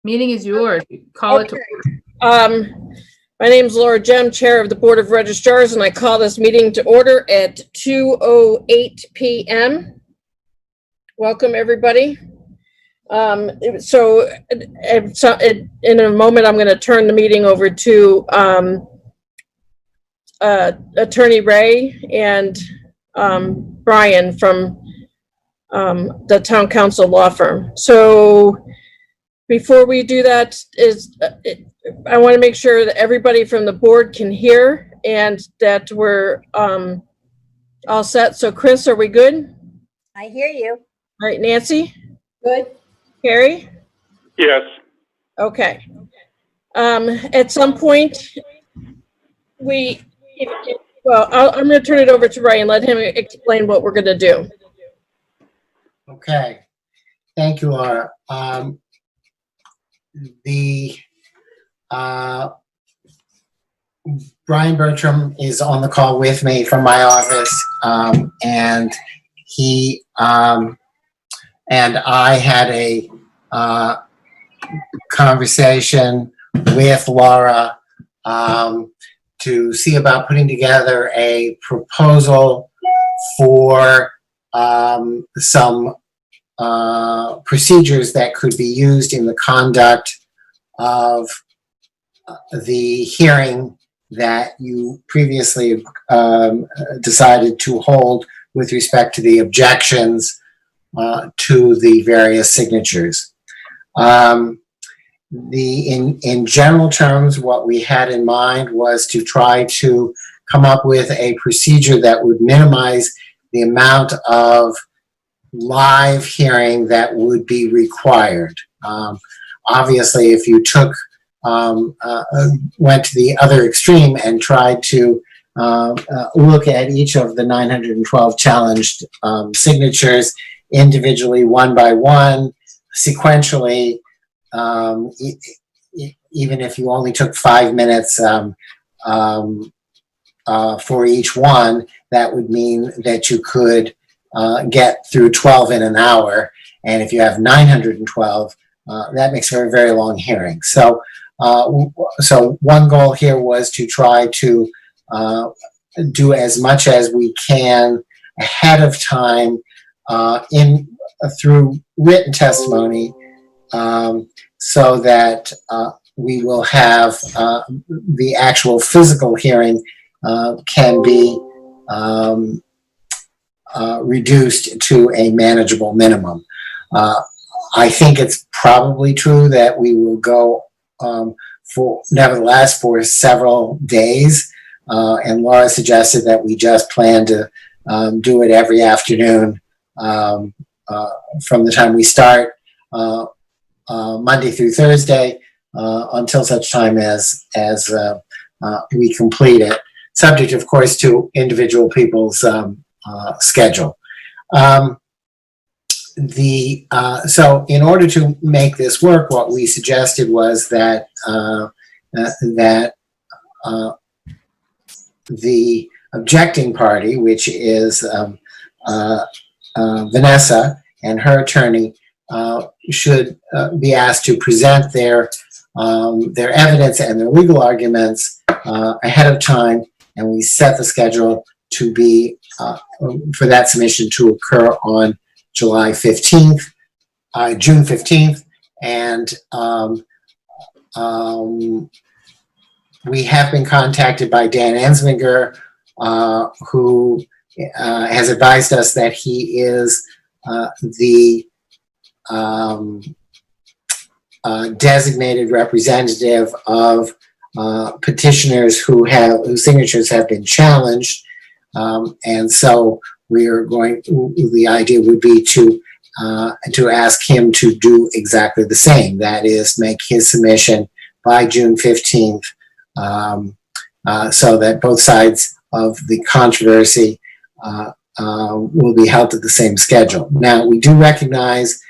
Meeting is yours. Call it to My name is Laura Gem, Chair of the Board of Registrars, and I call this meeting to order at 2:08 p.m. Welcome, everybody. In a moment, I'm going to turn the meeting over to Attorney Ray and Brian from the Town Council Law Firm. So before we do that, I want to make sure that everybody from the board can hear and that we're all set. So Chris, are we good? I hear you. All right, Nancy? Good. Carrie? Yes. Okay. At some point, I'm going to turn it over to Ray and let him explain what we're going to do. Okay. Thank you, Laura. Brian Bertram is on the call with me from my office, and he and I had a conversation with Laura to see about putting together a proposal for some procedures that could be used in the conduct of the hearing that you previously decided to hold with respect to the objections to the various signatures. In general terms, what we had in mind was to try to come up with a procedure that would minimize the amount of live hearing that would be required. Obviously, if you went to the other extreme and tried to look at each of the 912 challenged signatures individually, one by one, sequentially, even if you only took 5 minutes for each one, that would mean that you could get through 12 in an hour. And if you have 912, that makes for a very long hearing. So one goal here was to try to do as much as we can ahead of time through written testimony, so that we will have the actual physical hearing can be reduced to a manageable minimum. I think it's probably true that we will go nevertheless for several days, and Laura suggested that we just plan to do it every afternoon from the time we start Monday through Thursday until such time as we complete it, subject of course to individual people's schedule. So in order to make this work, what we suggested was that the objecting party, which is Vanessa and her attorney, should be asked to present their evidence and their legal arguments ahead of time, and we set the schedule to be for that submission to occur on June 15th, and we have been contacted by Dan Ensminger, who has advised us that he is the designated representative of petitioners whose signatures have been challenged, and so the idea would be to ask him to do exactly the same. That is, make his submission by June 15th, so that both sides of the controversy will be held to the same schedule. Now, we do recognize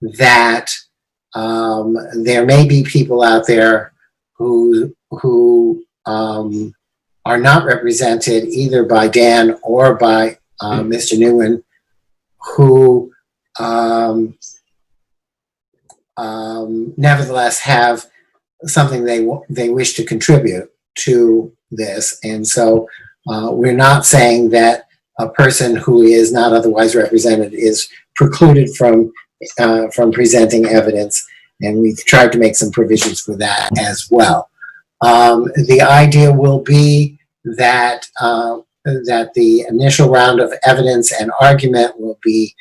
that there may be people out there who are not represented either by Dan or by Mr. Newman, who nevertheless have something they wish to contribute to this. And so we're not saying that a person who is not otherwise represented is precluded from presenting evidence, and we've tried to make some provisions for that as well. The idea will be that that the initial round of evidence and argument will be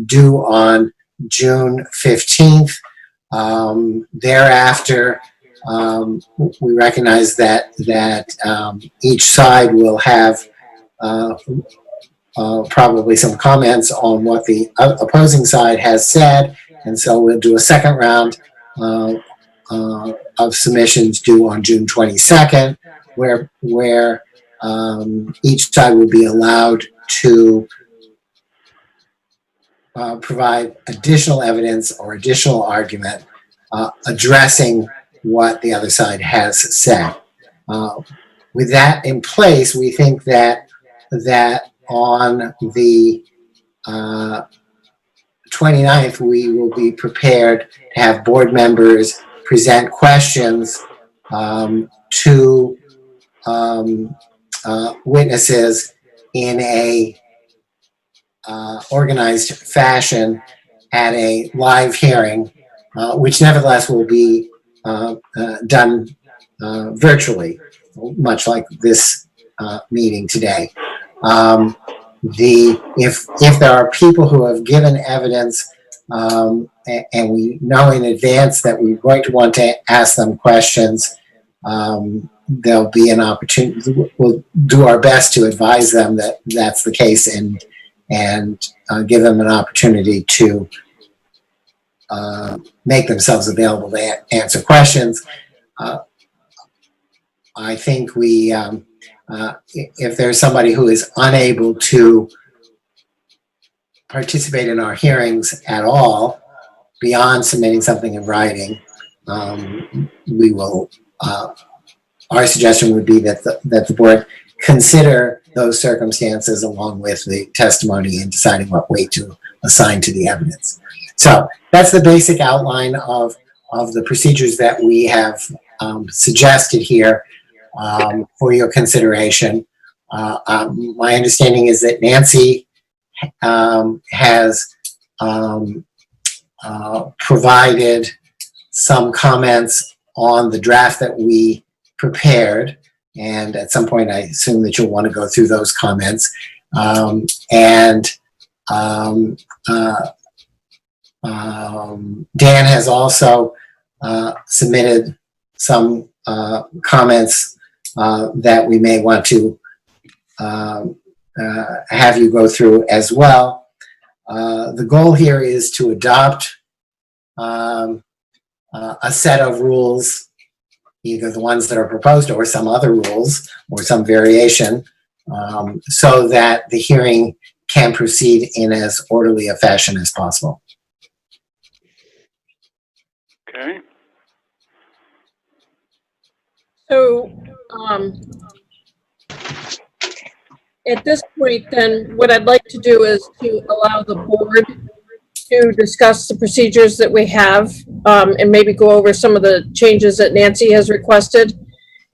due on June 15th. Thereafter, we recognize that each side will have probably some comments on what the opposing side has said, and so we'll do a second round of submissions due on June 22nd, where each side will be allowed to provide additional evidence or additional argument addressing what the other side has said. With that in place, we think that on the 29th, we will be prepared to have board members present questions to witnesses in a organized fashion at a live hearing, which nevertheless will be done virtually, much like this meeting today. If there are people who have given evidence and we know in advance that we're going to want to ask them questions, there'll be an opportunity. We'll do our best to advise them that that's the case and give them an opportunity to make themselves available to answer questions. I think if there's somebody who is unable to participate in our hearings at all, beyond submitting something in writing, we will, our suggestion would be that the board consider those circumstances along with the testimony in deciding what weight to assign to the evidence. So that's the basic outline of the procedures that we have suggested here for your consideration. My understanding is that Nancy has provided some comments on the draft that we prepared, and at some point I assume that you'll want to go through those comments. Dan has also submitted some comments that we may want to have you go through as well. The goal here is to adopt a set of rules, either the ones that are proposed or some other rules or some variation, so that the hearing can proceed in as orderly a fashion as possible. Okay. So, at this point, then, what I'd like to do is to allow the board to discuss the procedures that we have, and maybe go over some of the changes that Nancy has requested.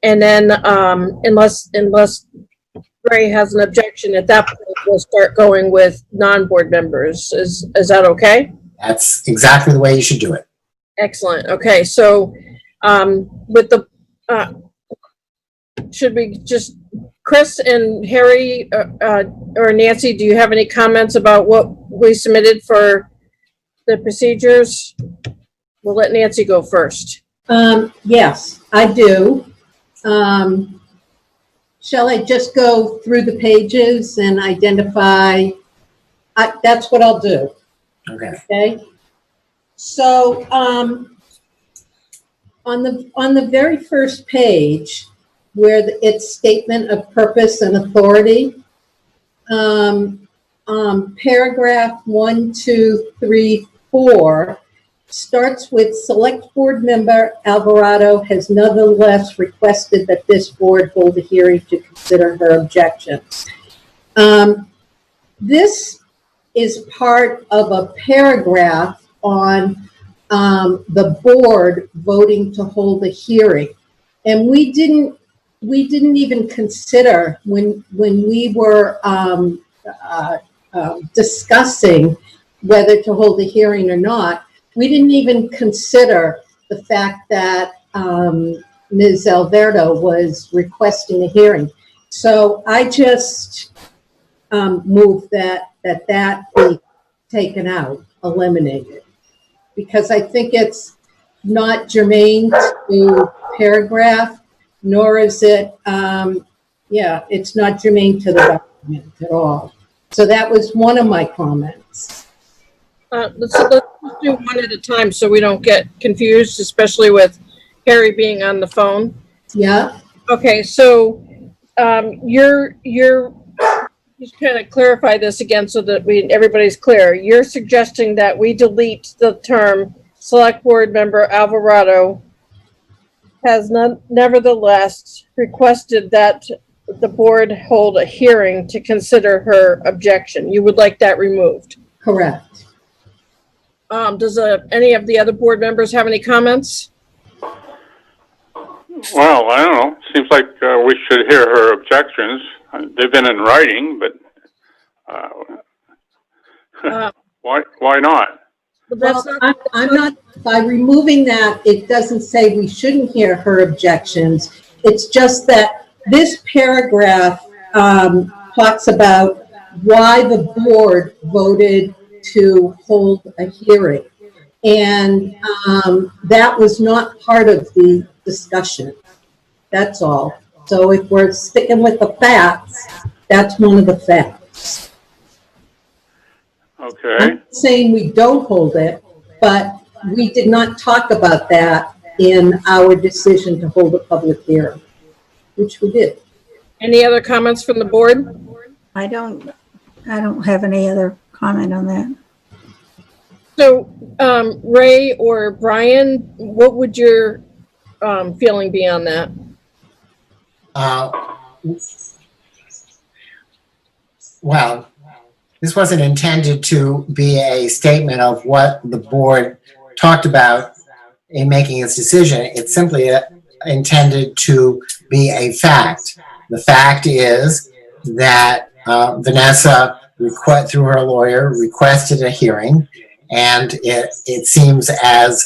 And then, unless Ray has an objection, at that point, we'll start going with non-board members. Is that okay? That's exactly the way you should do it. Excellent. Okay, so with the should we just, Chris and Harry or Nancy, do you have any comments about what we submitted for the procedures? We'll let Nancy go first. Yes, I do. Shall I just go through the pages and identify? That's what I'll do. Okay. Okay. So on the very first page, where it's statement of purpose and authority, paragraph 1, 2, 3, 4 starts with select board member Alvarado has nonetheless requested that this board hold a hearing to consider her objection. This is part of a paragraph on the board voting to hold a hearing. And we didn't even consider when we were discussing whether to hold a hearing or not, we didn't even consider the fact that Ms. Alberto was requesting a hearing. So I just moved that be taken out, eliminated, because I think it's not germane to paragraph, nor is it, it's not germane to the document at all. So that was one of my comments. Let's do one at a time so we don't get confused, especially with Harry being on the phone. Yeah, Okay, so you're just kind of clarify this again so that everybody's clear. You're suggesting that we delete the term Select Board Member Alvarado has nevertheless requested that the board hold a hearing to consider her objection. You would like that removed? correct. Does any of the other board members have any comments? Well, I don't know. Seems like we should hear her objections. They've been in writing, but why not? But that's Well, not, I'm not, by removing that, it doesn't say we shouldn't hear her objections. It's just that this paragraph talks about why the board voted to hold a hearing. And that was not part of the discussion. That's all. So if we're sticking with the facts, that's one of the facts. Okay. I'm not saying we don't hold it, but we did not talk about that in our decision to hold a public hearing, which we did. any other comments from the board? I don't have any other comment on that. So, Ray or Brian, what would your feeling be on that? Well, this wasn't intended to be a statement of what the board talked about in making its decision. It's simply intended to be a fact. The fact is that Vanessa, through her lawyer, requested a hearing, and it seems as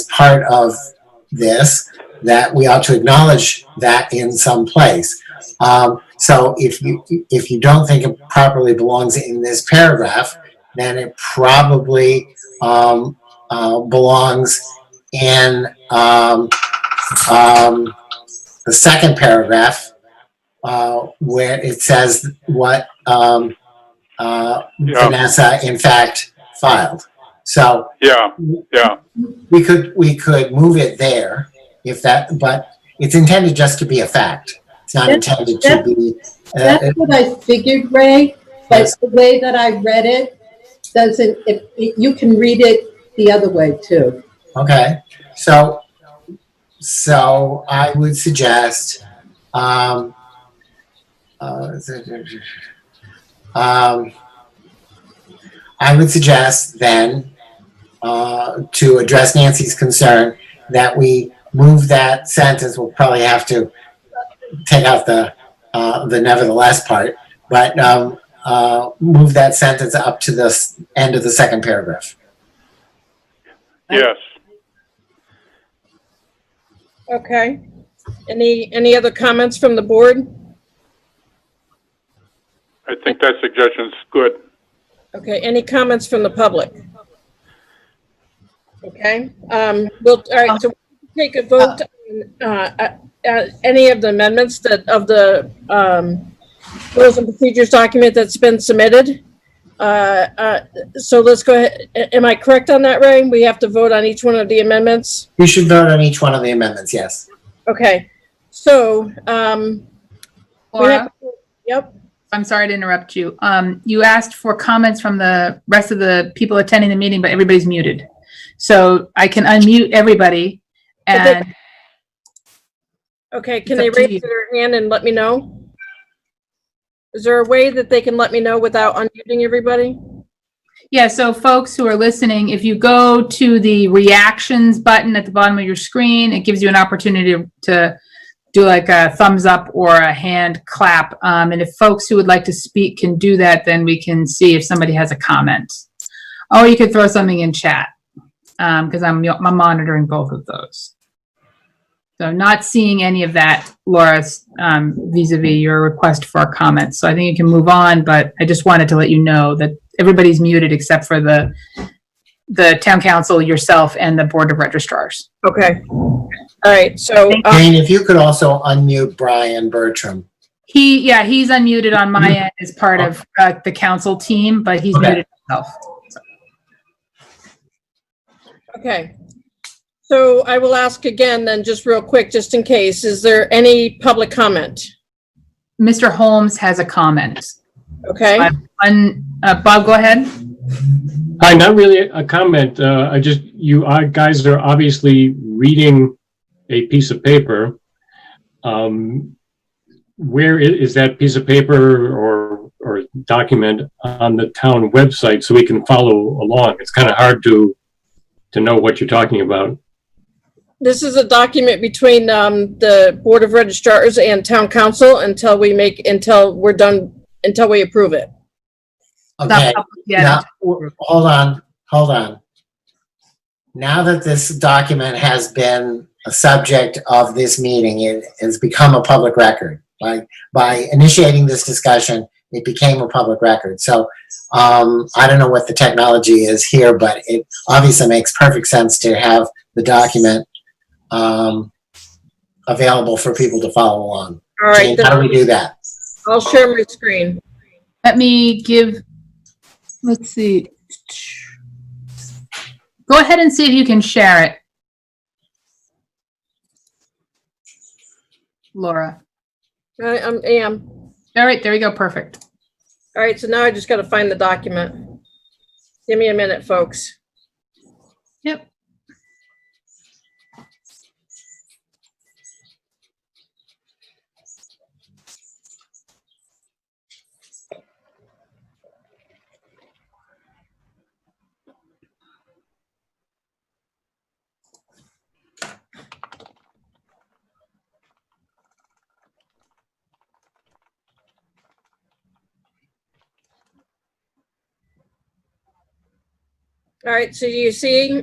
part of this that we ought to acknowledge that in some place. So if you don't think it properly belongs in this paragraph, then it probably belongs in the second paragraph, where it says what Vanessa in fact filed. So Yeah. we could move it there if that, but it's intended just to be a fact. It's not intended to be. That's what I figured, Ray, but the way that I read it doesn't, you can read it the other way too. Okay, so I would suggest I would suggest then to address Nancy's concern that we move that sentence. We'll probably have to take out the nevertheless part, but move that sentence up to the end of the second paragraph. Yes. Okay. Any other comments from the board? I think that suggestion's good. Okay, any comments from the public? Okay, all right, so we'll take a vote on any of the amendments of the rules and procedures document that's been submitted. So let's go ahead. Am I correct on that, Ray? We have to vote on each one of the amendments? You should vote on each one of the amendments, yes. Okay, so, Laura, yep. I'm sorry to interrupt you. You asked for comments from the rest of the people attending the meeting, but everybody's muted. So I can unmute everybody and. Okay, can It's they up to raise you. their hand and let me know? Is there a way that they can let me know without unmuting everybody? Yeah, so folks who are listening, if you go to the reactions button at the bottom of your screen, it gives you an opportunity to do like a thumbs up or a hand clap. And if folks who would like to speak can do that, then we can see if somebody has a comment. Or you could throw something in chat, because I'm monitoring both of those. So not seeing any of that, Laura, vis-a-vis your request for a comment. So I think you can move on, but I just wanted to let you know that everybody's muted except for the town council, yourself, and the board of registrars. Okay. All right. So, Jane, if you could also unmute Brian Bertram. He's unmuted on my end as part of the council team, but he's muted himself. okay. So I will ask again then, just real quick, just in case, is there any public comment? Mr. Holmes has a comment. Okay. Bob, go ahead. Hi, not really a comment. You guys are obviously reading a piece of paper. Where is that piece of paper or document on the town website so we can follow along? It's kind of hard to know what you're talking about. This is a document between the Board of Registrars and Town Council until we approve it. Okay, Yeah. hold on. Now that this document has been a subject of this meeting, it has become a public record. By initiating this discussion, it became a public record. So I don't know what the technology is here, but it obviously makes perfect sense to have the document available for people to follow along. All right. Jane, how do we do that? I'll share my screen. Let's see. Go ahead and see if you can share it, Laura. I am. All right, there we go. Perfect. All right. So now I just got to find the document. Give me a minute, folks. Yep. All right. So you see,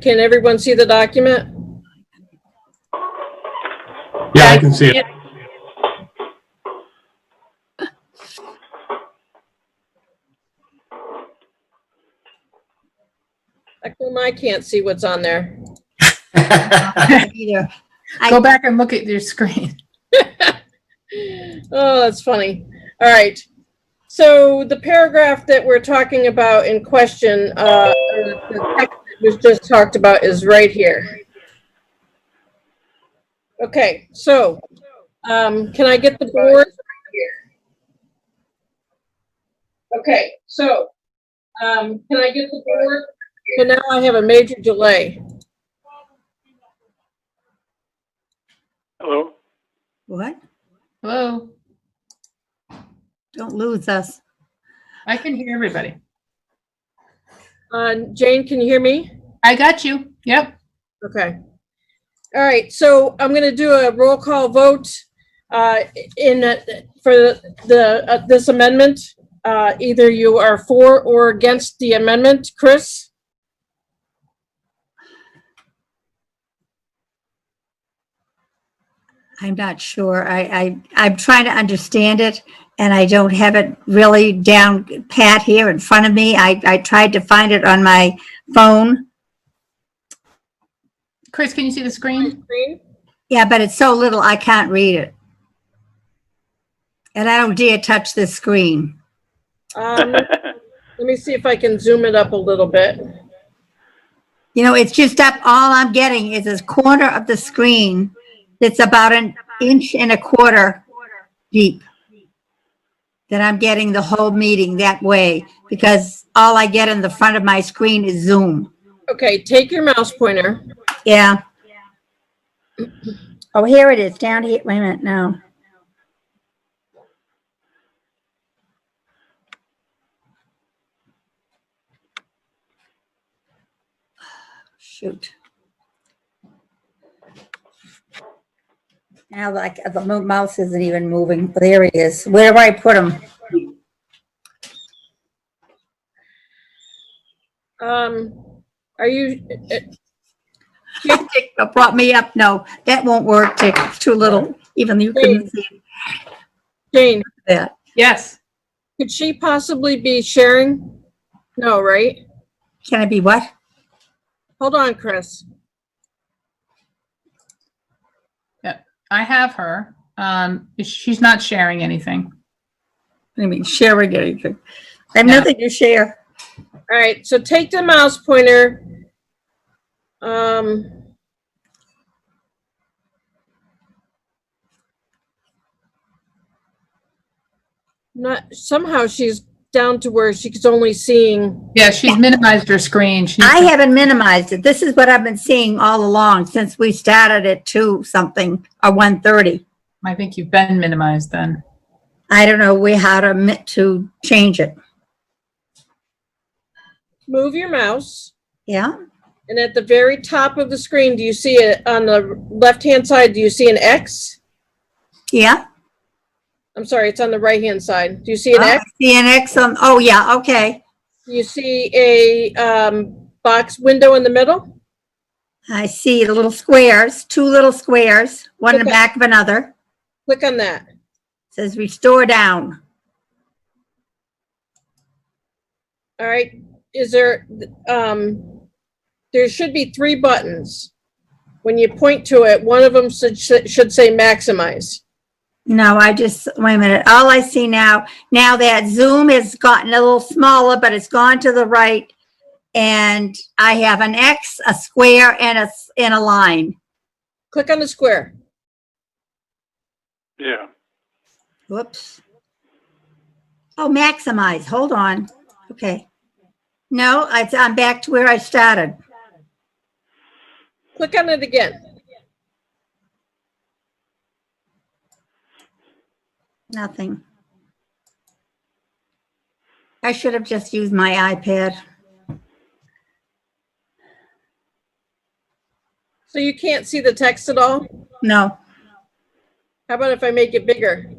can everyone see the document? Yeah, I can see it. How come I can't see what's on there? Either. Go back and look at your screen. Oh, that's funny. All right. So the paragraph that we're talking about in question, the text that was just talked about is right here. Okay, so can I get the board? Okay, so can I get the board? So now I have a major delay. Hello? What? Hello. Don't lose us. I can hear everybody. Jane, can you hear me? I got you. Yep. Okay. All right, so I'm going to do a roll call vote for this amendment. Either you are for or against the amendment. Chris? I'm not sure. I'm trying to understand it, and I don't have it really down pat here in front of me. I tried to find it on my phone. Chris, can you see the screen? Yeah, but it's so little I can't read it. And I don't dare touch the screen. Let me see if I can zoom it up a little bit. You know, it's just up, all I'm getting is this corner of the screen that's about 1.25 inches deep. That I'm getting the whole meeting that way, because all I get in the front of my screen is Zoom. Okay, take your mouse pointer. Yeah. Oh, here it is, down here. Wait a minute, no. Shoot. Now, like, the mouse isn't even moving, but there he is. Where do I put him? Are you, Dick brought me up. No, that won't work, Dick. It's too little. Even you couldn't see Jane, that. Yes. could she possibly be sharing? No, right? Can it be what? Hold on, Chris. I have her. She's not sharing anything. What do you mean, sharing anything? I have nothing to share. All right, so take the mouse pointer. Somehow she's down to where she's only seeing. Yeah, she's minimized her screen. I haven't minimized it. This is what I've been seeing all along since we started at 2 something or 1:30. I think you've been minimized then. I don't know how to change it. Move your mouse, Yeah. and at the very top of the screen, do you see it on the left-hand side? Do you see an X? Yeah. I'm sorry, it's on the right-hand side. Do you see an I X? see an X on, oh yeah, okay. Do you see a box window in the middle? I see the little squares, 2 little squares, one in the Okay. back of another. Click on that. It says restore down. All right. Is there should be 3 buttons. When you point to it, one of them should say maximize. No, wait a minute. All I see now that Zoom has gotten a little smaller, but it's gone to the right. And I have an X, a square, and a line. Click on the square. Yeah. Whoops. Oh, maximize. Hold on. Okay. No, I'm back to where I started. Click on it again. Nothing. I should have just used my iPad. So you can't see the text at all? No, How about if I make it bigger?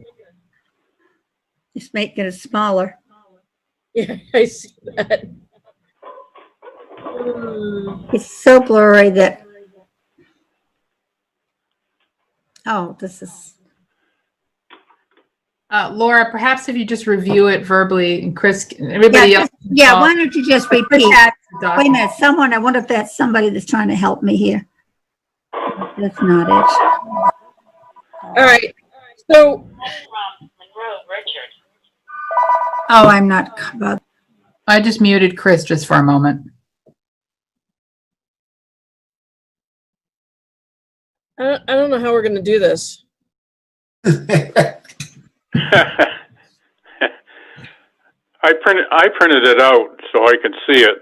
just making it smaller. Yeah, I see that. It's so blurry that. Oh, this is. Laura, perhaps if you just review it verbally, and Chris, everybody else. Yeah, why don't you just Chris repeat? has the Wait a document. minute, I wonder if that's somebody that's trying to help me here. That's not it. All right. So Oh, I'm not. I just muted Chris just for a moment. I don't know how we're going to do this. I printed it out so I could see it.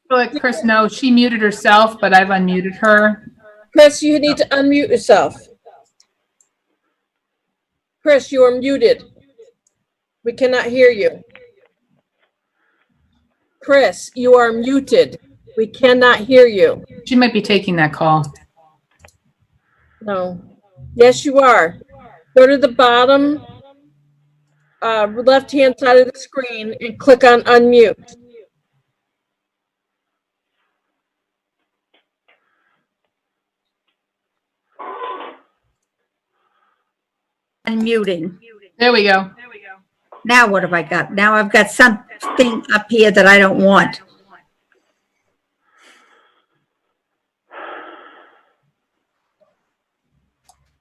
Let Chris know she muted herself, but I've unmuted her. Chris, you need to unmute yourself. Chris, you are muted. We cannot hear you. Chris, you are muted. We cannot hear you. She might be taking that call. No. Yes, you are. Go to the bottom left-hand side of the screen and click on unmute. Unmuting. There we go. Now what have I got? Now I've got something up here that I don't want.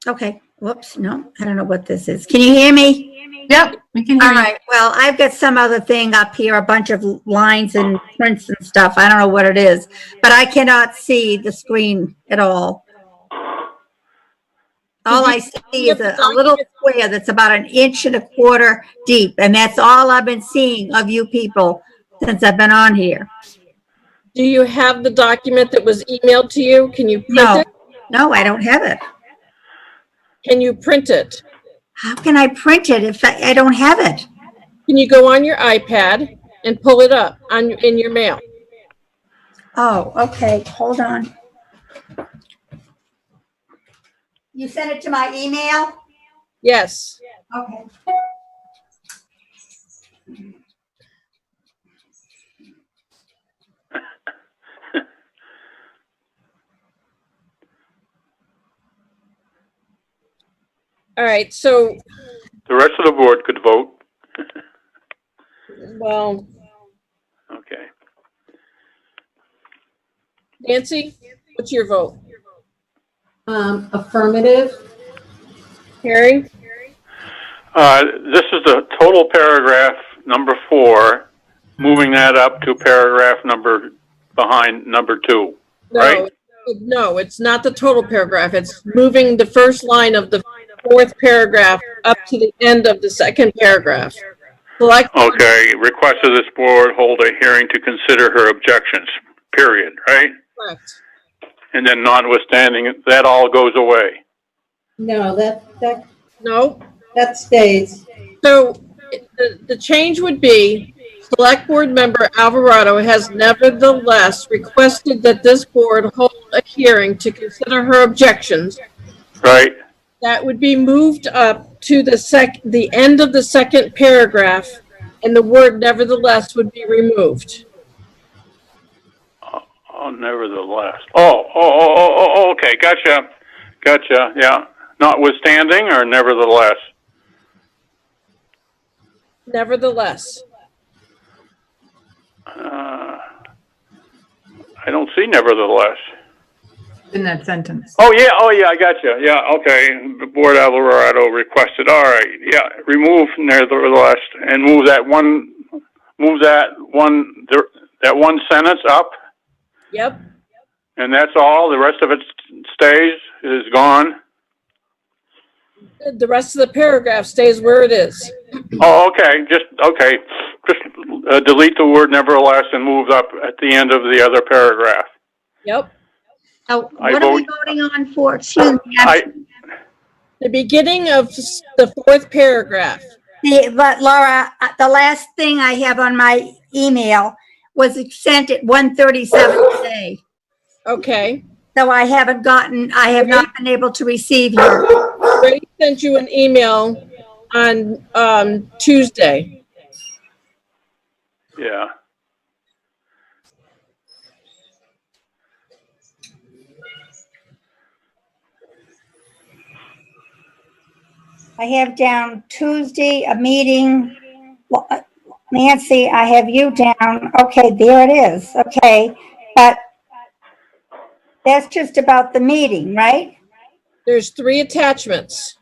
Okay, whoops, no, I don't know what this is. Can you hear me? Yep, we can hear All you. right, well, I've got some other thing up here, a bunch of lines and prints and stuff. I don't know what it is, but I cannot see the screen at all. All I see is a little square that's about 1.25 inches deep, and that's all I've been seeing of you people since I've been on here. Do you have the document that was emailed to you? Can you print No, it? no, I don't have it. Can you print it? How can I print it if I don't have it? Can you go on your iPad and pull it up in your mail. Oh, okay, hold on. You sent it to my email? Yes. Okay. All right, so, The rest of the board could vote. well, Okay. Nancy, what's your vote? Affirmative. Harry? This is the total paragraph number 4, moving that up to paragraph number behind number 2, right? No, it's not the total paragraph. It's moving the first line of the 4th paragraph up to the end of the 2nd paragraph. Select. Okay, request of this board hold a hearing to consider her objections, period, right? Correct. And then notwithstanding, that all goes away. No, No. that stays. So the change would be, Select Board Member Alvarado has nevertheless requested that this board hold a hearing to consider her objections. Right? That would be moved up to the end of the 2nd paragraph, and the word nevertheless would be removed. Oh, nevertheless. Okay, gotcha. Yeah. Notwithstanding or nevertheless? Nevertheless. I don't see nevertheless. In that sentence. Oh yeah, I gotcha. Yeah, okay. The board Alvarado requested. All right, yeah. Remove nevertheless and move that one sentence up, Yep. and that's all. The rest of it is gone. The rest of the paragraph stays where it is. Oh, okay. Just delete the word nevertheless and move up at the end of the other paragraph. Yep. Oh, I what are we vote- voting on for? Excuse me. The beginning of the 4th paragraph. But Laura, the last thing I have on my email was sent at 1:37 today. Okay. So I have not been able to receive your, Ray sent you an email on Tuesday. Yeah. I have down Tuesday, a meeting. Nancy, I have you down. Okay, there it is. Okay, but that's just about the meeting, right? There's 3 attachments.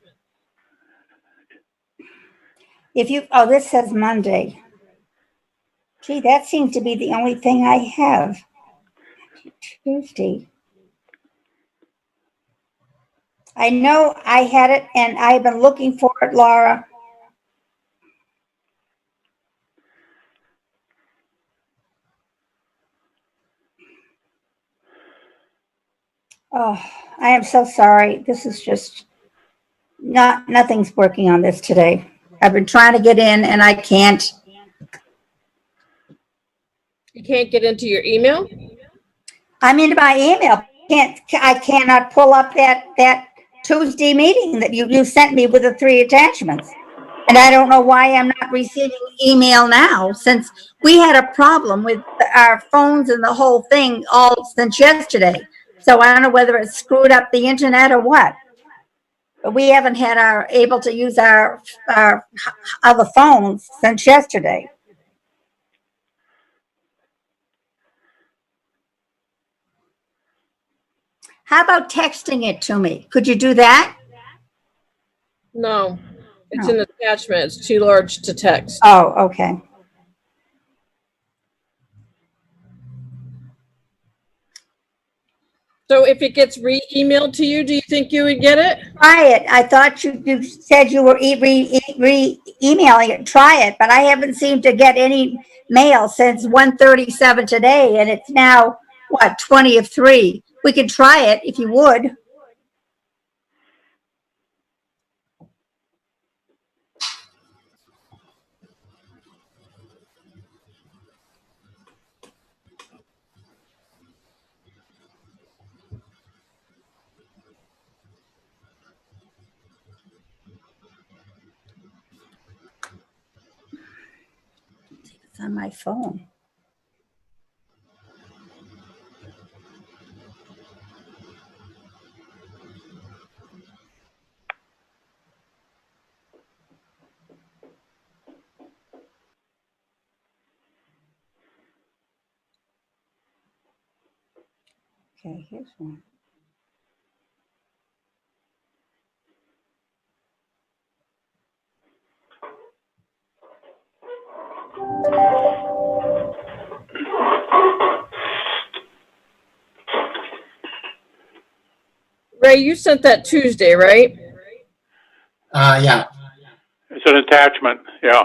This says Monday. Gee, that seems to be the only thing I have. Tuesday. I know I had it and I've been looking for it, Laura. Oh, I am so sorry. This is just nothing's working on this today. I've been trying to get in and I can't. You can't get into your email? I'm into my email. I cannot pull up that Tuesday meeting that you sent me with the 3 attachments. And I don't know why I'm not receiving email now, since we had a problem with our phones and the whole thing all since yesterday. So I don't know whether it screwed up the internet or what. But we haven't had able to use our other phones since yesterday. How about texting it to me? Could you do that? No. It's No. an attachment. It's too large to text. Oh, okay. So if it gets re-emailed to you, do you think you would get it? Try it. I thought you said you were emailing it. Try it, but I haven't seemed to get any mail since 1:37 today, and it's now, 20 of 3. We could try it if you would. It's on my phone. Okay, here's one. Ray, you sent that Tuesday, right? Yeah. It's an attachment, yeah.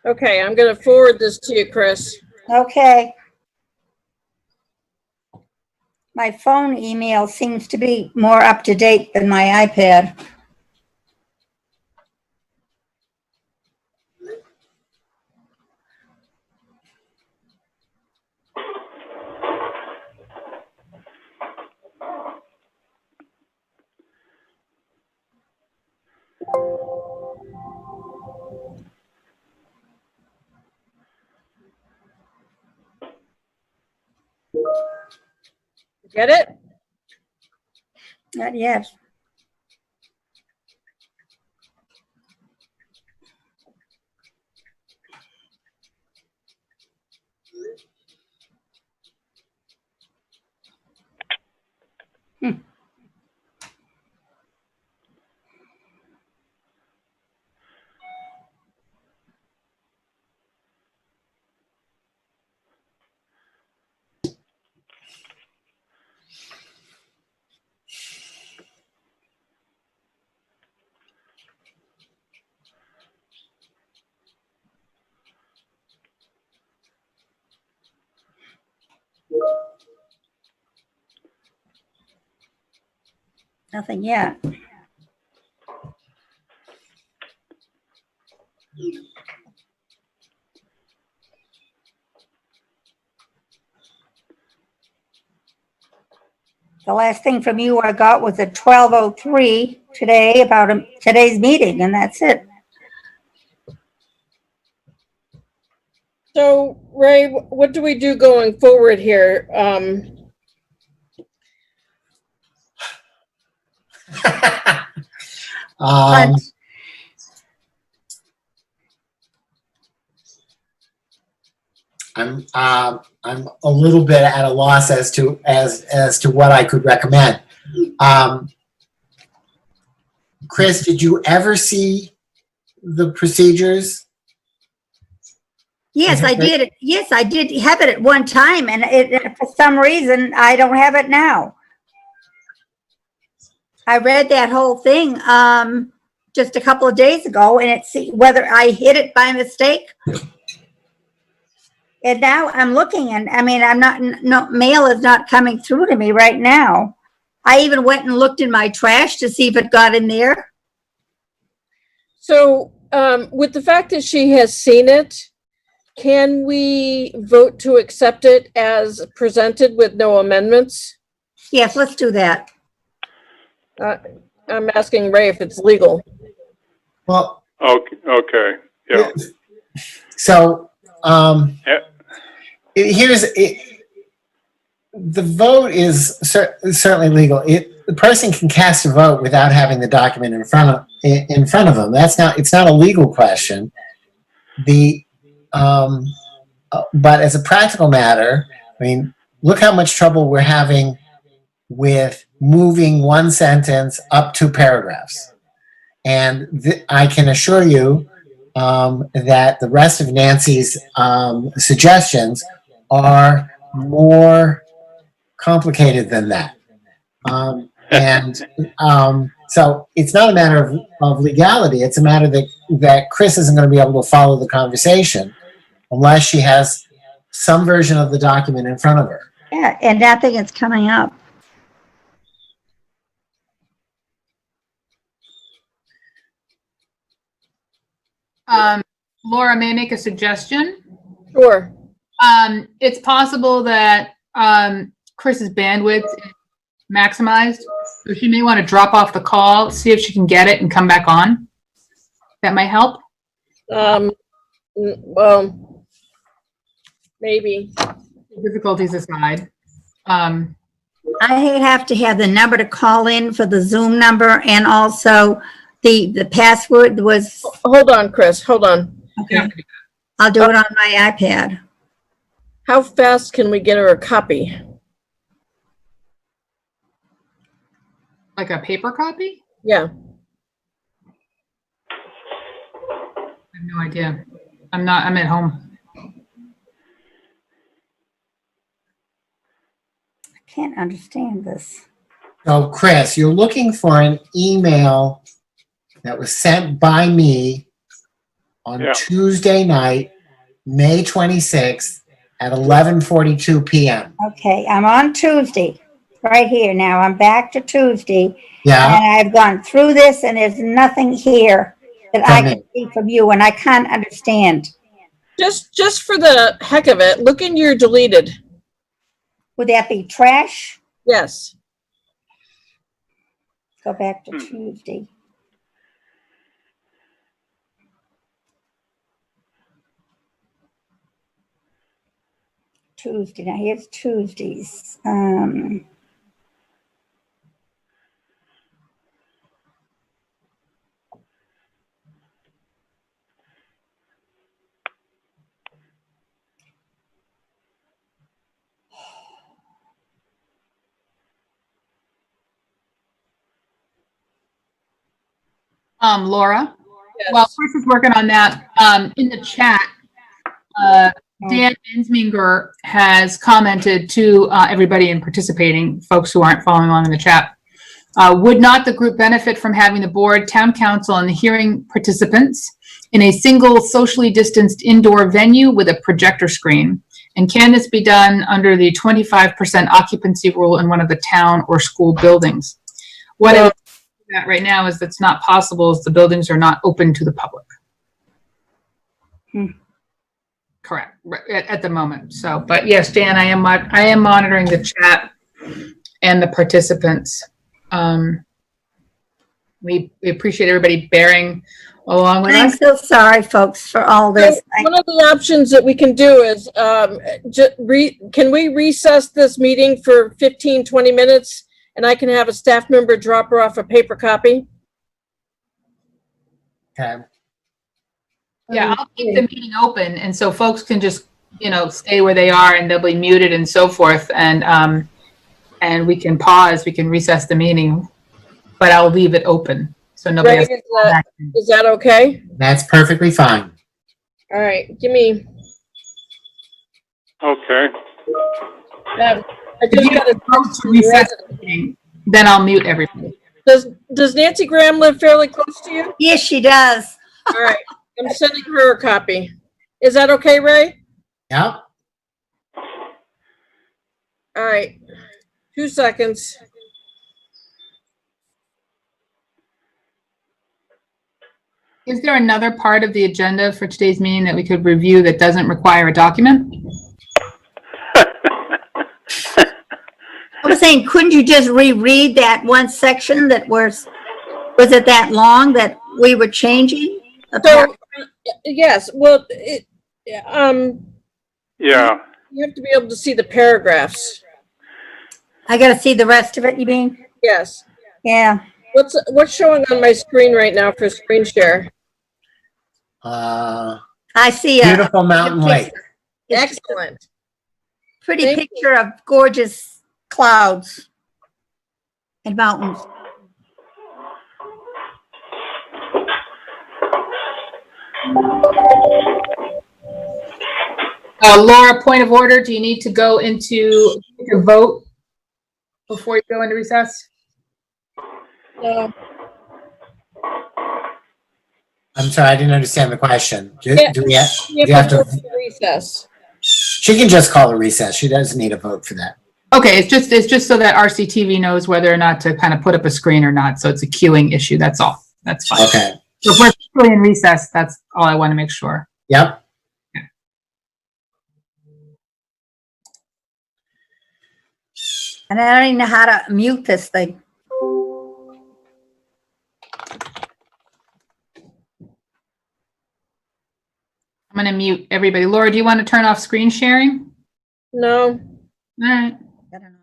Okay, I'm gonna forward this to you, Chris. Okay. My phone email seems to be more up to date than my iPad. Get it? Not yet. Nothing yet. The last thing from you I got was at 12:03 today about today's meeting, and that's it. So, Ray, what do we do going forward here? I'm a little bit at a loss as to what I could recommend. Chris, did you ever see the procedures? Yes, I did. Yes, I did have it at one time, and for some reason, I don't have it now. I read that whole thing just a couple of days ago, and it's whether I hit it by mistake. And now I'm looking, and I mean, no mail is not coming through to me right now. I even went and looked in my trash to see if it got in there. So, with the fact that she has seen it, can we vote to accept it as presented with no amendments? Yes, let's do that. I'm asking Ray if it's legal. Well, Okay, yeah. so Yeah. the vote is certainly legal. The person can cast a vote without having the document in front of them. It's not a legal question. But as a practical matter, I mean, look how much trouble we're having with moving one sentence up 2 paragraphs. And I can assure you that the rest of Nancy's suggestions are more complicated than that. So it's not a matter of legality. It's a matter that Chris isn't going to be able to follow the conversation unless she has some version of the document in front of her. Yeah, and nothing is coming up. Laura, may I make a suggestion? Sure. It's possible that Chris's bandwidth is maximized, so she may want to drop off the call, see if she can get it and come back on. That might help. Well, maybe. Difficulties aside. I have to have the number to call in for the Zoom number, and also the password was, Hold on, Chris, hold on. okay, I'll do it on my iPad. How fast can we get her a copy? Like a paper copy? Yeah. I have no idea. I'm at home. I can't understand this. So, Chris, you're looking for an email that was sent by me on Yeah. Tuesday night, May 26th at 11:42 p.m. Okay, I'm on Tuesday, right here now. I'm back to Tuesday. Yeah, And I've gone through this and there's nothing here that I From can see from you, and I can't understand. Just for the heck of it, look in your deleted. Would that be trash? Yes. Go back to Tuesday. Tuesday, now here's Tuesdays. Laura, Yes. while Chris is working on that, in the chat, Dan Ensminger has commented to everybody in participating, folks who aren't following along in the chat. Would not the group benefit from having the board, town council, and the hearing participants in a single socially distanced indoor venue with a projector screen? And can this be done under the 25% occupancy rule in one of the town or school buildings? What I would say that right now is that's not possible, as the buildings are not open to the public. Correct, at the moment. So, but yes, Dan, I am monitoring the chat and the participants. We appreciate everybody bearing along with I'm us. so sorry, folks, for all this. One of the options that we can do is, can we recess this meeting for 15, 20 minutes? And I can have a staff member drop her off a paper copy? okay. Yeah, I'll keep the meeting open, and so folks can just, stay where they are, and they'll be muted and so forth, and we can pause, we can recess the meeting, but I'll leave it open, so nobody Greg, has. is that okay? That's perfectly fine. All right, give me, Okay. I If just you gotta vote to recess the meeting, then I'll mute everybody. Does Nancy Graham live fairly close to you? Yes, she does. All right, I'm sending her a copy. Is that okay, Ray? Yep. All right, 2 seconds. Is there another part of the agenda for today's meeting that we could review that doesn't require a document? I was saying, couldn't you just reread that one section that was it that long that we were changing? So, yes, well, Yeah. you have to be able to see the paragraphs. I gotta see the rest of it, you mean? Yes. Yeah. What's showing on my screen right now for screen share? I see a Beautiful mountain lake. Excellent. pretty Thank you. picture of gorgeous clouds and mountains. Laura, point of order, do you need to go into your vote before you go into recess? No. I'm sorry, I didn't understand the question. Do Yeah. we have, You you have to, go to recess. she can just call a recess. She doesn't need a vote for that. Okay, it's just so that RCTV knows whether or not to kind of put up a screen or not. So it's a queuing issue. That's all. That's fine. Okay. So if we're officially in recess, that's all I want to make sure. Yep. And I don't even know how to mute this thing. I'm going to mute everybody. Laura, do you want to turn off screen sharing? No. All right. I don't know.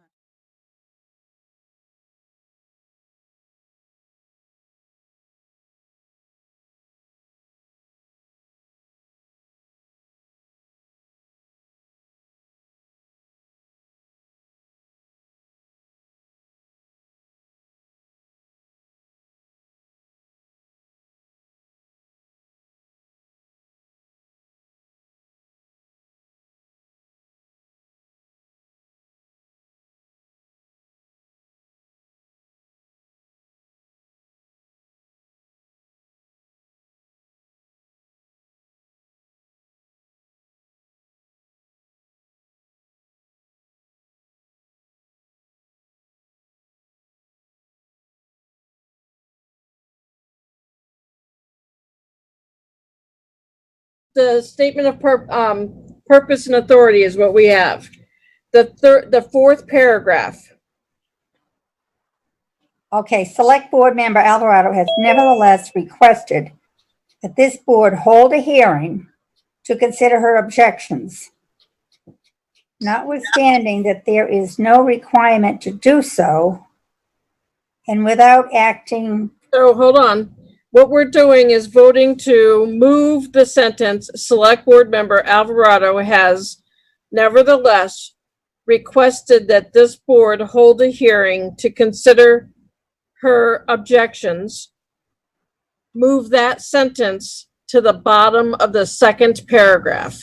The statement of purpose and authority is what we have. The fourth paragraph. Okay, Select Board Member Alvarado has nevertheless requested that this board hold a hearing to consider her objections. Notwithstanding that there is no requirement to do so, and without acting, So hold on. What we're doing is voting to move the sentence, Select Board Member Alvarado has nevertheless requested that this board hold a hearing to consider her objections. Move that sentence to the bottom of the second paragraph.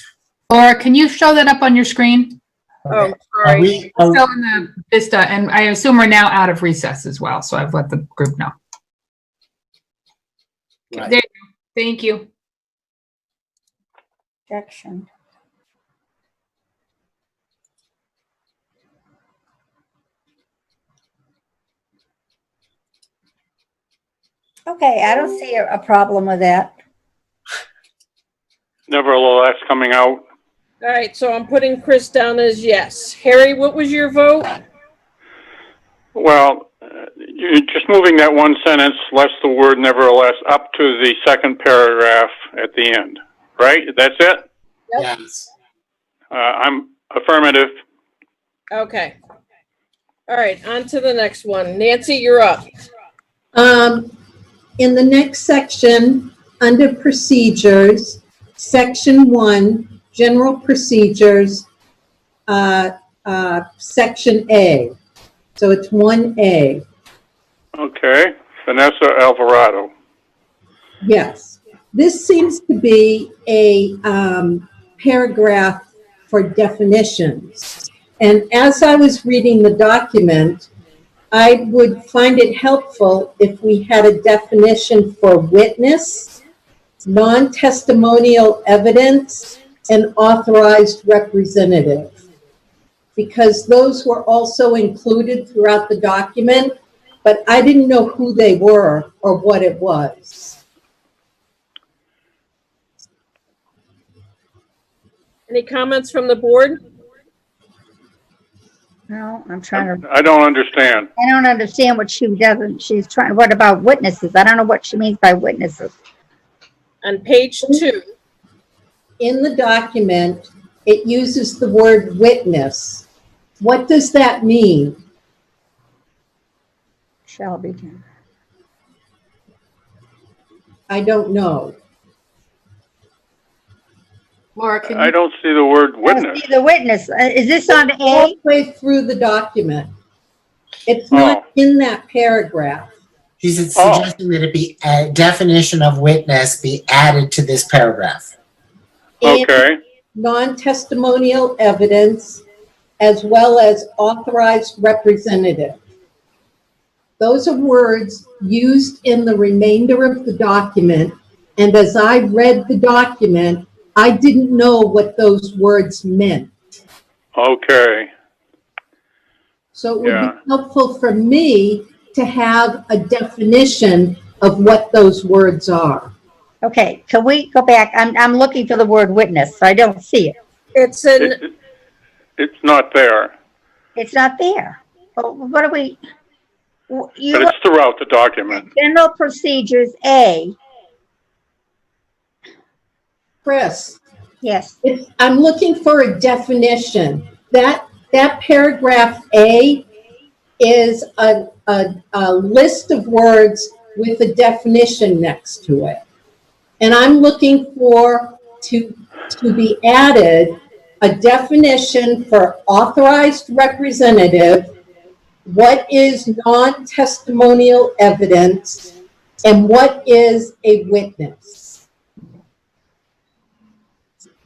Laura, can you show that up on your screen? Oh, Are sorry. we, Still in the Vista, and I assume we're now out of recess as well, so I've let the group know. Right. There you go. Thank you. objection. Okay, I don't see a problem with that. Nevertheless, coming out. All right, so I'm putting Chris down as yes. Harry, what was your vote? Well, you're just moving that one sentence, less the word nevertheless, up to the second paragraph at the end, right? That's it? yes. I'm affirmative. Okay. All right, on to the next one. Nancy, you're up. In the next section, under procedures, section 1, general procedures, section A. So it's 1A. Okay. Vanessa Alvarado. Yes. This seems to be a paragraph for definitions. And as I was reading the document, I would find it helpful if we had a definition for witness, non-testimonial evidence, and authorized representative. Because those were also included throughout the document, but I didn't know who they were or what it was. Any comments from the board? No, I'm trying to, I don't understand. I don't understand what she doesn't, she's trying, what about witnesses? I don't know what she means by witnesses. On page 2, In the document, it uses the word witness. What does that mean? Shall be. I don't know. Laura, can I you? don't see the word I witness. see the witness. Is this on All A? the way through the document. It's not in that paragraph. She's suggesting that it be a definition of witness be added to this paragraph. And Okay. non-testimonial evidence, as well as authorized representative. Those are words used in the remainder of the document, And as I read the document, I didn't know what those words meant. Okay, So it would Yeah. be helpful for me to have a definition of what those words are. Okay, can we go back? I'm looking for the word witness, so I don't see it. It's in, it's not there, It's not there. Well, what do we, but you, it's throughout the document. general procedures, A, Chris, yes, I'm looking for a definition. That paragraph A is a list of words with a definition next to it. And I'm looking for to be added a definition for authorized representative, what is non-testimonial evidence, and what is a witness.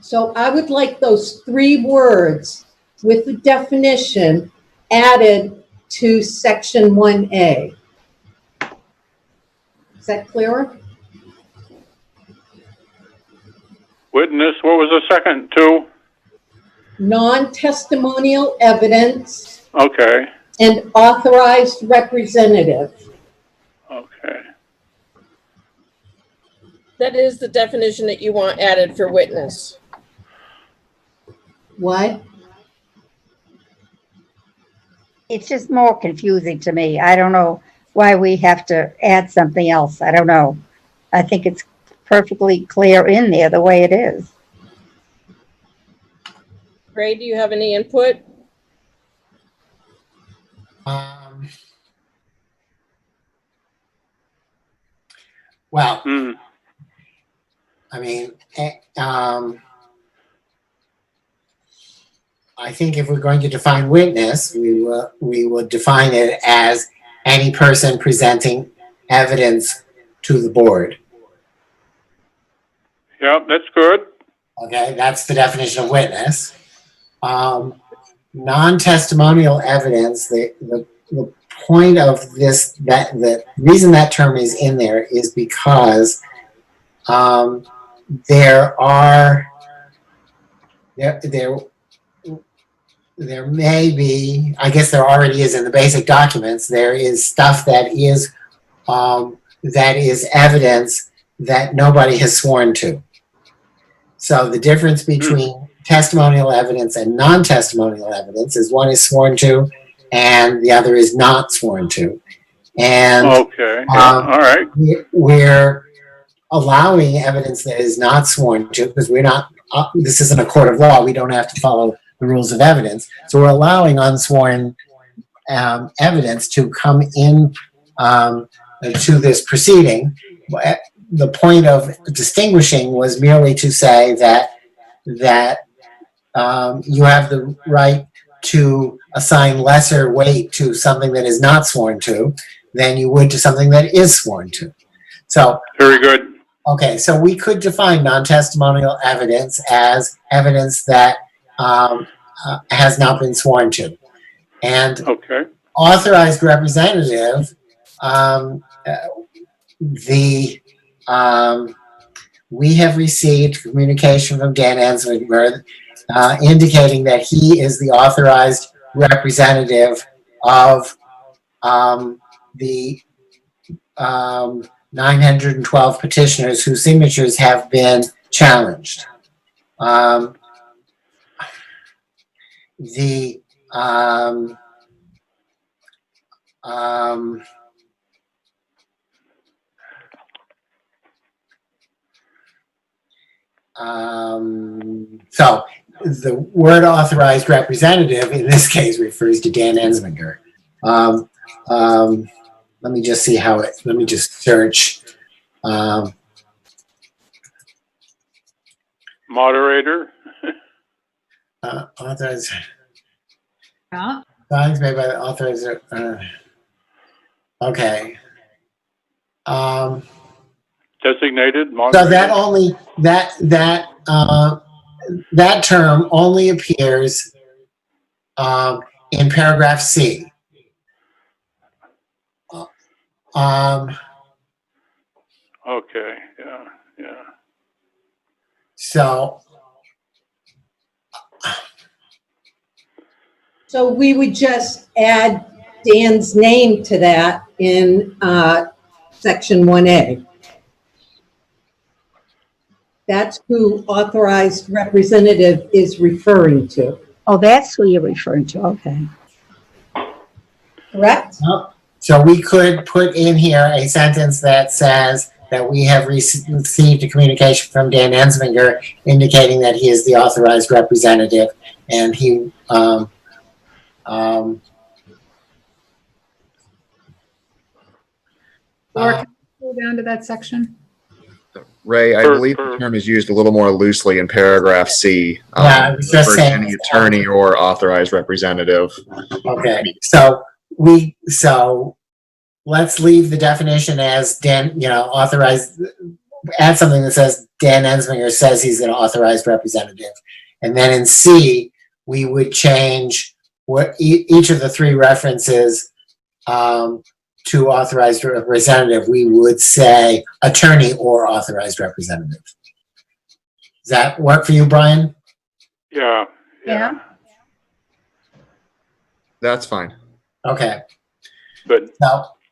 So I would like those 3 words with the definition added to section 1A. Is that clearer? Witness, what was the second two? Non-testimonial evidence Okay, and authorized representative. okay. that is the definition that you want added for witness. What? it's just more confusing to me. I don't know why we have to add something else. I don't know. I think it's perfectly clear in there the way it is. Ray, do you have any input? Well, Hmm. I mean, I think if we're going to define witness, we would define it as any person presenting evidence to the board. Yeah, that's good. Okay, that's the definition of witness. Non-testimonial evidence, the point of this, that the reason that term is in there is because there may be, I guess there already is in the basic documents, there is stuff that is evidence that nobody has sworn to. So the difference between testimonial evidence and non-testimonial evidence is one is sworn to and the other is not sworn to. And Okay, yeah, all right. we're allowing evidence that is not sworn to because we're not, this isn't a court of law. We don't have to follow the rules of evidence. So we're allowing unsworn evidence to come in to this proceeding. The point of distinguishing was merely to say that you have the right to assign lesser weight to something that is not sworn to than you would to something that is sworn to. So, Very good. okay, so we could define non-testimonial evidence as evidence that has not been sworn to. And Okay, authorized representative, we have received communication from Dan Ensminger indicating that he is the authorized representative of the 912 petitioners whose signatures have been challenged. So the word authorized representative in this case refers to Dan Ensminger. Let me just see how it, let me just search. moderator. Authorized, Yeah. signs made by the authorized, okay. Designated So moderator. that only, that term only appears in paragraph C. Okay, yeah, yeah. So, So we would just add Dan's name to that in section 1A. That's who authorized representative is referring to, Oh, that's who you're referring to, okay. correct? so we could put in here a sentence that says that we have received a communication from Dan Ensminger indicating that he is the authorized representative, and he, Or can we go down to that section? Ray, I believe the term is used a little more loosely in paragraph C. Yeah, I was just refers to saying. any attorney or authorized representative. okay, so let's leave the definition as Dan, authorized, add something that says Dan Ensminger says he's an authorized representative. And then in C, we would change what each of the three references to authorized representative, we would say attorney or authorized representative. Does that work for you, Brian? Yeah. Yeah. That's fine. Okay. Good.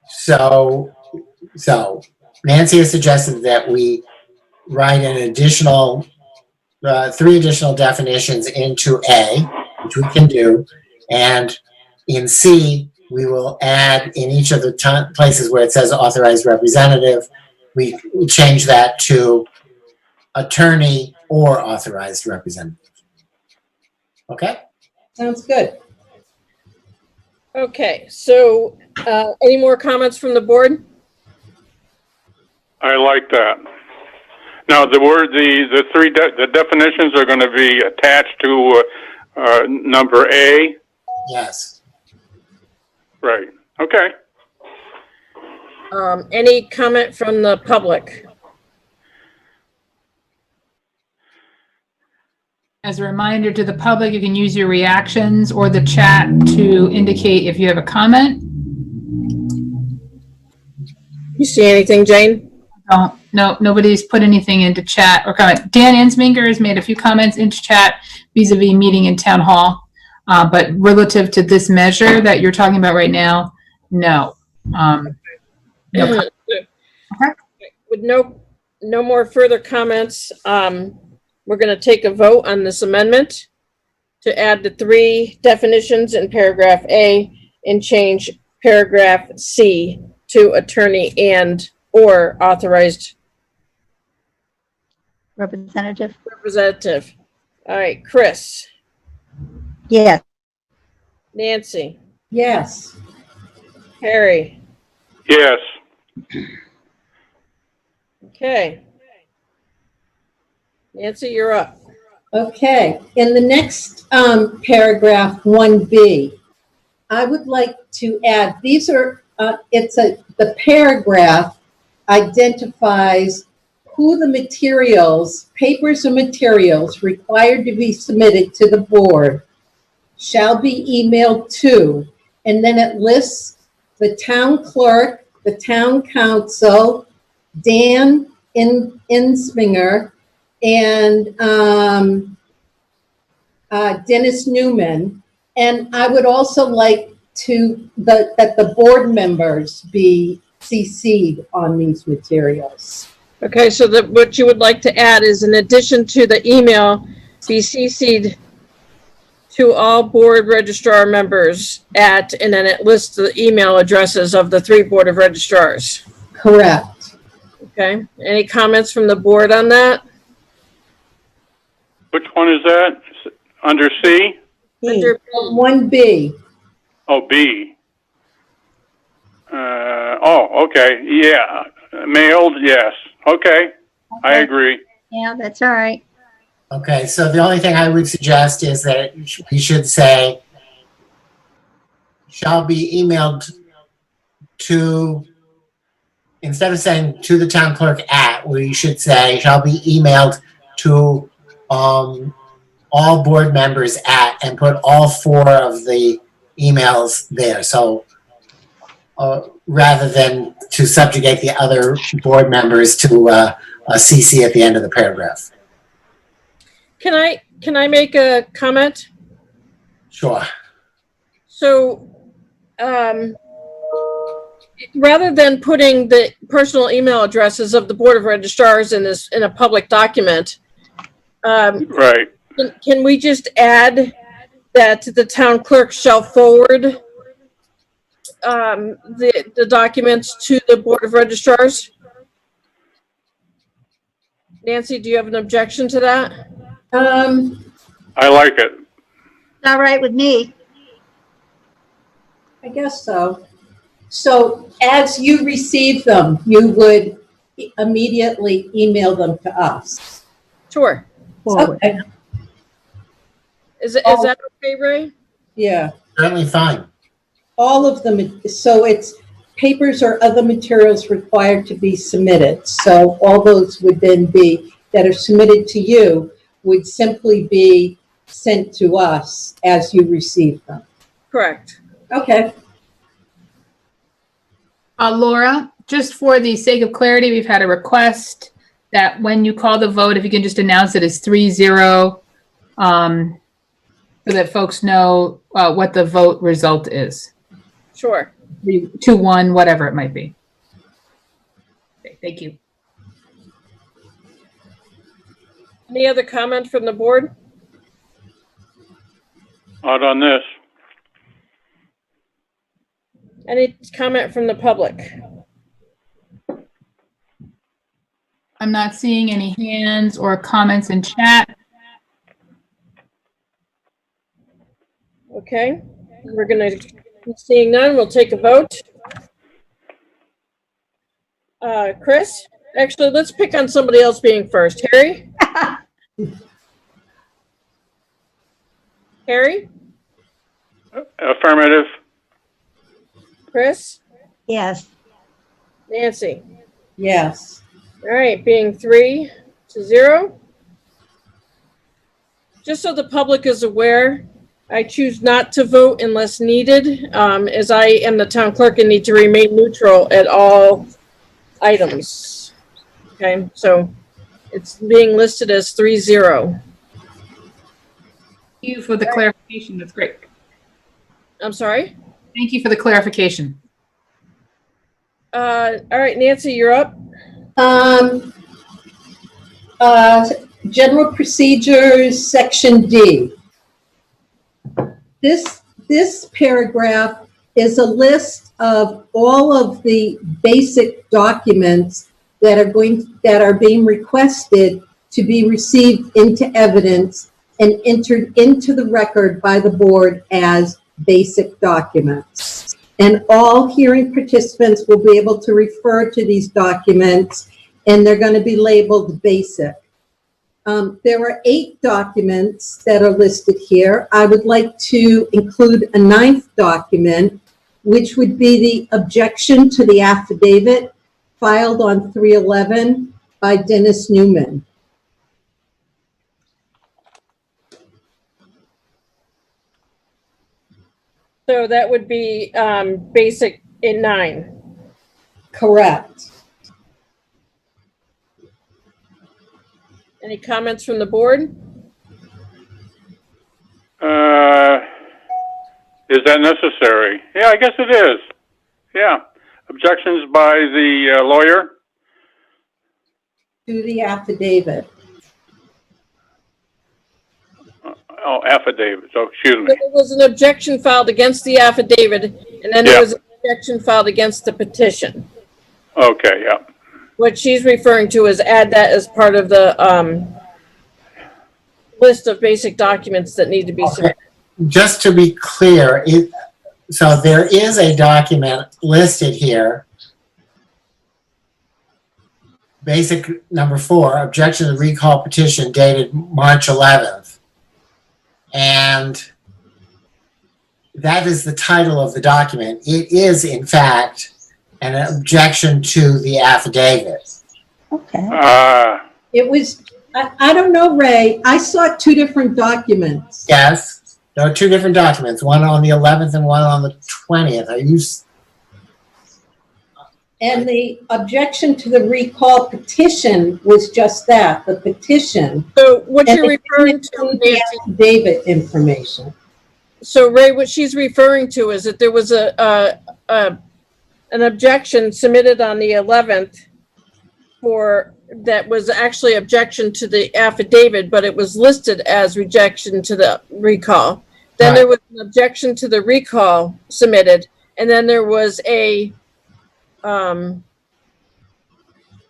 So Nancy has suggested that we write an additional, 3 additional definitions into A, which we can do. And in C, we will add in each of the places where it says authorized representative, we change that to attorney or authorized representative. Okay? Sounds good. Okay, so any more comments from the board? I like that. Now, the three definitions are going to be attached to number A. Yes. Right. Okay. Any comment from the public? As a reminder to the public, you can use your reactions or the chat to indicate if you have a comment. You see anything, Jane? No, nobody's put anything into chat or comment. Dan Ensminger has made a few comments into chat vis-a-vis meeting in town hall. But relative to this measure that you're talking about right now, no. No. Okay. With no more further comments, we're going to take a vote on this amendment to add the 3 definitions in paragraph A and change paragraph C to attorney and or authorized Representative? representative. All right, Chris, Yes. Nancy, Yes. Harry. Yes. Okay. Nancy, you're up. Okay, in the next paragraph 1B, I would like to add, these are, the paragraph identifies who the materials, papers or materials required to be submitted to the board shall be emailed to, and then it lists the town clerk, the town council, Dan Ensminger, and Dennis Newman. And I would also like that the board members be CC'd on these materials. Okay, so what you would like to add is, in addition to the email, be CC'd to all board registrar members at, and then it lists the email addresses of the 3 board of registrars. Correct. Okay, any comments from the board on that? Which one is that? Under C? Under B. 1B. Oh, B. Okay. Yeah. Mailed, yes. Okay. I agree. Yeah, that's all right. Okay, so the only thing I would suggest is that we should say, shall be emailed to, instead of saying to the town clerk at, we should say, shall be emailed to all board members at, and put all 4 of the emails there. So rather than to subjugate the other board members to a CC at the end of the paragraph. can I make a comment? Sure. So, rather than putting the personal email addresses of the Board of Registrars in a public document, Right. can we just add that the town clerk shall forward the documents to the Board of Registrars? Nancy, do you have an objection to that? I like it. All right with me. I guess so. So as you receive them, you would immediately email them to us. Sure. Forward. Okay, Is that okay, Ray? yeah. Certainly fine. All of them, so it's papers or other materials required to be submitted. So all those would then be, that are submitted to you, would simply be sent to us as you receive them. Correct. Okay. Laura, just for the sake of clarity, we've had a request that when you call the vote, if you can just announce it as 3-0, so that folks know what the vote result is. Sure. 2-1, whatever it might be. Okay, thank you. Any other comment from the board? Not on this. Any comment from the public? I'm not seeing any hands or comments in chat. Okay, we're gonna, seeing none, we'll take a vote. Chris, actually, let's pick on somebody else being first. Harry? Harry? Affirmative. Chris? Yes. Nancy? Yes. All right, being 3-0. Just so the public is aware, I choose not to vote unless needed, as I am the town clerk and need to remain neutral at all items. Okay, so it's being listed as 3-0. Thank you for the clarification. That's great. I'm sorry? Thank you for the clarification. All right, Nancy, you're up. General procedures, section D. This paragraph is a list of all of the basic documents that are being requested to be received into evidence and entered into the record by the board as basic documents. And all hearing participants will be able to refer to these documents, and they're going to be labeled basic. There are 8 documents that are listed here. I would like to include a 9th document, which would be the objection to the affidavit filed on 3/11 by Dennis Newman. So that would be basic in 9. Correct. Any comments from the board? Is that necessary? Yeah, I guess it is. Yeah. Objections by the lawyer? To the affidavit. Oh, affidavits. Oh, excuse me. There was an objection filed against the affidavit, and then there was an objection filed against the petition. Okay, yeah. What she's referring to is add that as part of the list of basic documents that need to be submitted. Just to be clear, so there is a document listed here. Basic number 4, objection to the recall petition dated March 11th. And that is the title of the document. It is, in fact, an objection to the affidavit. Okay. It was, I don't know, Ray, I saw 2 different documents. Yes, there are 2 different documents, one on the 11th and one on the 20th. And the objection to the recall petition was just that, the petition. So what And you're it referring didn't to, include the Nancy, affidavit information. so Ray, what she's referring to is that there was an objection submitted on the 11th that was actually objection to the affidavit, but it was listed as rejection to the recall. Then there was an objection to the recall submitted, and then there was a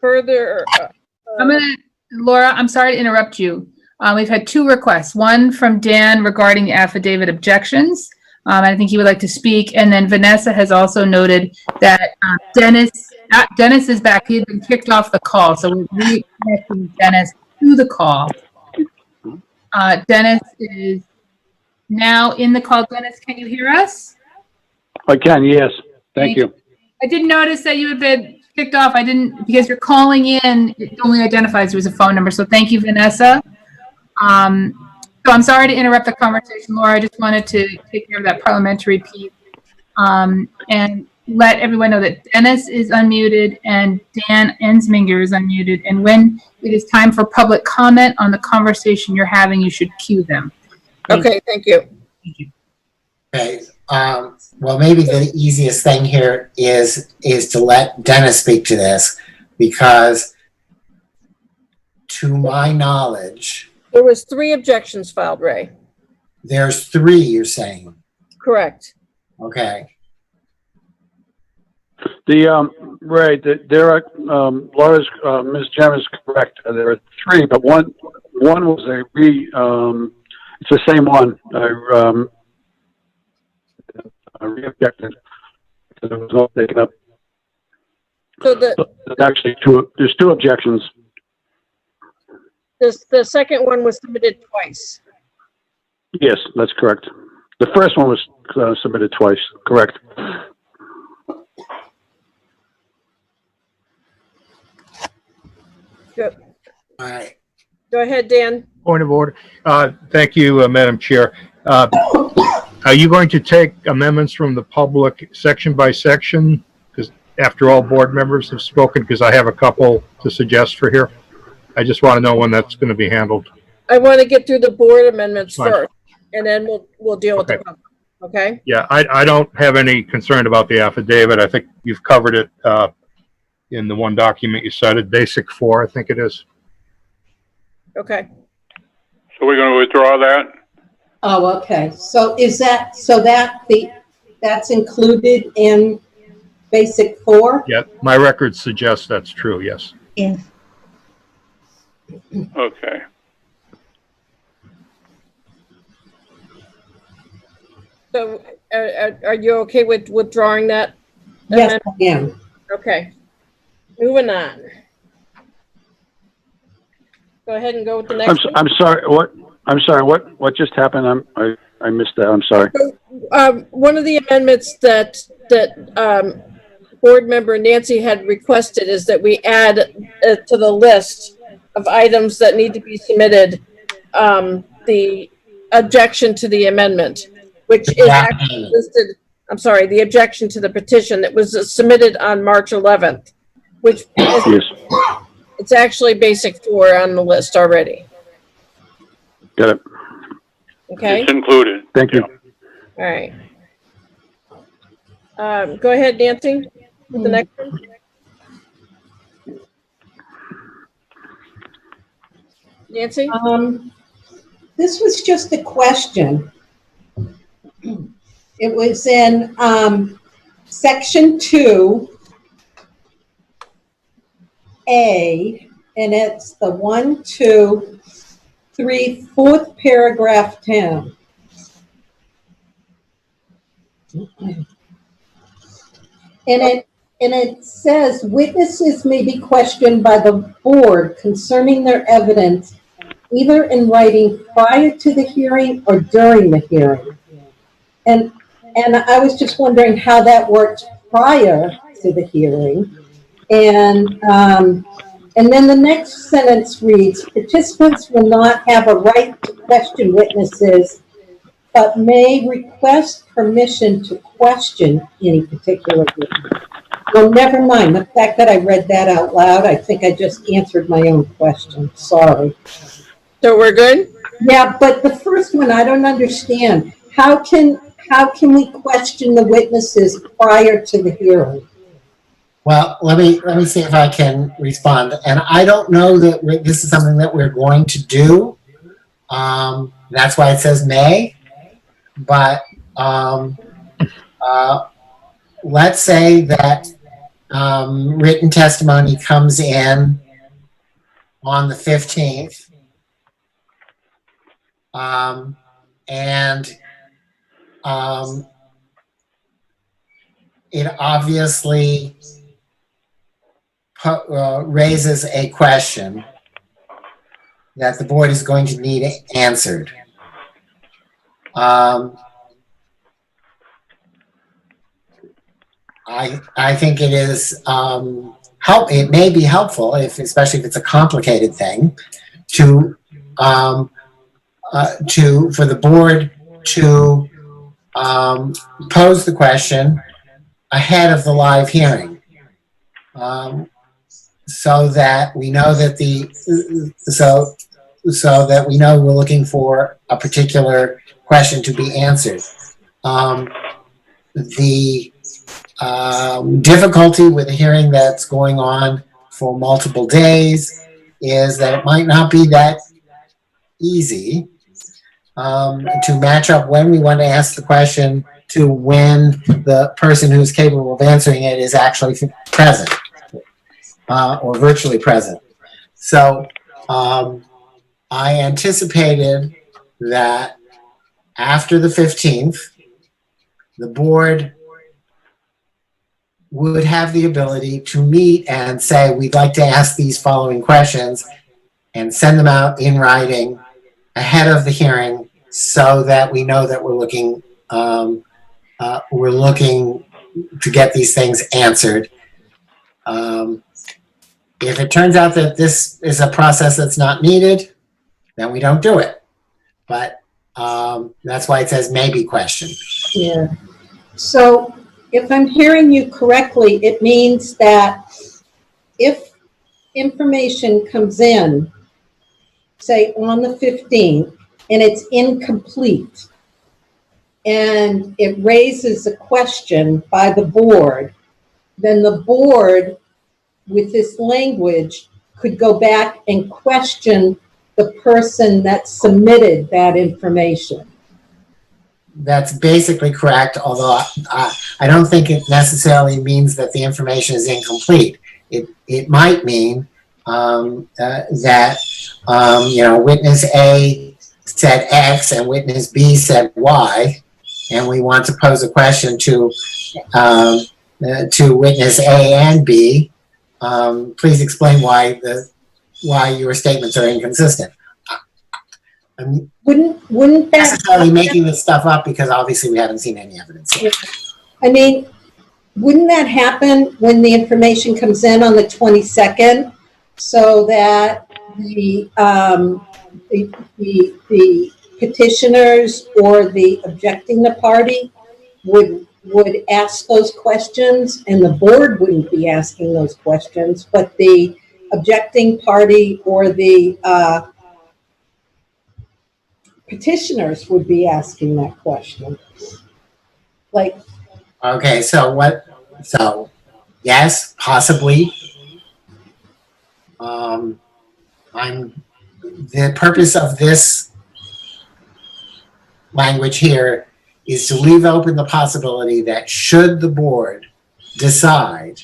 further. Laura, I'm sorry to interrupt you. We've had two requests, one from Dan regarding the affidavit objections. I think he would like to speak. And then Vanessa has also noted that Dennis is back. He had been kicked off the call. So we're reconnecting Dennis to the call. Dennis is now in the call. Dennis, can you hear us? I can, yes. Thank you. I didn't notice that you had been kicked off. I didn't, because you're calling in, it only identifies you as a phone number. So thank you, Vanessa. So I'm sorry to interrupt the conversation, Laura. I just wanted to take care of that parliamentary piece and let everyone know that Dennis is unmuted and Dan Ensminger is unmuted. And when it is time for public comment on the conversation you're having, you should cue them. Okay, thank you. Okay. Well, maybe the easiest thing here is to let Dennis speak to this, because to my knowledge, There was 3 objections filed, Ray. there's 3, you're saying. Correct. Okay. There are, Laura's, Ms. Jem is correct. There are 3, but one was it's the same one. I re-objected because it was all taken up. So There's actually there's 2 objections. the second one was submitted twice. Yes, that's correct. The first one was submitted twice, correct. Good. All right. Go ahead, Dan. Point of order. Thank you, Madam Chair. Are you going to take amendments from the public section by section? Because after all board members have spoken, because I have a couple to suggest for here. I just want to know when that's going to be handled. I want to get through the board amendments Fine. first, and then we'll deal with the Okay. public. Okay? Yeah, I don't have any concern about the affidavit. I think you've covered it in the one document you cited, Basic 4, I think it is. Okay. So we're going to withdraw that? Oh, okay. So that's included in Basic 4? Yeah, my records suggest that's true, yes. Yes. Okay. So are you okay with withdrawing that? Yes, I am. Okay. Moving on. Go ahead and go with the next one. I'm sorry. What just happened? I missed that. I'm sorry. One of the amendments that board member Nancy had requested is that we add to the list of items that need to be submitted, the objection to the amendment, which is actually listed, I'm sorry, the objection to the petition that was submitted on March 11th, which is, it's actually Basic 4 on the list already. Got it. Okay? It's included. Thank you. All right. Go ahead, Nancy, with the next one. Nancy? This was just a question. It was in Section 2A, and it's the 1, 2, 3, 4th paragraph down. And it says witnesses may be questioned by the board concerning their evidence either in writing prior to the hearing or during the hearing. And I was just wondering how that worked prior to the hearing. And then the next sentence reads, participants will not have a right to question witnesses, but may request permission to question any particular witness. Oh, never mind. The fact that I read that out loud, I think I just answered my own question. Sorry. So we're good? Yeah, but the first one, I don't understand. How can we question the witnesses prior to the hearing? Well, let me see if I can respond. And I don't know that this is something that we're going to do. That's why it says may. But let's say that written testimony comes in on the 15th. And it obviously raises a question that the board is going to need answered. I think it is it may be helpful, especially if it's a complicated thing, for the board to pose the question ahead of the live hearing, so that we know that so that we know we're looking for a particular question to be answered. The difficulty with a hearing that's going on for multiple days is that it might not be that easy to match up when we want to ask the question to when the person who's capable of answering it is actually present or virtually present. So I anticipated that after the 15th, the board would have the ability to meet and say, we'd like to ask these following questions, and send them out in writing ahead of the hearing so that we know that we're looking to get these things answered. If it turns out that this is a process that's not needed, then we don't do it. But that's why it says maybe question. Yeah. So if I'm hearing you correctly, it means that if information comes in, say on the 15th, and it's incomplete, and it raises a question by the board, then the board, with this language, could go back and question the person that submitted that information. That's basically correct, although I don't think it necessarily means that the information is incomplete. It might mean that witness A said X and witness B said Y, and we want to pose a question to witness A and B. Please explain why your statements are inconsistent. Wouldn't that necessarily making this stuff up, because obviously we haven't seen any evidence yet. I mean, wouldn't that happen when the information comes in on the 22nd, so that the petitioners or the objecting the party would ask those questions, and the board wouldn't be asking those questions, but the objecting party or the petitioners would be asking that question. Like, okay, so yes, possibly. The purpose of this language here is to leave open the possibility that should the board decide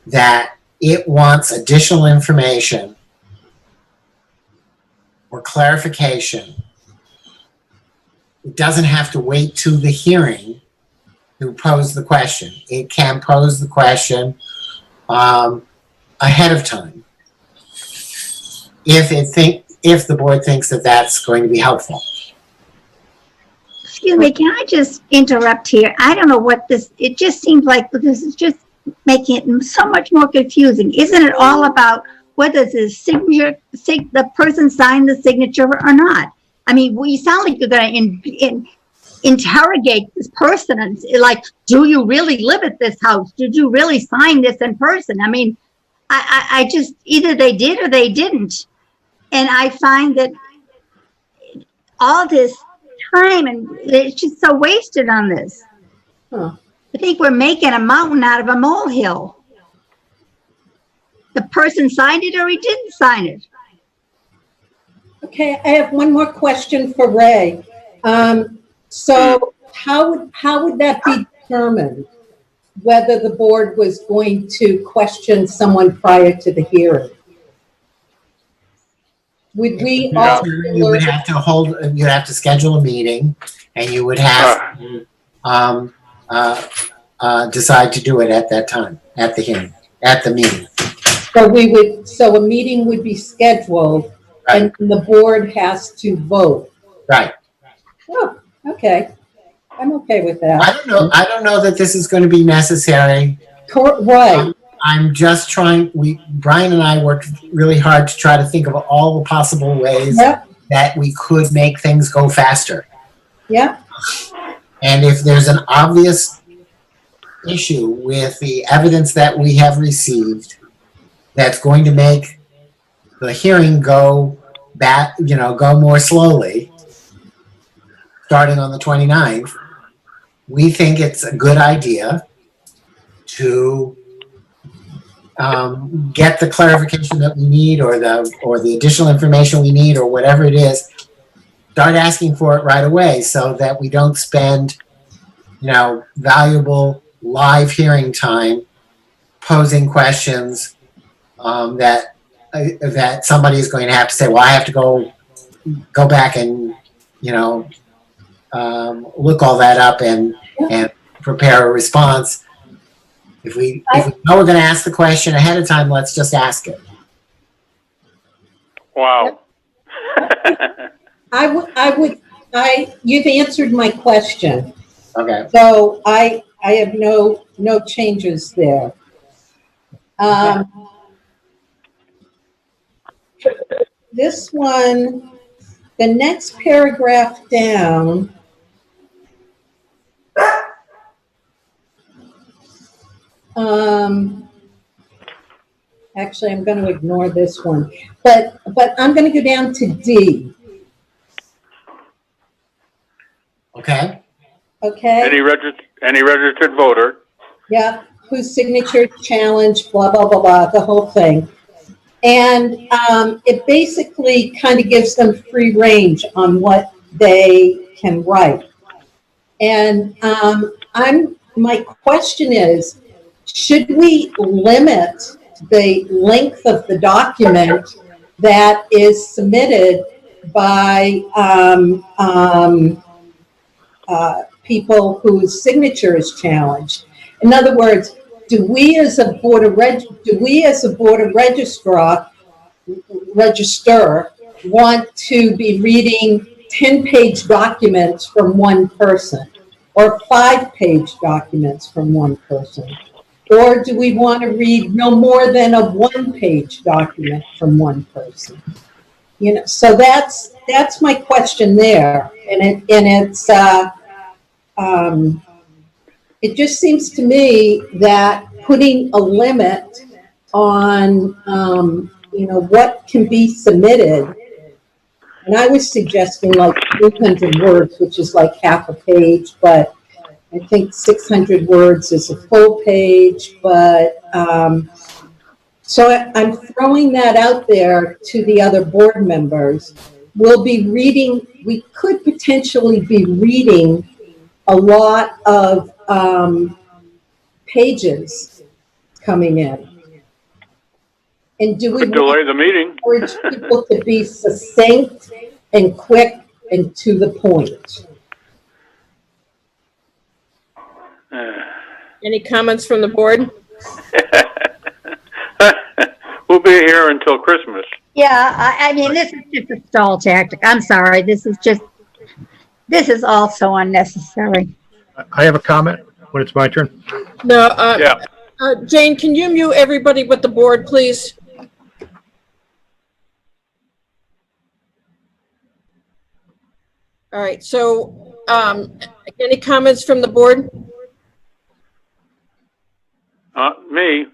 that it wants additional information or clarification, it doesn't have to wait to the hearing to pose the question. It can pose the question ahead of time if the board thinks that that's going to be helpful. Excuse me, can I just interrupt here? I don't know what it just seems like this is just making it so much more confusing. Isn't it all about whether the signature, the person signed the signature or not? I mean, we sound like you're going to interrogate this person and like, do you really live at this house? Did you really sign this in person? I mean, I just, either they did or they didn't. And I find that all this time and it's just so wasted on this. Huh. I think we're making a mountain out of a molehill. The person signed it or he didn't sign it. Okay, I have one more question for Ray. So how would that be determined? Whether the board was going to question someone prior to the hearing? Would we all? You would have to hold, you'd have to schedule a meeting, and you would have to decide to do it at that time, at the hearing, at the meeting. So a meeting would be scheduled, Right. and the board has to vote. Right. Oh, okay. I'm okay with that. I don't know that this is going to be necessary. Right. I'm just trying, Brian and I worked really hard to try to think of all the possible ways Yep. that we could make things go faster. Yep. And if there's an obvious issue with the evidence that we have received that's going to make the hearing go back, go more slowly, starting on the 29th, we think it's a good idea to get the clarification that we need or the additional information we need or whatever it is, start asking for it right away so that we don't spend, valuable live hearing time posing questions that somebody is going to have to say, well, I have to go back and, look all that up and prepare a response. If we know we're going to ask the question ahead of time, let's just ask it. Wow. You've answered my question. Okay. So I have no changes there. This one, the next paragraph down. Actually, I'm going to ignore this one, but I'm going to go down to D. Okay. Okay. Any registered voter. Yeah, whose signature challenged, blah, blah, blah, blah, the whole thing. And it basically kind of gives them free range on what they can write. And my question is, should we limit the length of the document that is submitted by people whose signature is challenged? In other words, do we as a board of register want to be reading 10-page documents from one person or 5-page documents from one person? Or do we want to read no more than a 1-page document from one person? So that's my question there. And it just seems to me that putting a limit on, what can be submitted, and I was suggesting like 300 words, which is like half a page, but I think 600 words is a full page, but so I'm throwing that out there to the other board members. We could potentially be reading a lot of pages coming in. And do we delay the meeting? encourage people to be succinct and quick and to the point? Any comments from the board? We'll be here until Christmas. Yeah, I mean, this is just a stall tactic. I'm sorry. This is all so unnecessary. I have a comment when it's my turn. No, Yeah. Jane, can you mute everybody but the board, please? All right, so Any comments from the board? Me,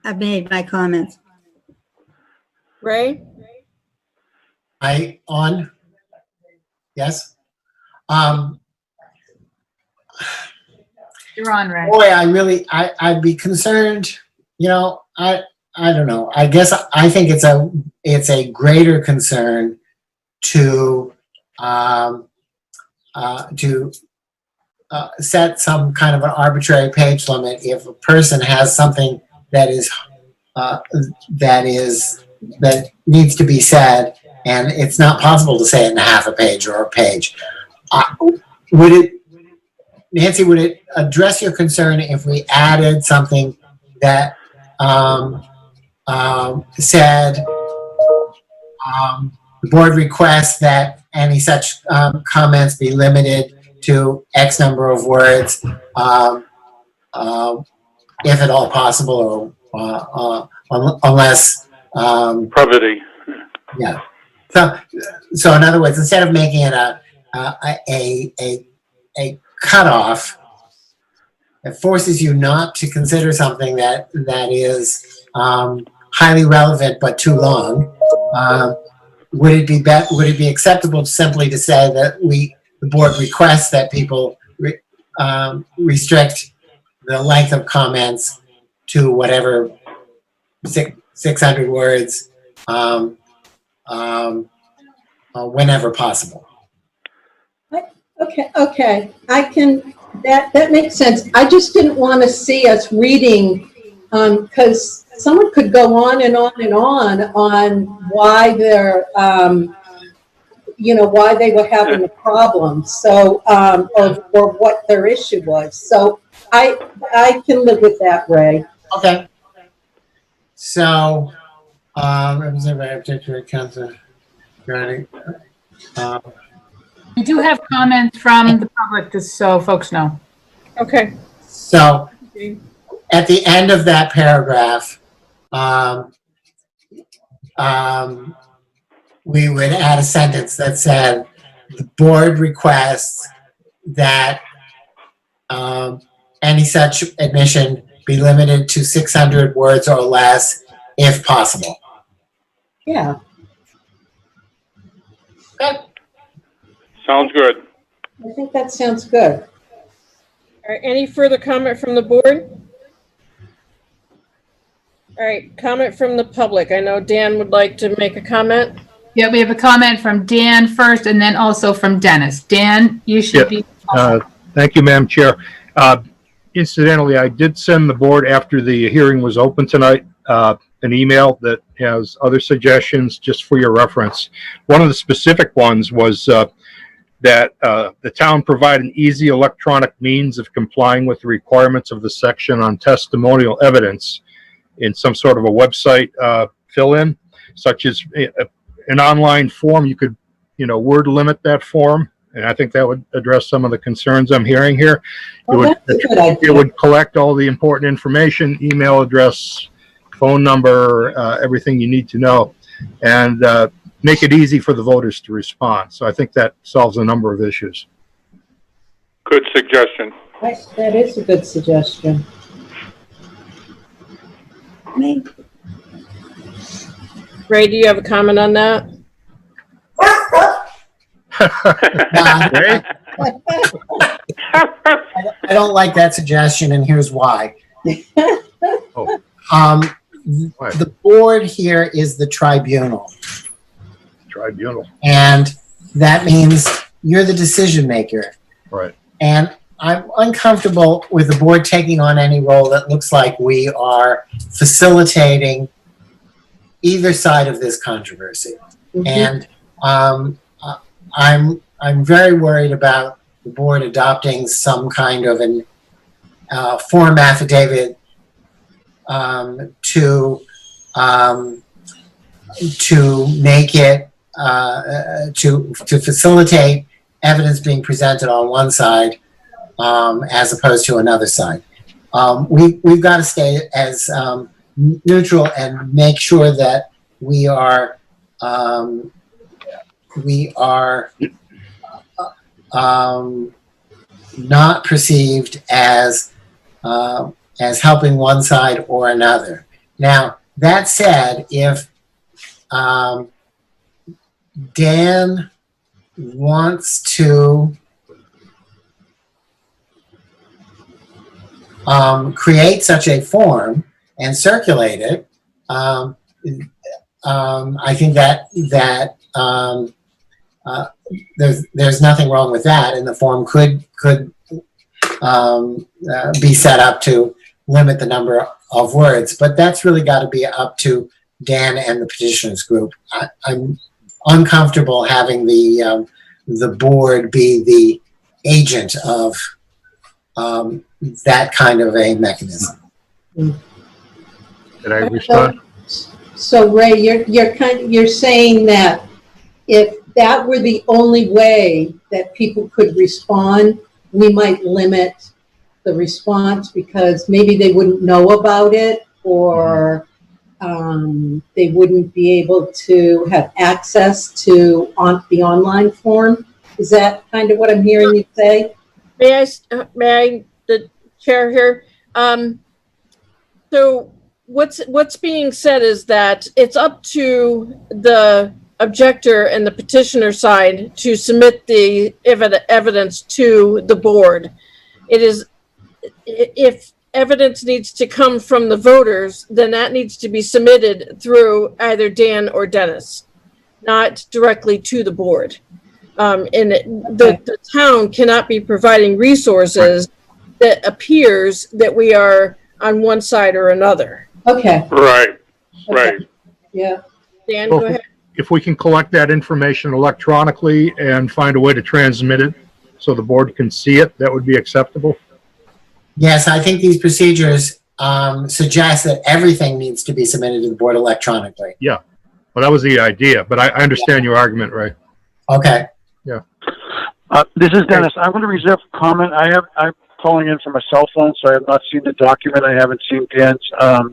I've made my comments. Ray? Yes? You're on, Ray. Boy, I'd be concerned, I don't know. I guess I think it's a greater concern to set some kind of an arbitrary page limit if a person has something that needs to be said, and it's not possible to say it in half a page or a page. Nancy, would it address your concern if we added something that said the board requests that any such comments be limited to X number of words, if at all possible, or unless brevity. yeah. So in other words, instead of making it a cutoff, it forces you not to consider something that is highly relevant but too long. Would it be acceptable simply to say that the board requests that people restrict the length of comments to whatever 600 words whenever possible? Okay, that makes sense. I just didn't want to see us reading, because someone could go on and on and on why they're, why they were having a problem. So, or what their issue was. So I can live with that, Ray. Okay. So, representative by particular council regarding. We do have comments from the public, just so folks know. Okay. So, at the end of that paragraph, we would add a sentence that said, the board requests that any such admission be limited to 600 words or less, if possible. Yeah. Okay. Sounds good. I think that sounds good. All right, any further comment from the board? All right, comment from the public. I know Dan would like to make a comment. Yeah, we have a comment from Dan first and then also from Dennis. Dan, you should be. Thank you, Madam Chair. Incidentally, I did send the board, after the hearing was open tonight, an email that has other suggestions just for your reference. One of the specific ones was that the town provide an easy electronic means of complying with the requirements of the section on testimonial evidence in some sort of a website fill-in, such as an online form. You could, word limit that form, and I think that would address some of the concerns I'm hearing here. It would collect all the important information, email address, phone number, everything you need to know, and make it easy for the voters to respond. So I think that solves a number of issues. Good suggestion. That is a good suggestion. Ray, do you have a comment on that? I don't like that suggestion, and here's why. The board here is the tribunal. And that means you're the decision maker. Right. And I'm uncomfortable with the board taking on any role that looks like we are facilitating either side of this controversy. And I'm very worried about the board adopting some kind of an form affidavit to make it to facilitate evidence being presented on one side as opposed to another side. We've got to stay as neutral and make sure that we are we are not perceived as helping one side or another. Now, that said, if Dan wants to create such a form and circulate it, I think that there's nothing wrong with that, and the form could be set up to limit the number of words. But that's really got to be up to Dan and the petitioners group. I'm uncomfortable having the board be the agent of that kind of a mechanism. Did I respond? So Ray, you're saying that if that were the only way that people could respond, we might limit the response because maybe they wouldn't know about it, or they wouldn't be able to have access to the online form. Is that kind of what I'm hearing you say? May I, the chair here? So what's being said is that it's up to the objector and the petitioner side to submit the evidence to the board. It is, if evidence needs to come from the voters, then that needs to be submitted through either Dan or Dennis, not directly to the board. The town cannot be providing resources that appears that we are on one side or another. Okay. Right, Okay. Yeah. Dan, Well, go ahead. If we can collect that information electronically and find a way to transmit it so the board can see it, that would be acceptable. Yes, I think these procedures suggest that everything needs to be submitted to the board electronically. Well, that was the idea, but I understand your argument, Ray. Okay. This is Dennis. I'm going to reserve comment. I'm calling in from a cell phone, so I have not seen the document. I haven't seen Dan's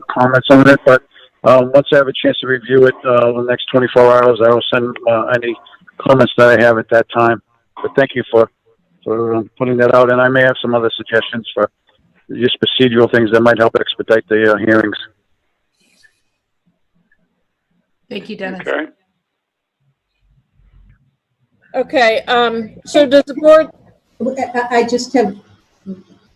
comments on it, but once I have a chance to review it in the next 24 hours, I will send any comments that I have at that time. But thank you for putting that out, and I may have some other suggestions for just procedural things that might help expedite the hearings. Thank you, Dennis. okay. Okay, so does the board, I just have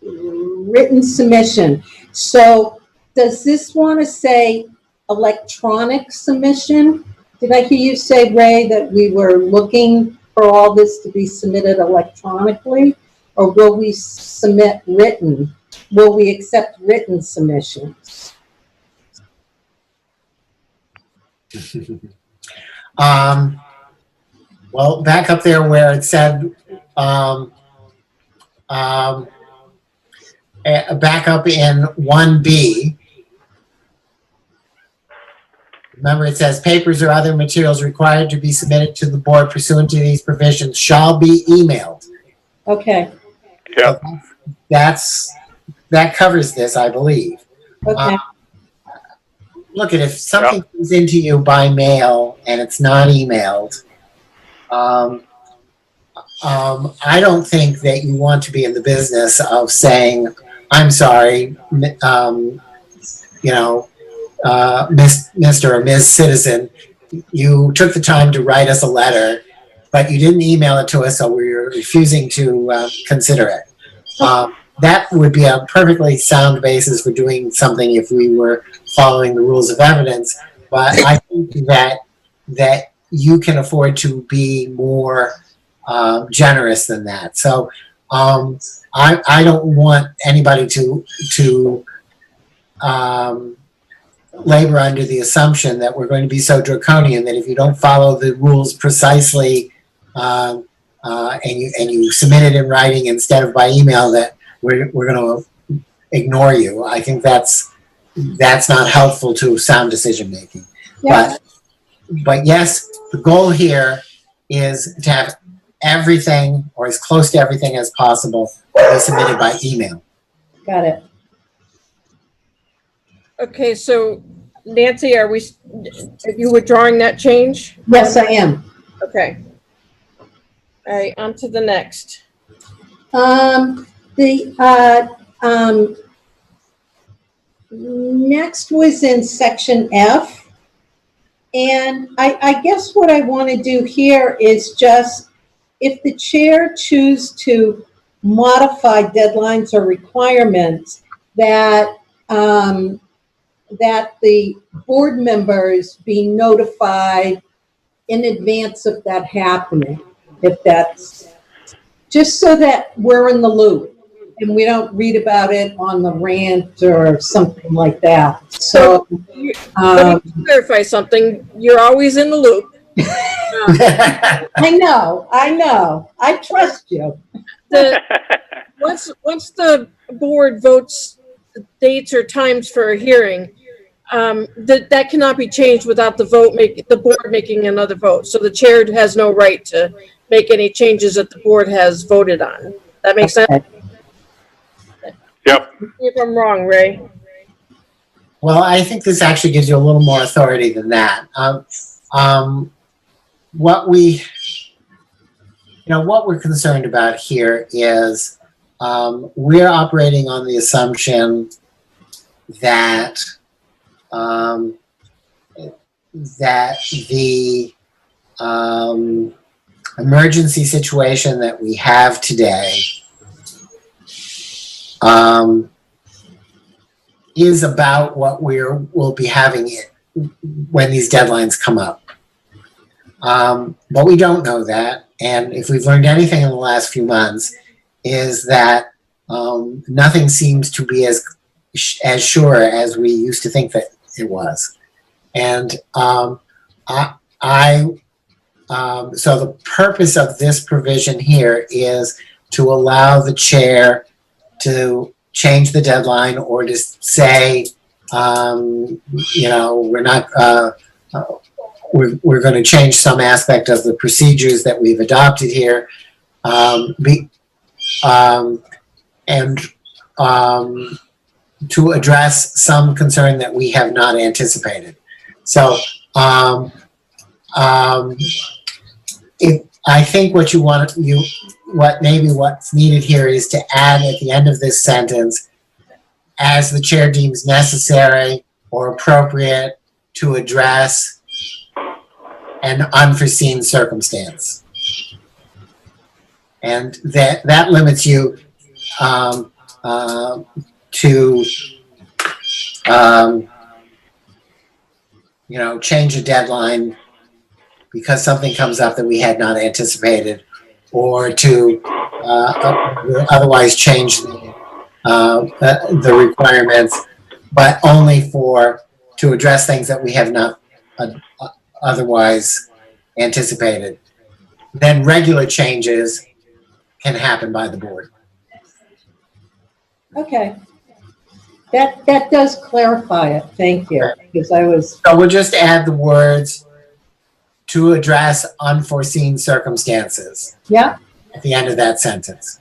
written submission. So does this want to say electronic submission? Did I hear you say, Ray, that we were looking for all this to be submitted electronically? Or will we submit written? Will we accept written submissions? Well, back up there where it said, back up in 1B, remember it says papers or other materials required to be submitted to the board pursuant to these provisions shall be emailed. Okay, Yep. That covers this, I believe. okay. Look, if something comes into you by mail and it's not emailed, I don't think that you want to be in the business of saying, I'm sorry, Mr. or Ms. Citizen, you took the time to write us a letter, but you didn't email it to us, so we're refusing to consider it. That would be a perfectly sound basis for doing something if we were following the rules of evidence. But I think that you can afford to be more generous than that. So I don't want anybody to labor under the assumption that we're going to be so draconian that if you don't follow the rules precisely and you submit it in writing instead of by email, that we're going to ignore you. I think that's not helpful to sound decision making. Yeah. But yes, the goal here is to have everything, or as close to everything as possible, be submitted by email. Got it. okay, so Nancy, are you withdrawing that change? Yes, I am. Okay, All right, on to the next. Next was in section F. And I guess what I want to do here is just, if the chair choose to modify deadlines or requirements, that, that the board members be notified in advance of that happening, if that's, just so that we're in the loop and we don't read about it on the rant or something like that. So, Let me clarify something. You're always in the loop. I know, I trust you. Once the board votes dates or times for a hearing, that cannot be changed without the board making another vote. So the chair has no right to make any changes that the board has voted on. That makes sense? Yep. If I'm wrong, Ray. Well, I think this actually gives you a little more authority than that. What we're concerned about here is we're operating on the assumption that that the emergency situation that we have today is about what we'll be having when these deadlines come up. But we don't know that. And if we've learned anything in the last few months, is that nothing seems to be as sure as we used to think that it was. And so the purpose of this provision here is to allow the chair to change the deadline, or to say, we're not, we're going to change some aspect of the procedures that we've adopted here, and to address some concern that we have not anticipated. So, I think what's needed here is to add at the end of this sentence, as the chair deems necessary or appropriate to address an unforeseen circumstance. And that limits you to change a deadline because something comes up that we had not anticipated, or to otherwise change the requirements, but only to address things that we have not otherwise anticipated. Then regular changes can happen by the board. Okay. That does clarify it. Thank you. Because So we'll just add the words to address unforeseen circumstances. Yeah. At the end of that sentence.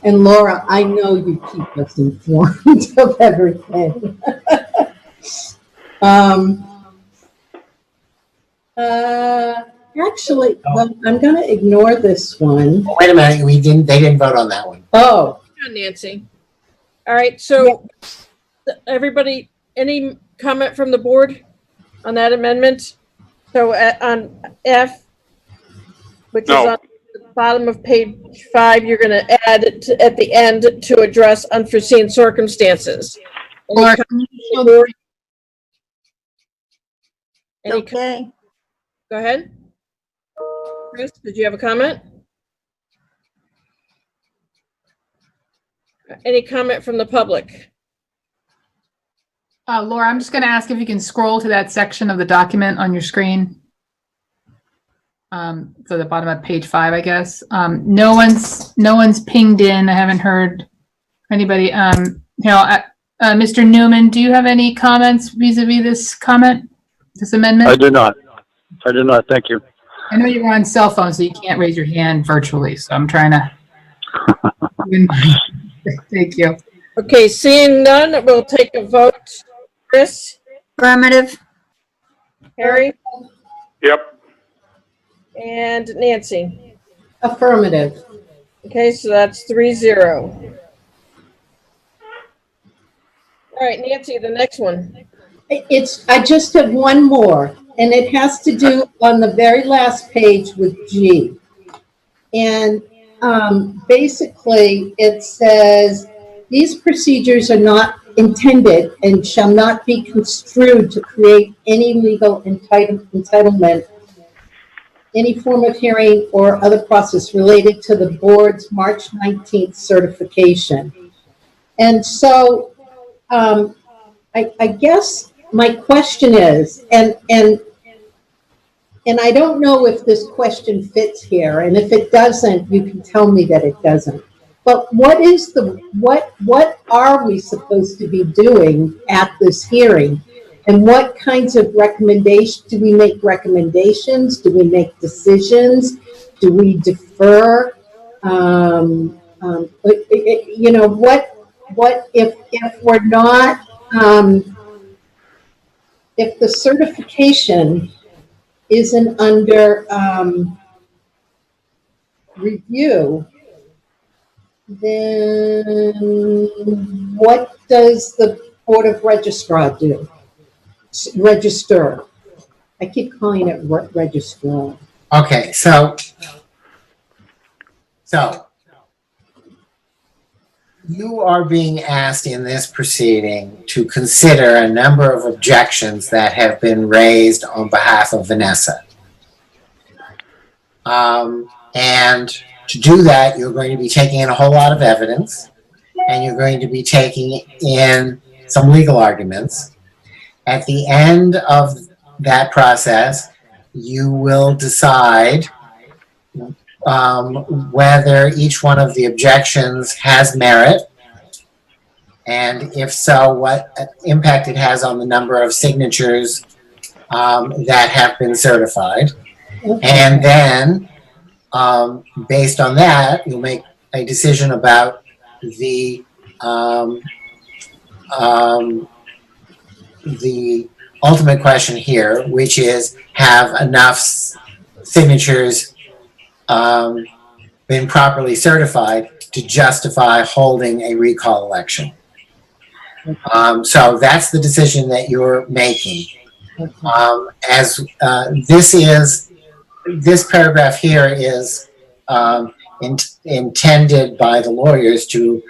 And Laura, I know you keep us informed of everything. Actually, well, I'm going to ignore this one. Wait a minute, they didn't vote on that one. Oh. Nancy. All right, so everybody, any comment from the board on that amendment? So on F, which is on the bottom of page 5, you're going to add it at the end to address unforeseen circumstances. Okay. Go ahead. Chris, did you have a comment? Any comment from the public? Laura, I'm just going to ask if you can scroll to that section of the document on your screen. So the bottom of page 5, I guess. No one's pinged in. I haven't heard anybody. Mr. Newman, do you have any comments vis-a-vis this amendment? I do not. Thank you. I know you're on cell phone, so you can't raise your hand virtually. So I'm trying to. Thank you. Okay, seeing none, we'll take a vote. Chris? Affirmative. Harry? Yep. And Nancy? Affirmative. Okay, so that's 3-0. All right, Nancy, the next one. I just have one more, and it has to do on the very last page with G. And basically, it says, these procedures are not intended and shall not be construed to create any legal entitlement, any form of hearing or other process related to the board's March 19th certification. And so I guess my question is, and I don't know if this question fits here, and if it doesn't, you can tell me that it doesn't. But what are we supposed to be doing at this hearing? And what kinds of recommendations, do we make recommendations? Do we make decisions? Do we defer? You know, what if we're not, if the certification isn't under review, then what does the Board of Registrars do? Register. I keep calling it registrar. Okay, so you are being asked in this proceeding to consider a number of objections that have been raised on behalf of Vanessa. And to do that, you're going to be taking in a whole lot of evidence, and you're going to be taking in some legal arguments. At the end of that process, you will decide whether each one of the objections has merit, and if so, what impact it has on the number of signatures that have been certified. And then, based on that, you'll make a decision about the ultimate question here, which is, have enough signatures been properly certified to justify holding a recall election? So that's the decision that you're making. This paragraph here is intended by the lawyers to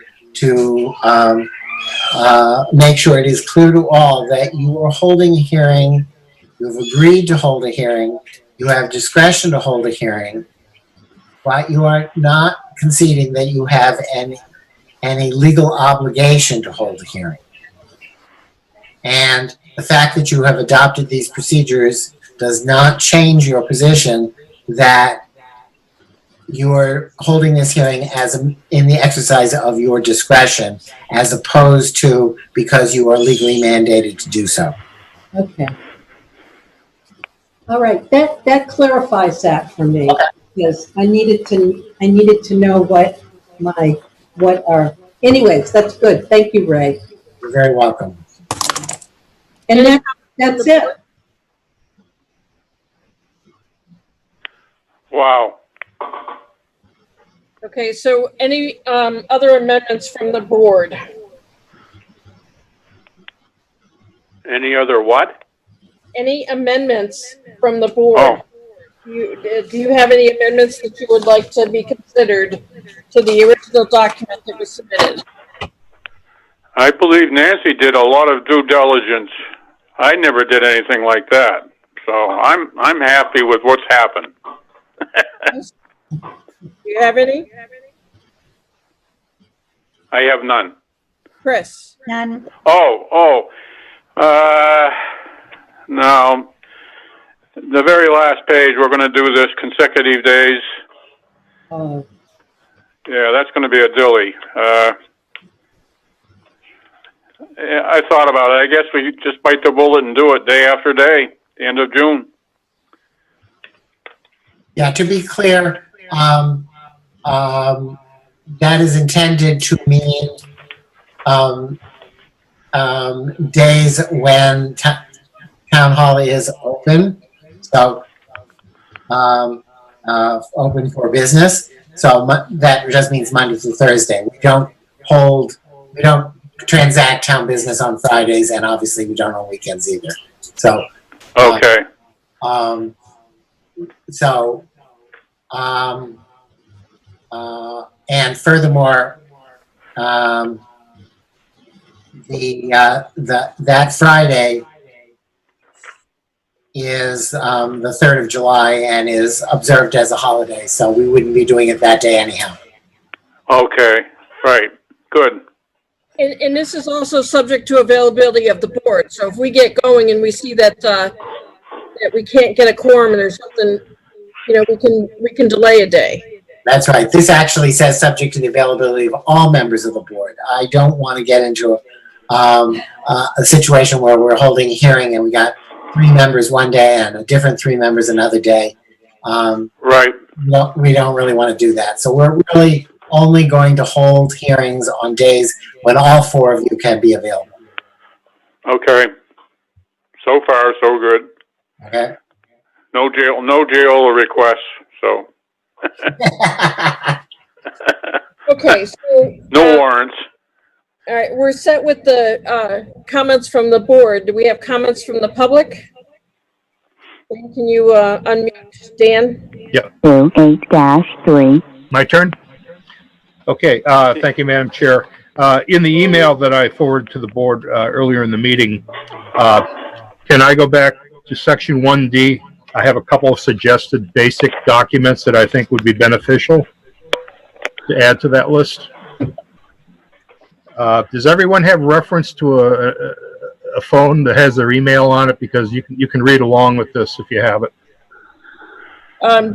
make sure it is clear to all that you are holding a hearing, you've agreed to hold a hearing, you have discretion to hold a hearing, but you are not conceding that you have any legal obligation to hold a hearing. And the fact that you have adopted these procedures does not change your position that you are holding this hearing in the exercise of your discretion, as opposed to because you are legally mandated to do so. Okay. All right, that clarifies that for me. Okay. Because I needed to know what are, anyways, that's good. Thank you, Ray. You're very welcome. And that's it. Wow. Okay, so any other amendments from the board? Any other what? Any amendments from the board? Oh. Do you have any amendments that you would like to be considered to the original document that was submitted? I believe Nancy did a lot of due diligence. I never did anything like that. So I'm happy with what's happened. Do you have any? I have none. Chris? None. No. The very last page, we're going to do this consecutive days. Yeah, that's going to be a dilly. I thought about it. I guess we just bite the bullet and do it day after day, the end of June. Yeah, to be clear, that is intended to mean days when town hall is open. So open for business. So that just means Monday through Thursday. We don't transact town business on Fridays, and obviously we don't on weekends either. So, Okay. And furthermore, that Friday is the 3rd of July and is observed as a holiday, so we wouldn't be doing it that day anyhow. Okay. Right. Good. And this is also subject to availability of the board. So if we get going and we see that, that we can't get a quorum and there's something, you know, we can delay a day. That's right. This actually says subject to the availability of all members of the board. I don't want to get into a situation where we're holding a hearing and we got 3 members one day and a different 3 members another day. Right. No, we don't really want to do that. So we're really only going to hold hearings on days when all 4 of you can be available. Okay. So far, so good. Okay. No jail requests. So. Okay. So No warrants. all right, we're set with the comments from the board. Do we have comments from the public? Can you unmute Dan? 08-3. My turn? Okay, thank you, Madam Chair. In the email that I forwarded to the board earlier in the meeting, can I go back to section 1D? I have a couple of suggested basic documents that I think would be beneficial to add to that list. Does everyone have reference to a phone that has their email on it? Because you can read along with this if you have it.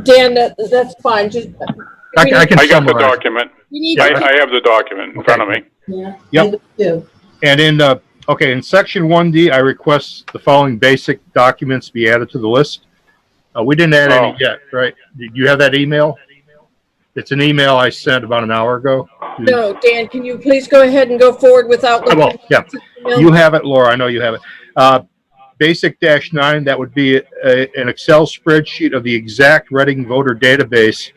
Dan, that's fine. Just I can I got the summarize. document. we need I have the document in front of me. Yeah. Yep. I do too. And in section 1D, I request the following basic documents be added to the list. We didn't add any yet, right? Did you have that email? It's an email I sent about an hour ago. No, Dan, can you please go ahead and go forward without I will, looking? yeah. You have it, Laura. I know you have it. Basic -9, that would be an Excel spreadsheet of the exact Reading voter database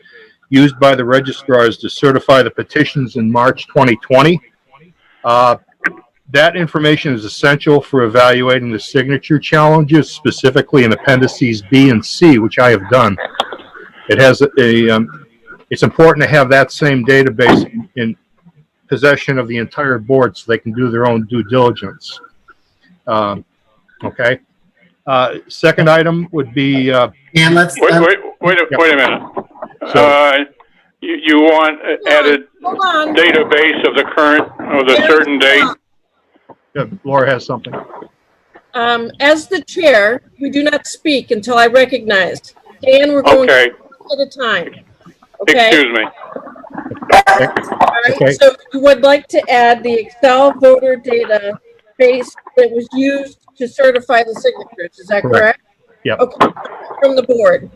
used by the registrars to certify the petitions in March 2020. That information is essential for evaluating the signature challenges, specifically in appendices B and C, which I have done. It has it's important to have that same database in possession of the entire board so they can do their own due diligence. Okay. Second item would be. And let's. Wait a minute. You want added Hold on. database of the current, of the certain date? Laura has something. As the chair, we do not speak until I recognize. Dan, we're going Okay. at a time. Okay. Excuse me. All right. Okay. So you would like to add the Excel voter data base that was used to certify the signatures. Is that correct? Yep. Okay. From the board.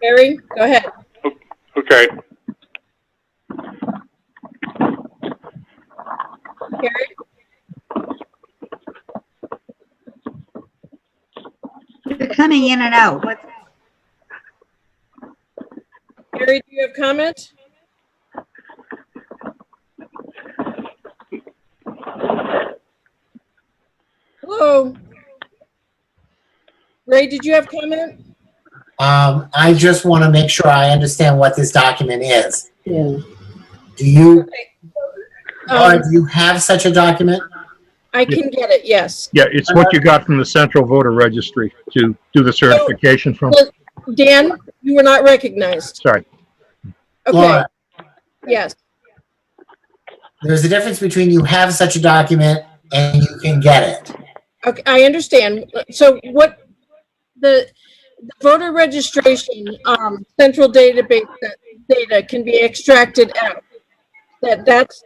Barry, go ahead. Okay. Barry? You're coming in and out. Barry, do you have comment? Hello? Ray, did you have comment? I just want to make sure I understand what this document is. Yeah. Do you, Um, Laura, do you have such a document? I can get it, yes. Yeah, it's what you got from the Central Voter Registry to do the certification from. Dan, you were not recognized. Sorry. Okay, Laura, yes. there's a difference between you have such a document and you can get it. Okay, I understand. So what the voter registration, central database data can be extracted out. That's,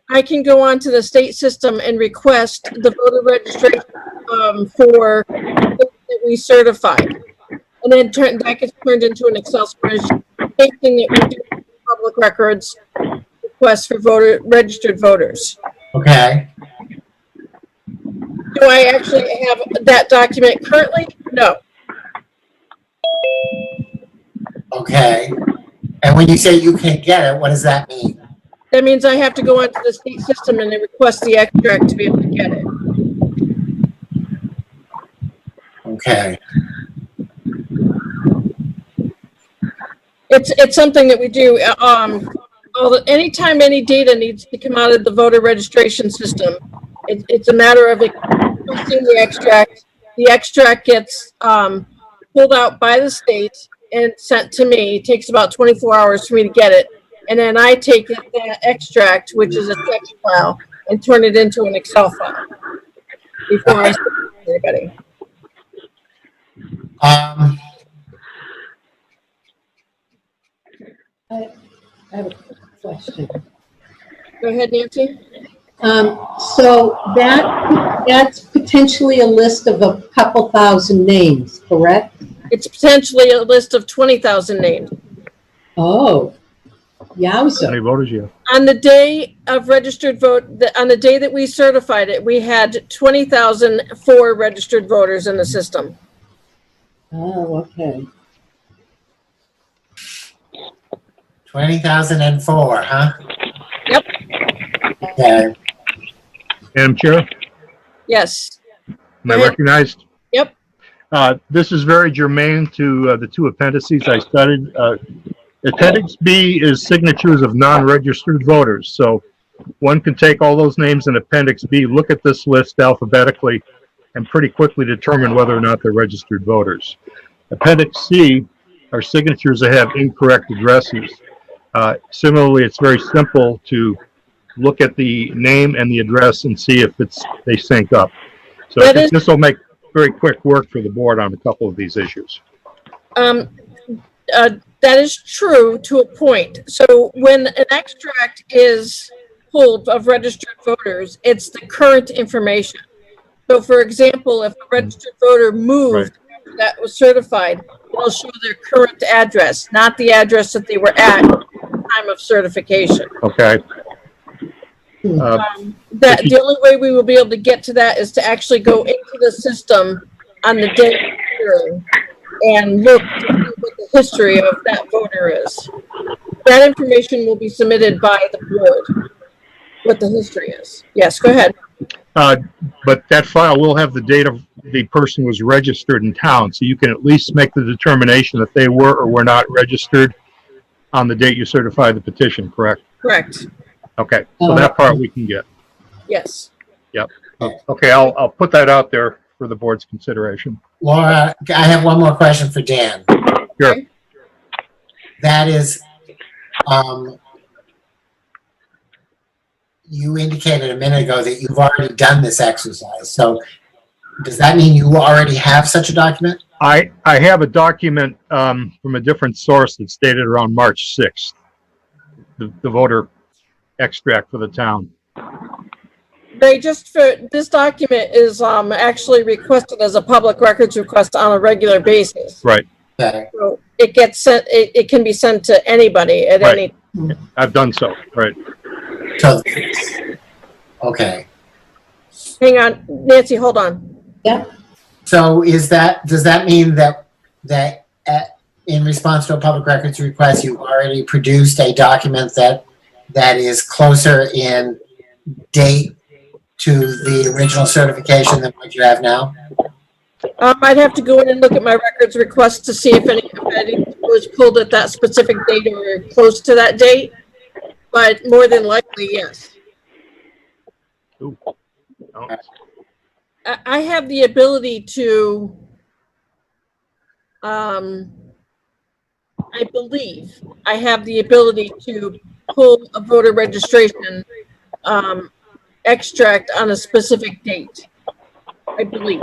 I can go onto the state system and request the voter registration, for that we certified. And then that gets turned into an Excel spreadsheet. Same thing that we do with public records requests for registered voters. Okay. Do I actually have that document currently? No. Okay. And when you say you can't get it, what does that mean? That means I have to go onto the state system and then request the extract to be able to get it. Okay. It's something that we do. Anytime any data needs to come out of the voter registration system, it's a matter of requesting the extract. The extract gets pulled out by the state and sent to me. It takes about 24 hours for me to get it. And then I take that extract, which is a text file, and turn it into an Excel file before I send it to anybody. I have a question. Go ahead, Nancy. So that's potentially a list of a couple thousand names, correct? It's potentially a list of 20,000 names. Oh, How many yowza. voters you have? On the day of registered vote, on the day that we certified it, we had 20,004 registered voters in the system. Oh, okay. 20,004, huh? Yep. Okay. Madam Chair, Yes. am Go I ahead. recognized? Yep. This is very germane to the two appendices I studied. Appendix B is signatures of non-registered voters. So one can take all those names in Appendix B, look at this list alphabetically, and pretty quickly determine whether or not they're registered voters. Appendix C are signatures that have incorrect addresses. Similarly, it's very simple to look at the name and the address and see if they sync up. So I think this will make very quick work for the board on a couple of these issues. That is true to a point. So when an extract is pulled of registered voters, it's the current information. So for example, if a registered voter moved that was certified, it'll show their current address, not the address that they were at the time of certification. Okay. The only way we will be able to get to that is to actually go into the system on the day of the hearing and look to see what the history of that voter is. That information will be submitted by the board, what the history is. Yes, go ahead. But that file will have the date of the person was registered in town, so you can at least make the determination that they were or were not registered on the date you certified the petition, correct? Correct. Okay, so that part we can get. Yes. Yep. Okay, I'll put that out there for the board's consideration. Laura, I have one more question for Dan. Sure. That is, you indicated a minute ago that you've already done this exercise. So does that mean you already have such a document? I have a document from a different source that's dated around March 6th, the voter extract for the town. Ray, just for this document is actually requested as a public records request on a regular basis. Right. Okay. So it gets sent. It can be sent to anybody at Right. any. I've done so. Right. So, okay. Hang on, Nancy. Hold on. Yeah. So does that mean that in response to a public records request, you've already produced a document that is closer in date to the original certification than what you have now? I'd have to go in and look at my records request to see if any was pulled at that specific date or close to that date. But more than likely, yes. Ooh. Oh. I have the ability to, I believe I have the ability to pull a voter registration extract on a specific date. I believe.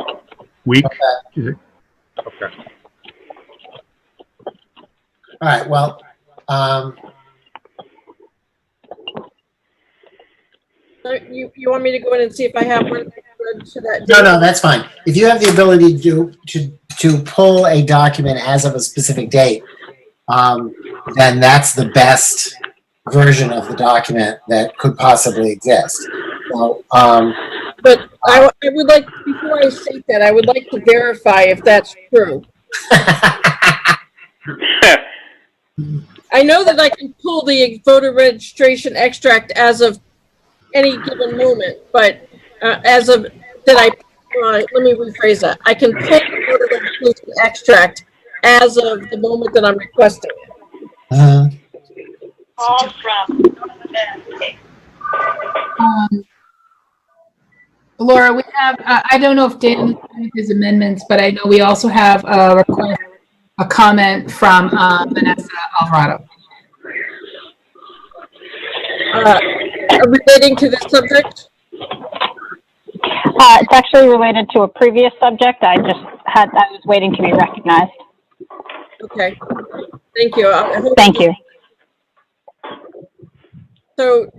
Week? Okay. Okay. All right, well, You want me to go in and see if I have one to that date? no, that's fine. If you have the ability to pull a document as of a specific date, then that's the best version of the document that could possibly exist. So, But I would like, before I state that, I would like to verify if that's true. I know that I can pull the voter registration extract as of any given moment, but as of, let me rephrase that. I can pull the voter registration extract as of the moment that I'm requesting it. Laura, we have, I don't know if Dan made his amendments, but I know we also have a comment from Vanessa Alvarado. Relating to this subject? It's actually related to a previous subject. I was waiting to be recognized. Okay. Thank you. Thank you. So,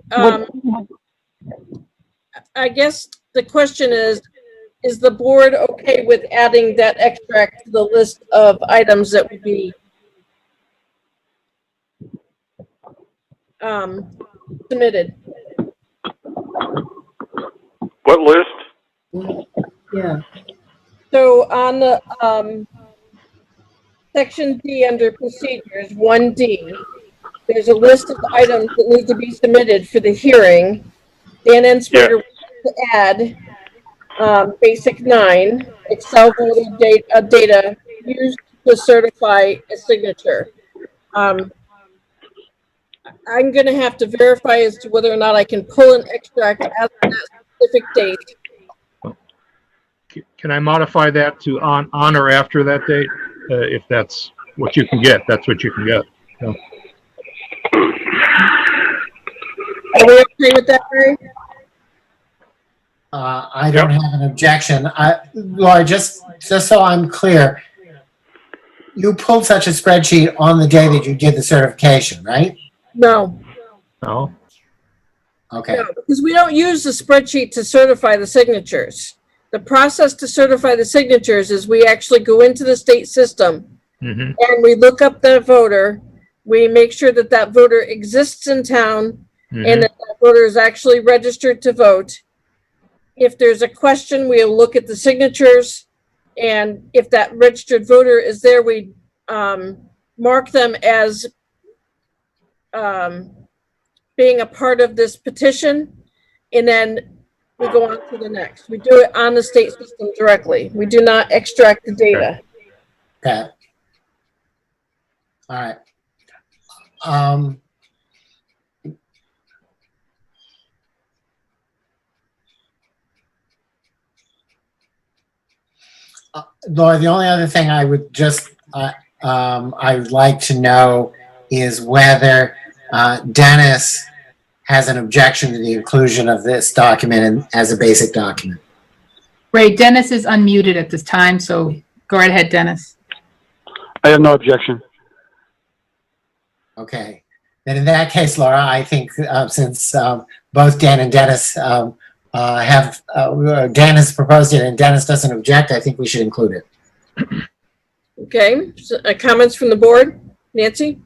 I guess the question is the board okay with adding that extract to the list of items that would be submitted? What list? Yeah. So on the section D under procedures, 1D, there's a list of items that need to be submitted for the hearing. Dan Ensberger wants to add basic 9, Excel voter data used to certify a signature. I'm going to have to verify as to whether or not I can pull an extract as of that specific date. Can I modify that to on or after that date? If that's what you can get, that's what you can get. So. Are we okay with that, Ray? I don't have an objection. Laura, just so I'm clear, you pulled such a spreadsheet on the day that you did the certification, right? No. No. Okay. No, because we don't use the spreadsheet to certify the signatures. The process to certify the signatures is we actually go into the state system and we look up the voter. We make sure that that voter exists in town and that that voter is actually registered to vote. If there's a question, we'll look at the signatures, and if that registered voter is there, we mark them as being a part of this petition, and then we go on to the next. We do it on the state system directly. We do not extract the data. Okay. All right. Laura, the only other thing I would just, I would like to know is whether Dennis has an objection to the inclusion of this document as a basic document. Ray, Dennis is unmuted at this time, so go right ahead, Dennis. I have no objection. Okay. Then in that case, Laura, I think since both Dan and Dennis Dan has proposed it and Dennis doesn't object, I think we should include it. Okay, so, comments from the board? Nancy?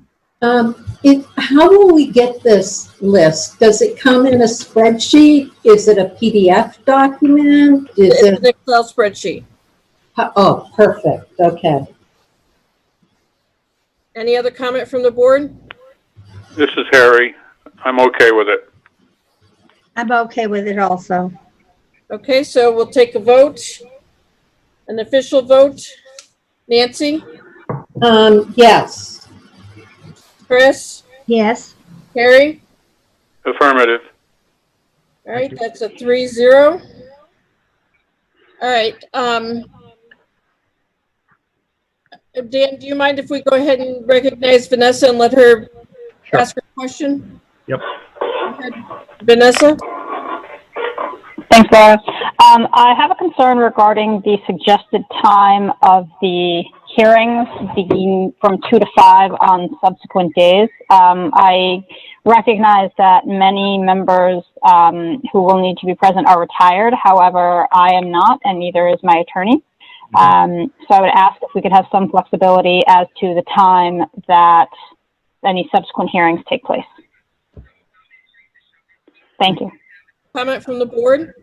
How will we get this list? Does it come in a spreadsheet? Is it a PDF document? Is It's an Excel spreadsheet. Oh, perfect. Okay. Any other comment from the board? This is Harry. I'm okay with it. I'm okay with it also. Okay, so we'll take a vote, an official vote. Nancy? Yes. Chris? Yes. Harry? Affirmative. All right, that's a 3-0. All right, Dan, do you mind if we go ahead and recognize Vanessa and let her ask her question? Yep. Go ahead. Vanessa? Thanks, Laura. I have a concern regarding the suggested time of the hearings being from 2 to 5 on subsequent days. I recognize that many members who will need to be present are retired. However, I am not, and neither is my attorney. So I would ask if we could have some flexibility as to the time that any subsequent hearings take place. Thank you. Comment from the board?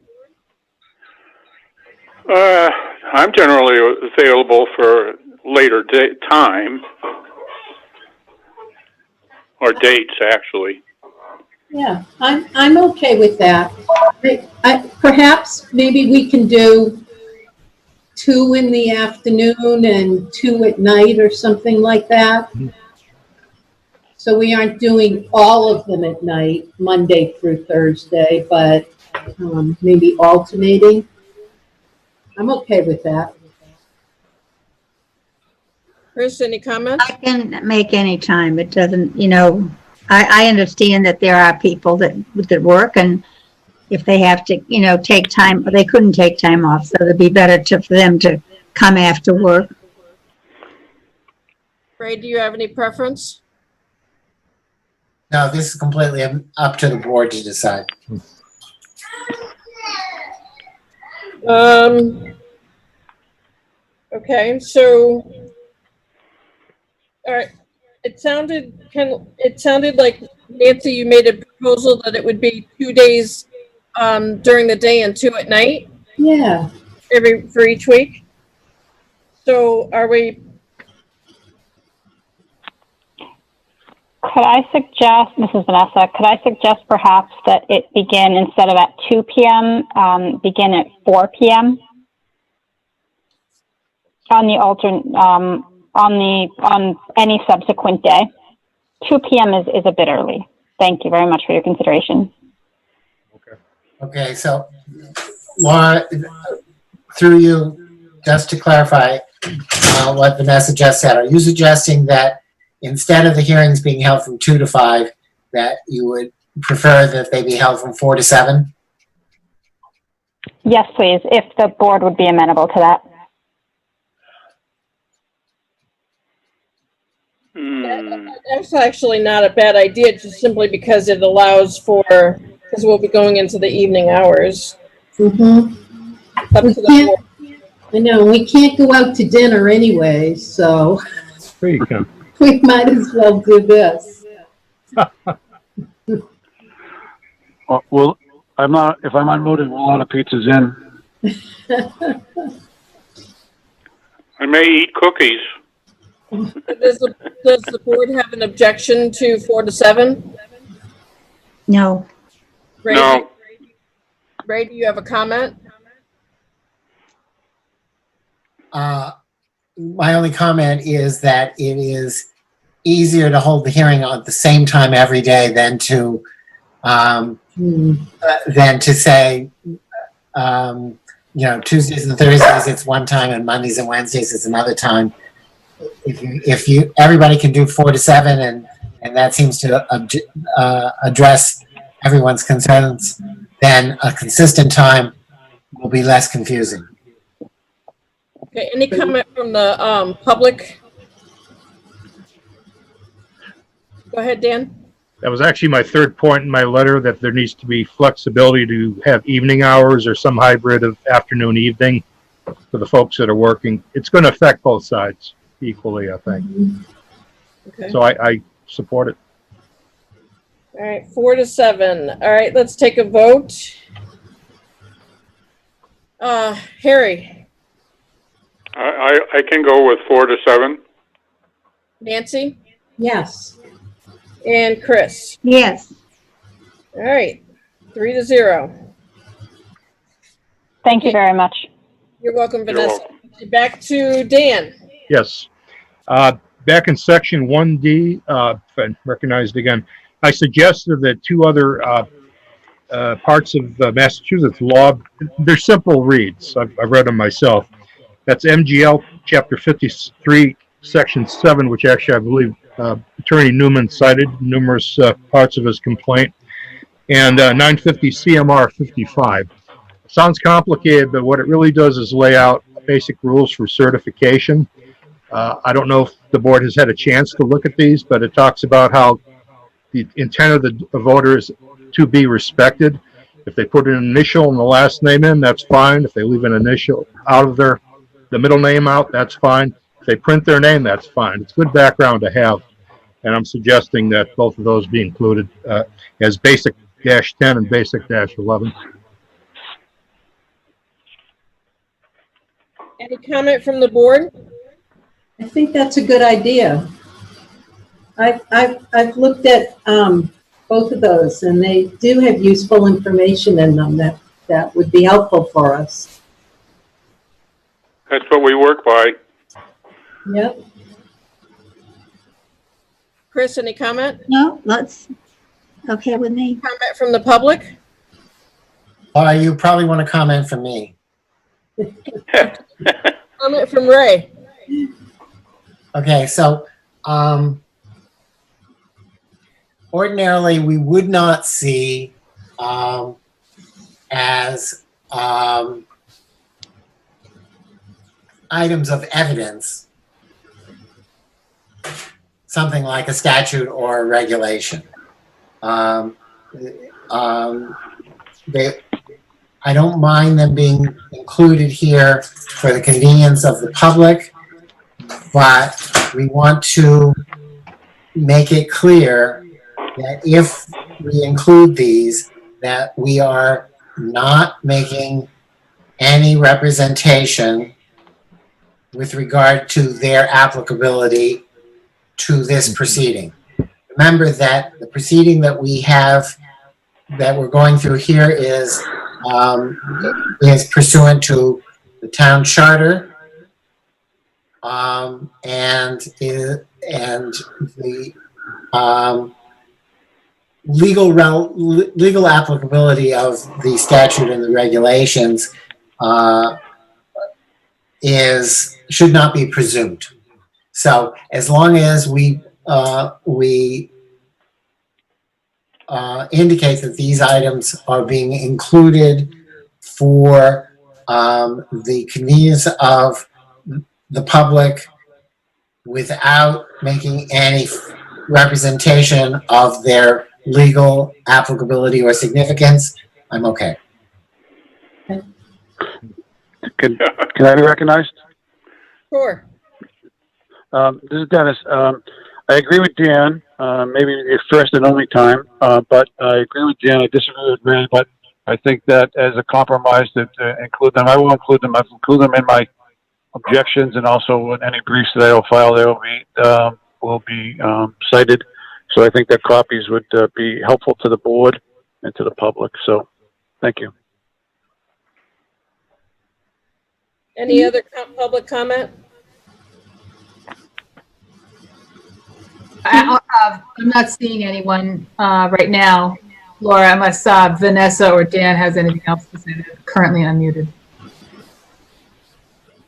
I'm generally available for later time. or dates, actually. Yeah, I'm okay with that. Perhaps maybe we can do 2 in the afternoon and 2 at night or something like that. So we aren't doing all of them at night, Monday through Thursday, but maybe alternating. I'm okay with that. Chris, any comments? I can make any time. It doesn't, I understand that there are people that work, and if they have to, take time, they couldn't take time off, so it'd be better for them to come after work. Ray, do you have any preference? No, this is completely up to the board to decide. Okay, so, all right, it sounded like, Nancy, you made a proposal that it would be 2 days during the day and 2 at night Yeah. for each week. So are we, Could I suggest, this is Vanessa, could I suggest perhaps that it begin instead of at 2 p.m., begin at 4 p.m.? On any subsequent day. 2 p.m. is a bit early. Thank you very much for your consideration. Okay, so Laura, through you, just to clarify what Vanessa just said, are you suggesting that instead of the hearings being held from 2 to 5, that you would prefer that they be held from 4 to 7? Yes, please, if the board would be amenable to that. that's actually not a bad idea, just simply because it allows because we'll be going into the evening hours. Mm-hmm. Up to the board. I know, we can't go out to dinner anyway, so There you go. we might as well do this. Well, if I'm unmuted, we're a lot of pizzas in. I may eat cookies. Does the board have an objection to 4 to 7? No. Ray, No. Ray, do you have a comment? My only comment is that it is easier to hold the hearing at the same time every day than to say, Tuesdays and Thursdays it's one time and Mondays and Wednesdays it's another time. If everybody can do 4 to 7 and that seems to address everyone's concerns, then a consistent time will be less confusing. Okay, any comment from the public? Go ahead, Dan. That was actually my third point in my letter, that there needs to be flexibility to have evening hours or some hybrid of afternoon, evening for the folks that are working. It's going to affect both sides equally, I think. Okay. So I support it. All right, 4 to 7. All right, let's take a vote. Harry, I can go with 4 to 7. Nancy, Yes. and Chris. Yes. All right, 3 to 0. Thank you very much. You're welcome, You're Vanessa. welcome. Back to Dan. Yes. Back in section 1D, if I recognized again, I suggested that 2 other parts of Massachusetts law, they're simple reads. I've read them myself. That's MGL Chapter 53, Section 7, which actually I believe Attorney Newman cited numerous parts of his complaint, and 950 CMR 55. Sounds complicated, but what it really does is lay out basic rules for certification. I don't know if the board has had a chance to look at these, but it talks about how the intent of the voter is to be respected. If they put an initial and the last name in, that's fine. If they leave an initial out of the middle name out, that's fine. If they print their name, that's fine. It's good background to have. And I'm suggesting that both of those be included as basic -10 and basic -11. Any comment from the board? I think that's a good idea. I've looked at both of those, and they do have useful information in them that would be helpful for us. That's what we work by. Yep. Chris, any comment? No, okay with me. Comment from the public? You probably want to comment from me. Comment from Ray? Okay, so ordinarily we would not see as items of evidence something like a statute or a regulation. I don't mind them being included here for the convenience of the public, but we want to make it clear that if we include these, that we are not making any representation with regard to their applicability to this proceeding. Remember that the proceeding that we have, that we're going through here is pursuant to the town charter, and the legal applicability of the statute and the regulations should not be presumed. So as long as we indicate that these items are being included for the convenience of the public without making any representation of their legal applicability or significance, I'm okay. Can I be recognized? Sure. This is Dennis. I agree with Dan, maybe the first and only time, but I agree with Dan. I disagree with Ray, but I think that as a compromise to include them, I will include them. I've included them in my objections, and also in any briefs that I will file, they will be cited. So I think that copies would be helpful to the board and to the public. So thank you. Any other public comment? I'm not seeing anyone right now, Laura, unless Vanessa or Dan has anything else to say. They're currently unmuted.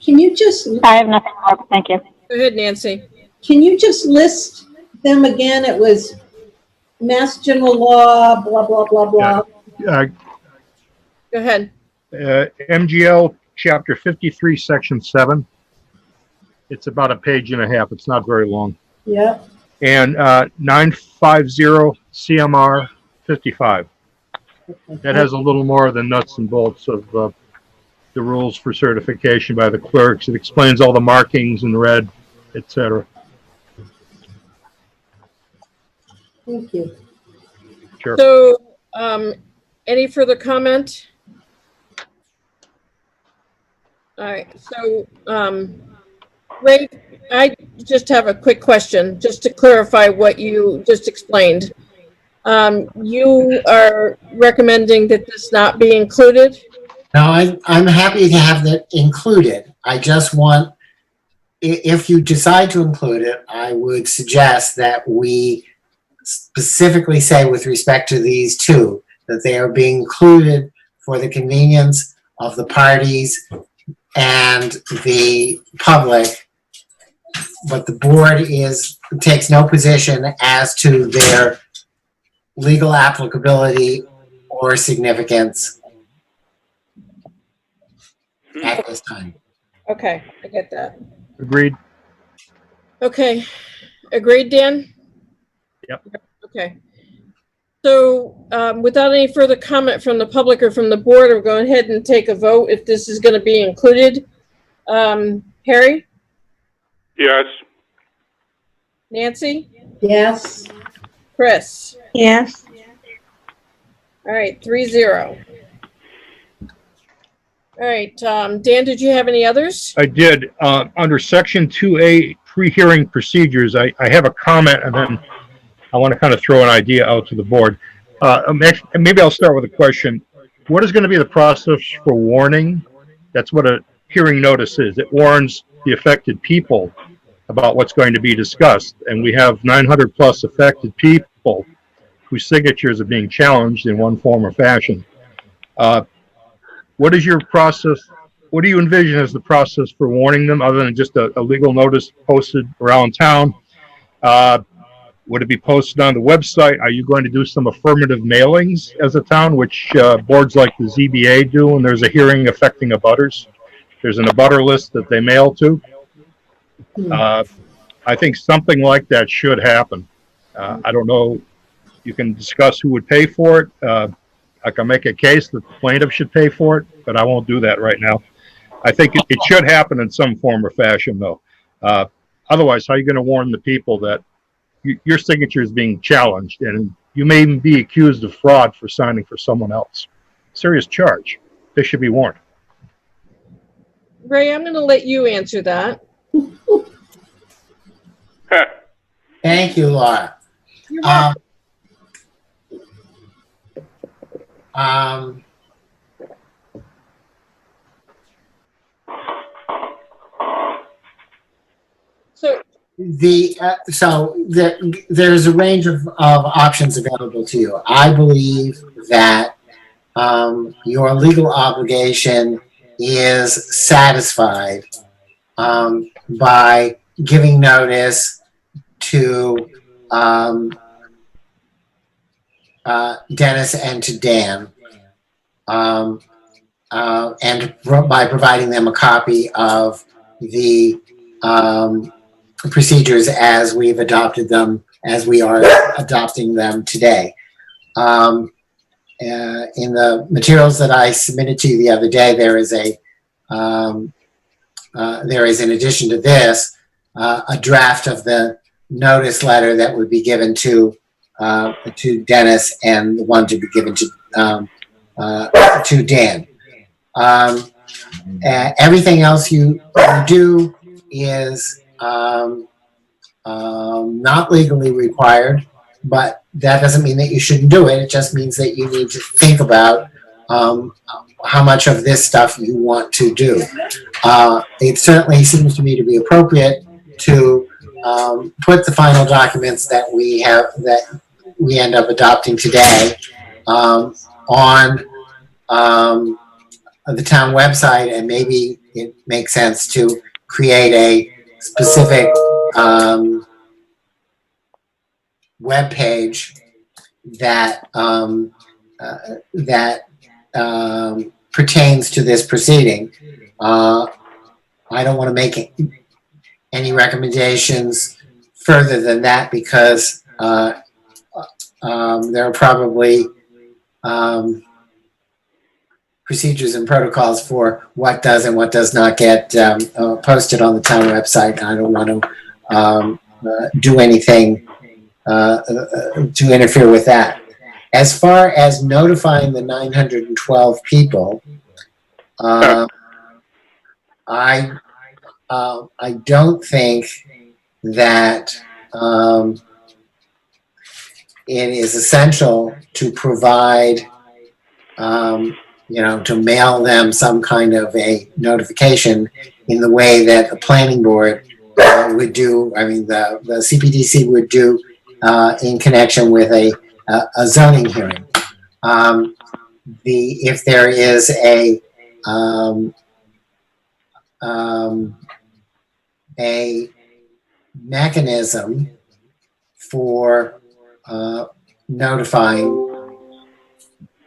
Can you just, I have nothing more. Thank you. Go ahead, Nancy. can you just list them again? It was Mass General Law, blah, blah, blah, blah. Go ahead. MGL Chapter 53, Section 7. It's about a page and a half. It's not very long. Yep. And 950 CMR 55. That has a little more of the nuts and bolts of the rules for certification by the clerks. It explains all the markings in red, etc. Thank you. Sure. So, any further comment? All right, so, Ray, I just have a quick question, just to clarify what you just explained. You are recommending that this not be included? No, I'm happy to have that included. I just want, if you decide to include it, I would suggest that we specifically say with respect to these two, that they are being included for the convenience of the parties and the public, but the board takes no position as to their legal applicability or significance at this time. Okay, I get that. Agreed. Okay, agreed, Dan? Yep. Okay. So, without any further comment from the public or from the board, we're going ahead and take a vote if this is going to be included. Harry? Yes. Nancy? Yes. Chris? Yes. All right, 3-0. All right, Dan, did you have any others? I did. Under Section 2A, pre-hearing procedures, I have a comment, and then I want to kind of throw an idea out to the board. Maybe I'll start with a question. What is going to be the process for warning? That's what a hearing notice is. It warns the affected people about what's going to be discussed. And we have 900 plus affected people whose signatures are being challenged in one form or fashion. What is your process? What do you envision as the process for warning them, other than just a legal notice posted around town? Would it be posted on the website? Are you going to do some affirmative mailings as a town, which boards like the ZBA do when there's a hearing affecting abutters? There's an abutter list that they mail to. I think something like that should happen. I don't know. You can discuss who would pay for it. I can make a case that the plaintiff should pay for it, but I won't do that right now. I think it should happen in some form or fashion, though. Otherwise, how are you going to warn the people that your signature is being challenged, and you may even be accused of fraud for signing for someone else? Serious charge. They should be warned. Ray, I'm going to let you answer that. Thank you, Laura. You're welcome. There's a range of options available to you. I believe that your legal obligation is satisfied by giving notice to Dennis and to Dan, and by providing them a copy of the procedures as we've adopted them, as we are adopting them today. In the materials that I submitted to you the other day, there is in addition to this, a draft of the notice letter that would be given to Dennis, and the one to be given to Dan. Everything else you do is not legally required, but that doesn't mean that you shouldn't do it. It just means that you need to think about how much of this stuff you want to do. It certainly seems to me to be appropriate to put the final documents that we end up adopting today on the town website, and maybe it makes sense to create a specific web page that pertains to this proceeding. I don't want to make any recommendations further than that, because there are probably procedures and protocols for what does and what does not get posted on the town website. I don't want to do anything to interfere with that. As far as notifying the 912 people, I don't think that it is essential to provide, to mail them some kind of a notification in the way that the planning board would do. I mean, the CPDC would do in connection with a zoning hearing. If there is a mechanism for notifying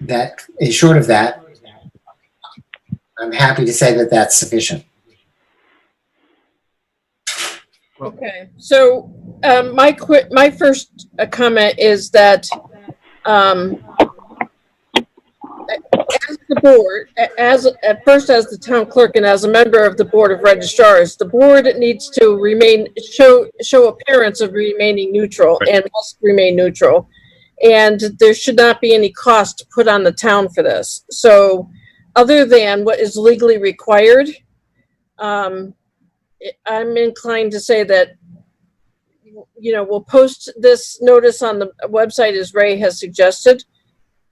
that is short of that, I'm happy to say that that's sufficient. Okay, so my first comment is that as the board, at first as the town clerk and as a member of the board of registrars, the board needs to show appearance of remaining neutral and must remain neutral, and there should not be any cost put on the town for this. So, other than what is legally required, I'm inclined to say that, you know, we'll post this notice on the website as Ray has suggested.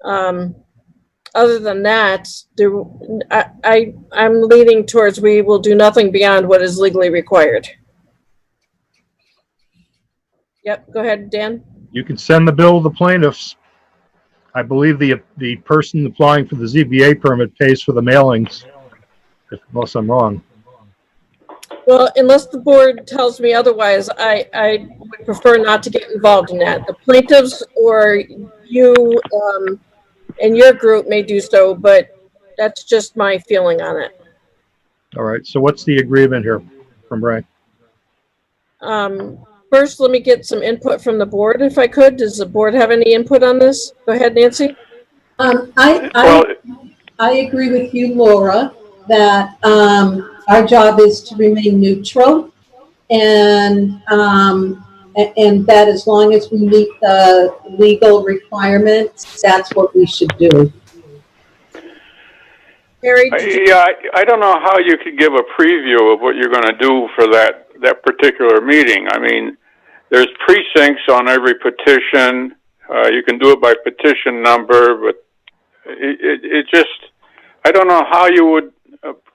Other than that, I'm leaning towards we will do nothing beyond what is legally required. Yep, go ahead, Dan. You can send the bill to the plaintiffs. I believe the person applying for the ZBA permit pays for the mailings, unless I'm wrong. Well, unless the board tells me otherwise, I would prefer not to get involved in that. The plaintiffs or you and your group may do so, but that's just my feeling on it. All right, so what's the agreement here from Ray? First, let me get some input from the board, if I could. Does the board have any input on this? Go ahead, Nancy. I agree with you, Laura, that our job is to remain neutral, and that as long as we meet the legal requirements, that's what we should do. Harry, I don't know how you could give a preview of what you're going to do for that particular meeting. I mean, there's precincts on every petition. You can do it by petition number, but it just, I don't know how you would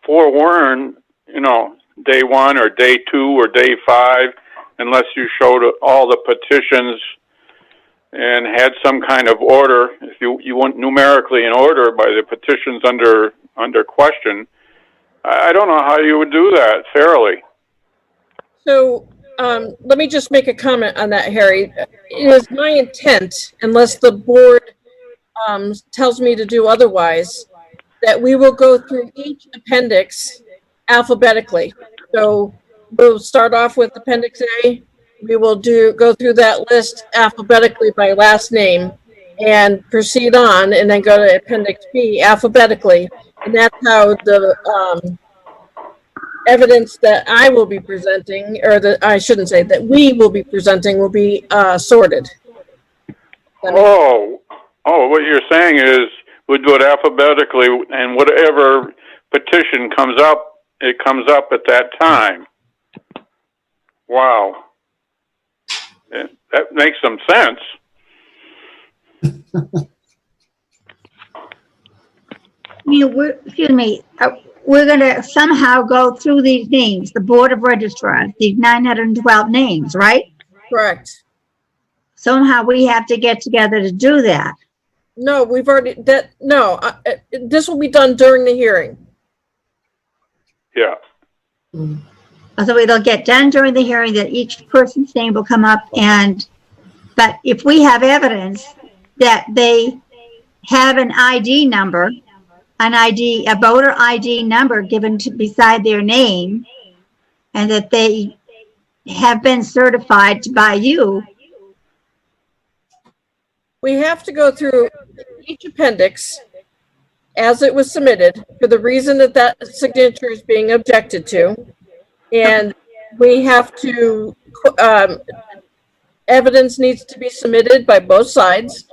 forewarn, you know, day 1 or day 2 or day 5, unless you showed all the petitions and had some kind of order. If you went numerically in order by the petitions under question, I don't know how you would do that fairly. so let me just make a comment on that, Harry. It is my intent, unless the board tells me to do otherwise, that we will go through each appendix alphabetically. So we'll start off with Appendix A. We will go through that list alphabetically by last name and proceed on, and then go to Appendix B alphabetically. And that's how the evidence that I will be presenting, or that I shouldn't say, that we will be presenting, will be sorted. Oh, what you're saying is we do it alphabetically, and whatever petition comes up, it comes up at that time. Wow. That makes some sense. We're going to somehow go through these names, the Board of Registrars, these 912 names, right? Correct. Somehow we have to get together to do that. No, we've already, this will be done during the hearing. Yeah. So it'll get done during the hearing that each person's name will come up, but if we have evidence that they have an ID number, a voter ID number given beside their name, and that they have been certified by you. We have to go through each appendix as it was submitted for the reason that signature is being objected to. And we have to, evidence needs to be submitted by both sides.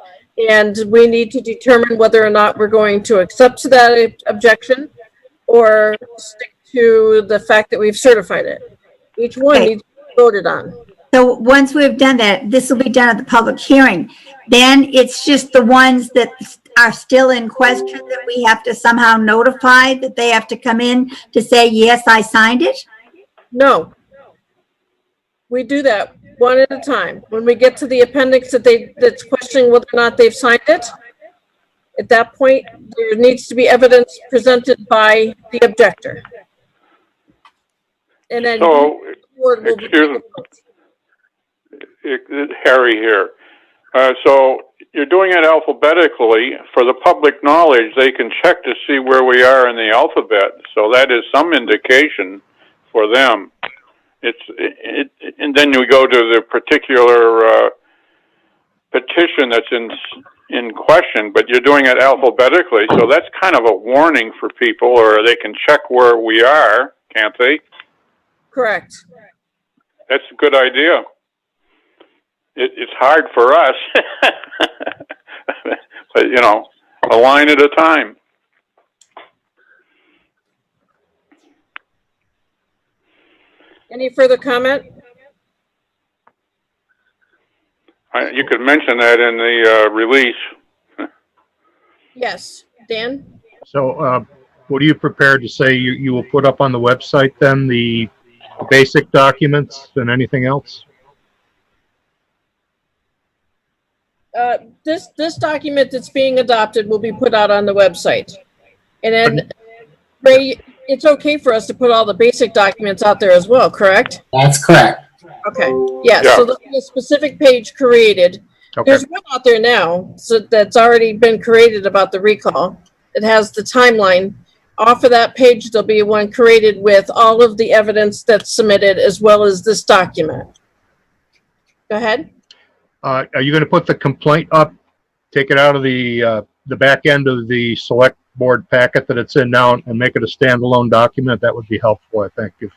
And we need to determine whether or not we're going to accept that objection or stick to the fact that we've certified it. Each one needs to be voted on. So once we've done that, this will be done at the public hearing. Then it's just the ones that are still in question that we have to somehow notify, that they have to come in to say, yes, I signed it? No. We do that one at a time. When we get to the appendix that's questioning whether or not they've signed it, at that point, there needs to be evidence presented by the objector. And then So, the board will excuse me, Harry here. So you're doing it alphabetically. For the public knowledge, they can check to see where we are in the alphabet. So that is some indication for them. And then we go to the particular petition that's in question, but you're doing it alphabetically. So that's kind of a warning for people, or they can check where we are, can't they? Correct. That's a good idea. It's hard for us, but you know, a line at a time. Any further comment? You could mention that in the release. Yes, Dan? So, what are you prepared to say you will put up on the website then, the basic documents and anything else? This document that's being adopted will be put out on the website. And then, Ray, it's okay for us to put all the basic documents out there as well, correct? That's correct. Okay, yeah, so there'll be a specific page created. Okay. There's one out there now, so that's already been created about the recall. It has the timeline. Off of that page, there'll be one created with all of the evidence that's submitted as well as this document. Go ahead. Are you going to put the complaint up, take it out of the back end of the select board packet that it's in now and make it a standalone document? That would be helpful, I think, if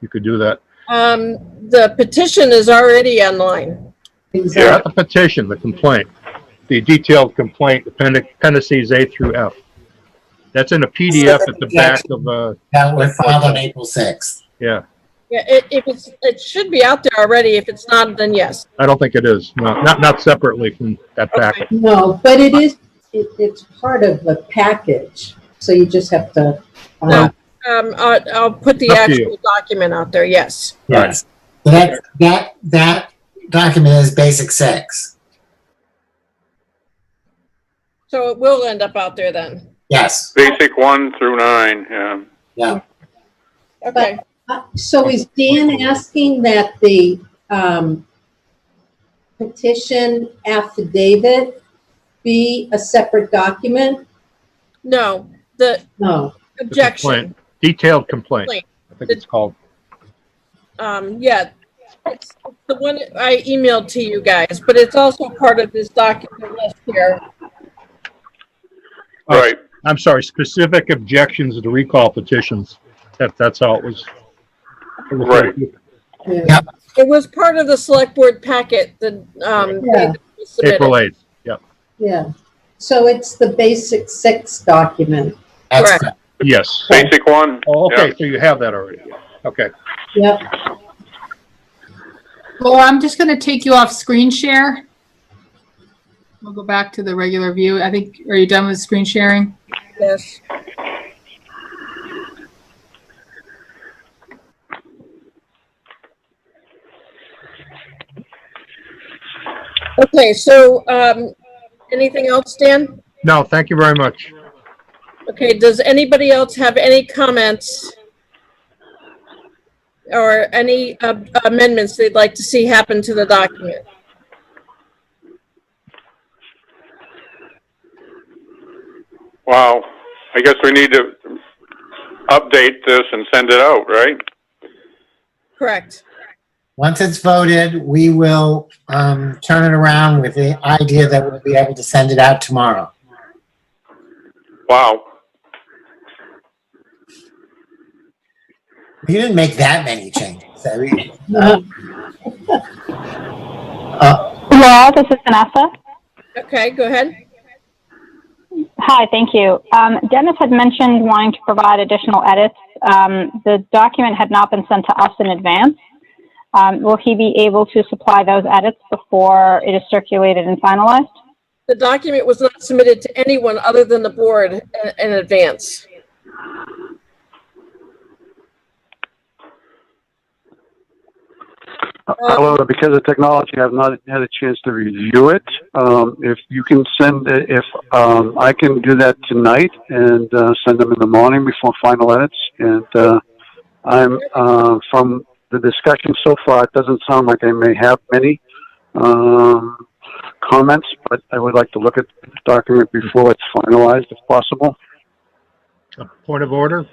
you could do that. The petition is already online. Not the petition, the complaint, the detailed complaint, appendices A through F. That's in a PDF at the back of that was filed on April 6th. Yeah. Yeah, it should be out there already. If it's not, then yes. I don't think it is. No, not separately from that packet. No, but it is, it's part of the package, so you just have to. I'll put the Up to actual document out there, yes. Yes. So that document is basic 6. So it will end up out there then. Yes. Basic 1 through 9, yeah. Yeah. Okay. So is Dan asking that the petition affidavit be a separate document? No, No. objection. Complaint. Detailed complaint, I think it's called. Yeah, it's the one I emailed to you guys, but it's also part of this document list here. Right. I'm sorry, specific objections to recall petitions. That's how it was. Right. Yeah. It was part of the select board packet that Yeah. was submitted. April 8th, yep. Yeah. So it's the basic 6 document. That's Correct. correct. Yes. Basic 1. Oh, okay, yeah. so you have that already. Okay. Yep. Laura, I'm just going to take you off screen share. We'll go back to the regular view. I think, are you done with screen sharing? Yes. Okay, so anything else, Dan? No, thank you very much. Okay, does anybody else have any comments or any amendments they'd like to see happen to the document? Wow. I guess we need to update this and send it out, right? Correct. Once it's voted, we will turn it around with the idea that we'll be able to send it out tomorrow. Wow. You didn't make that many changes. Laura, this is Vanessa. Okay, go ahead. Hi, thank you. Dennis had mentioned wanting to provide additional edits. The document had not been sent to us in advance. Will he be able to supply those edits before it is circulated and finalized? The document was not submitted to anyone other than the board in advance. However, because of technology, I've not had a chance to review it. If you can send it, if I can do that tonight and send them in the morning before final edits. And I'm from the discussion so far, it doesn't sound like I may have many comments, but I would like to look at the document before it's finalized, if possible. A point of order?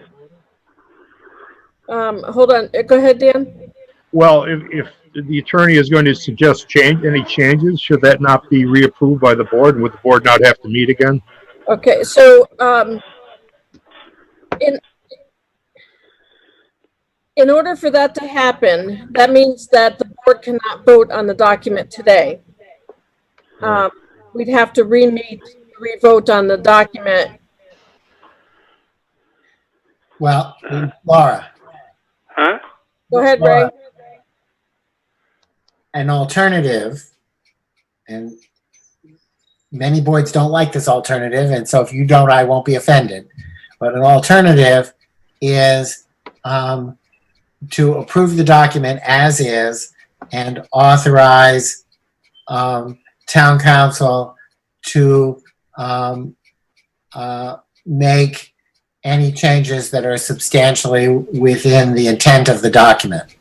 Hold on. Go ahead, Dan. Well, if the attorney is going to suggest any changes, should that not be reapproved by the board? And would the board not have to meet again? Okay, so in order for that to happen, that means that the board cannot vote on the document today. We'd have to re-vote on the document. Well, Laura, Huh? Go ahead, Ray. An alternative, and many boards don't like this alternative, and so if you don't, I won't be offended. But an alternative is to approve the document as is and authorize town council to make any changes that are substantially within the intent of the document.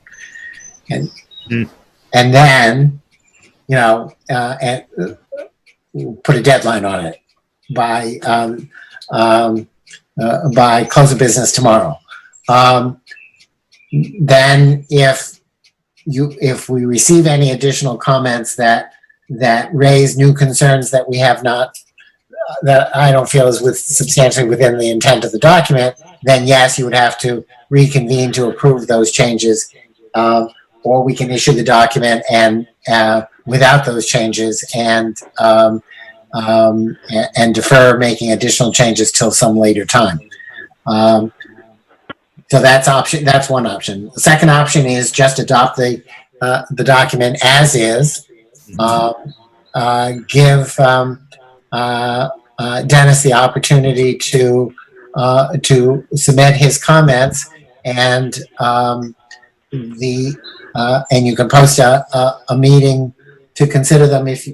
And then, you know, and put a deadline on it by close of business tomorrow. Then if we receive any additional comments that raise new concerns that we have not, that I don't feel is substantially within the intent of the document, then yes, you would have to reconvene to approve those changes, or we can issue the document and without those changes and defer making additional changes till some later time. So that's one option. The second option is just adopt the document as is. Give Dennis the opportunity to submit his comments, and you can post a meeting to consider them if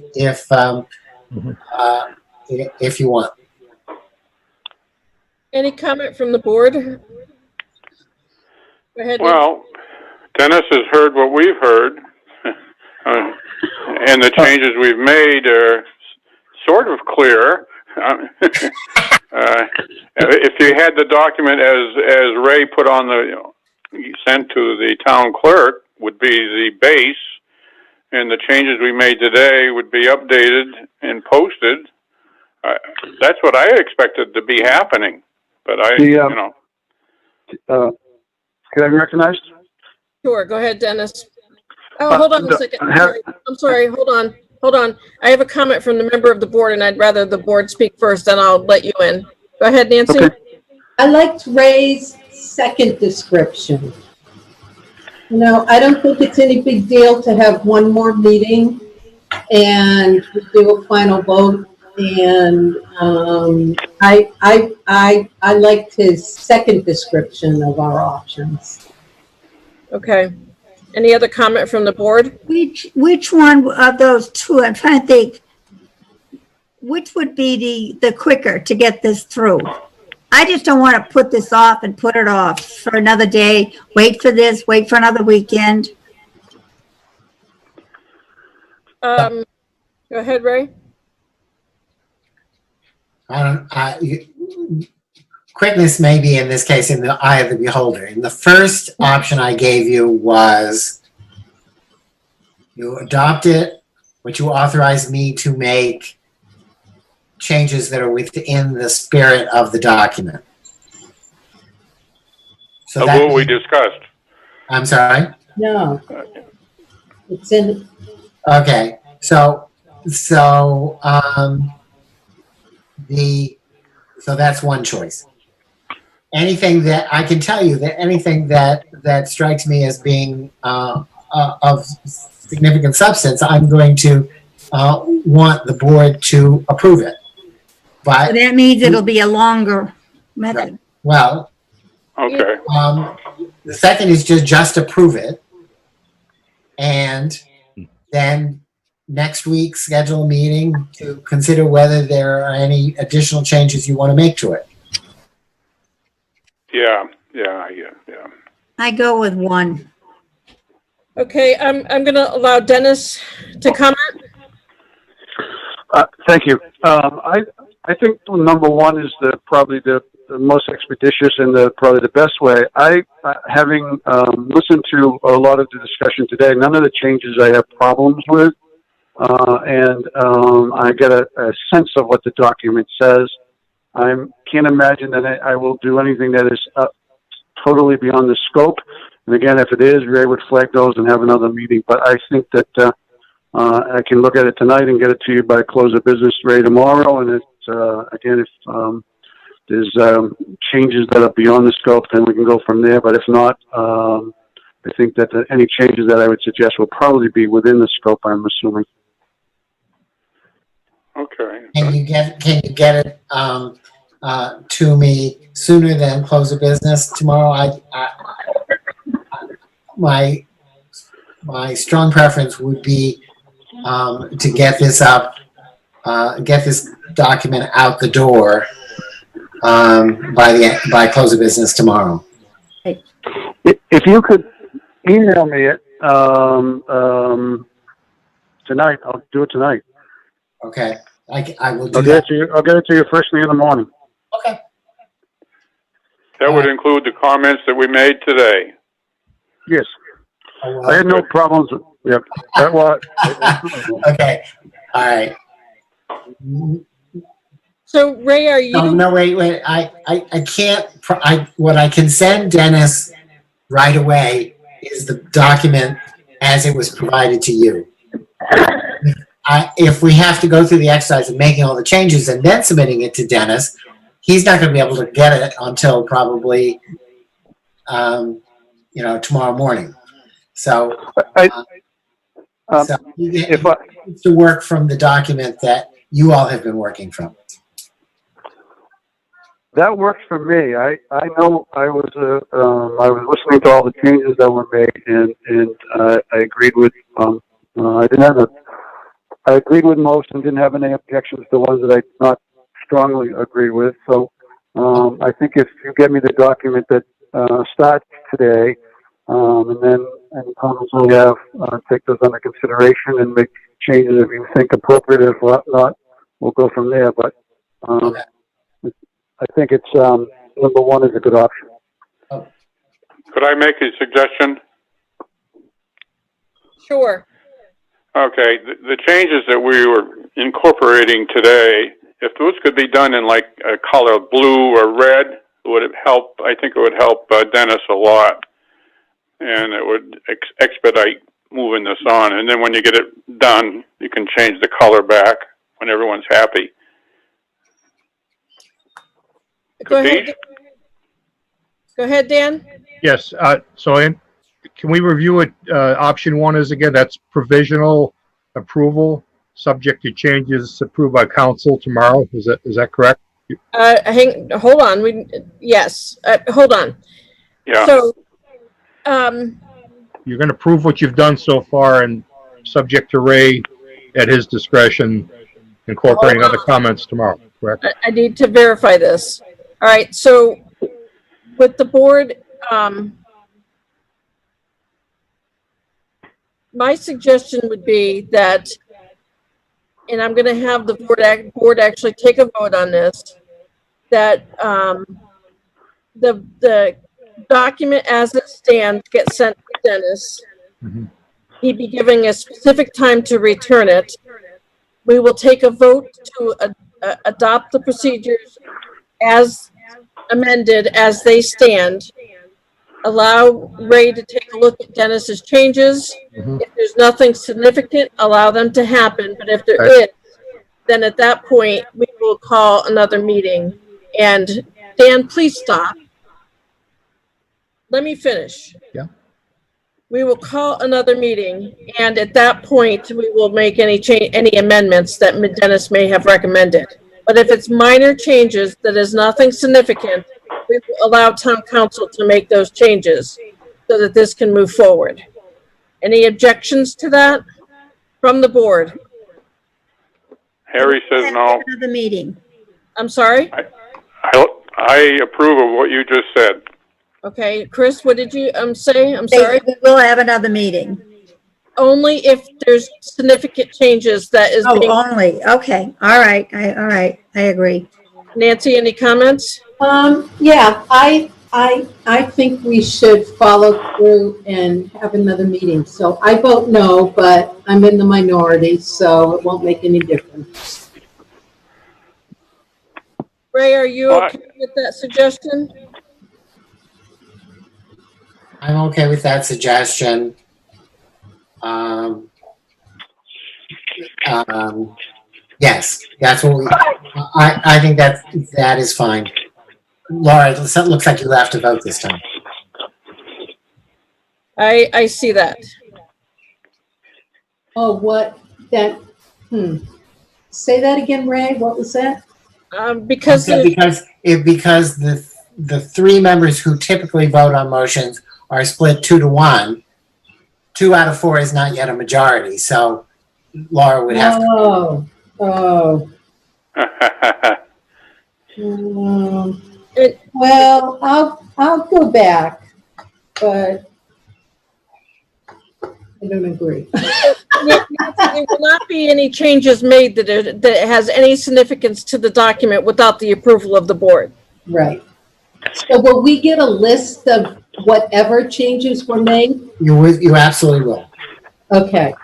you want. Any comment from the board? Go ahead. Well, Dennis has heard what we've heard, and the changes we've made are sort of clear. If you had the document as Ray put on sent to the town clerk, would be the base, and the changes we made today would be updated and posted. That's what I expected to be happening, but Can I be recognized? Sure, go ahead, Dennis. Oh, hold on a second. I'm sorry, hold on. I have a comment from the member of the board, and I'd rather the board speak first, then I'll let you in. Go ahead, Nancy. Okay. I liked Ray's second description. You know, I don't think it's any big deal to have one more meeting and do a final vote. And I liked his second description of our options. Okay. Any other comment from the board? Which one of those two? I'm trying to think. Which would be the quicker to get this through? I just don't want to put this off and put it off for another day. Wait for this. Wait for another weekend. Go ahead, Ray. Quickness may be in this case in the eye of the beholder. And the first option I gave you was you adopt it, but you authorize me to make changes that are within the spirit of the document. So of what we discussed. I'm sorry? No. It's in. Okay. So that's one choice. Anything that I can tell you that anything that strikes me as being of significant substance, I'm going to want the board to approve it. But So that means it'll be a longer method. Right. Well, Okay. The second is just approve it, and then next week schedule a meeting to consider whether there are any additional changes you want to make to it. Yeah. I go with one. Okay, I'm going to allow Dennis to comment. Thank you. I think number one is probably the most expeditious and probably the best way. Having listened to a lot of the discussion today, none of the changes I have problems with, and I get a sense of what the document says. I can't imagine that I will do anything that is totally beyond the scope. And again, if it is, Ray would flag those and have another meeting. But I think that I can look at it tonight and get it to you by close of business, Ray, tomorrow. And again, if there's changes that are beyond the scope, then we can go from there. But if not, I think that any changes that I would suggest will probably be within the scope, I'm assuming. Okay. Can you get it to me sooner than close of business tomorrow? My strong preference would be to get this up, get this document out the door by close of business tomorrow. If you could email me it tonight, I'll do it tonight. Okay, I will do I'll that. I'll get it to you first thing in the morning. Okay. That would include the comments that we made today. Yes. Oh, well, I had no problems. Yep. That was. okay. All right. So Ray, are you? No, wait. I can't. What I can send Dennis right away is the document as it was provided to you. If we have to go through the exercise of making all the changes and then submitting it to Dennis, he's not going to be able to get it until probably, tomorrow morning. So, he needs to work from the document that you all have been working from. That works for me. I know I was listening to all the changes that were made, and I agreed with I agreed with most and didn't have any objections to the ones that I did not strongly agree with. So I think if you get me the document that starts today, and then any comments I have, take those under consideration and make changes if you think appropriate. If not, we'll go from there. But I think it's number one is a good option. Could I make a suggestion? Sure. Okay, the changes that we were incorporating today, if those could be done in like a color blue or red, would it help? I think it would help Dennis a lot, and it would expedite moving this on. And then when you get it done, you can change the color back when everyone's happy. Go ahead. Go ahead, Dan. Yes, can we review what option one is again? That's provisional approval, subject to changes approved by council tomorrow. Is that correct? Hold on. Yes. Hold on. Yeah. So, You're going to prove what you've done so far and subject to Ray at his discretion, incorporating other comments tomorrow, correct? I need to verify this. All right. So with the board, my suggestion would be that, and I'm going to have the board actually take a vote on this, that the document as it stands gets sent to Dennis. Mm-hmm. He'd be giving a specific time to return it. We will take a vote to adopt the procedures as amended as they stand. Allow Ray to take a look at Dennis's changes. Mm-hmm. If there's nothing significant, allow them to happen. But if there is, then at that point, we will call another meeting. And Dan, please stop. Let me finish. Yeah. We will call another meeting, and at that point, we will make any amendments that Dennis may have recommended. But if it's minor changes that is nothing significant, we will allow town council to make those changes so that this can move forward. Any objections to that from the board? Harry says no. Another meeting. I'm sorry? I approve of what you just said. Okay, Chris, what did you say? I'm sorry. We'll have another meeting. Only if there's significant changes that is being. Only. Okay. All right. All right. I agree. Nancy, any comments? Yeah, I think we should follow through and have another meeting. So I vote no, but I'm in the minority, so it won't make any difference. Ray, are you okay with that suggestion? I'm okay with that suggestion. Yes, that's what I think that is fine. Laura, it looks like you have to vote this time. I see that. Oh, what, that, Say that again, Ray, what was that? Because So because the three members who typically vote on motions are split 2-1, 2 out of 4 is not yet a majority, so Laura would have to. Oh. Well, I'll go back, but I don't agree. there will not be any changes made that has any significance to the document without the approval of the board. Right. So will we get a list of whatever changes were made? You absolutely will. Okay.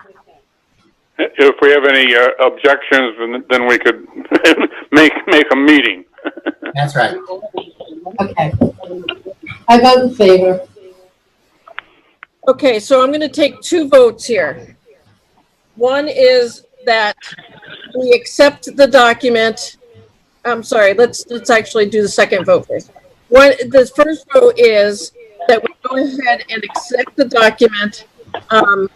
If we have any objections, then we could make a meeting. That's right. Okay. I vote in favor. Okay, so I'm going to take 2 votes here. One is that we accept the document. I'm sorry, let's actually do the second vote first. The first vote is that we go ahead and accept the document. I'm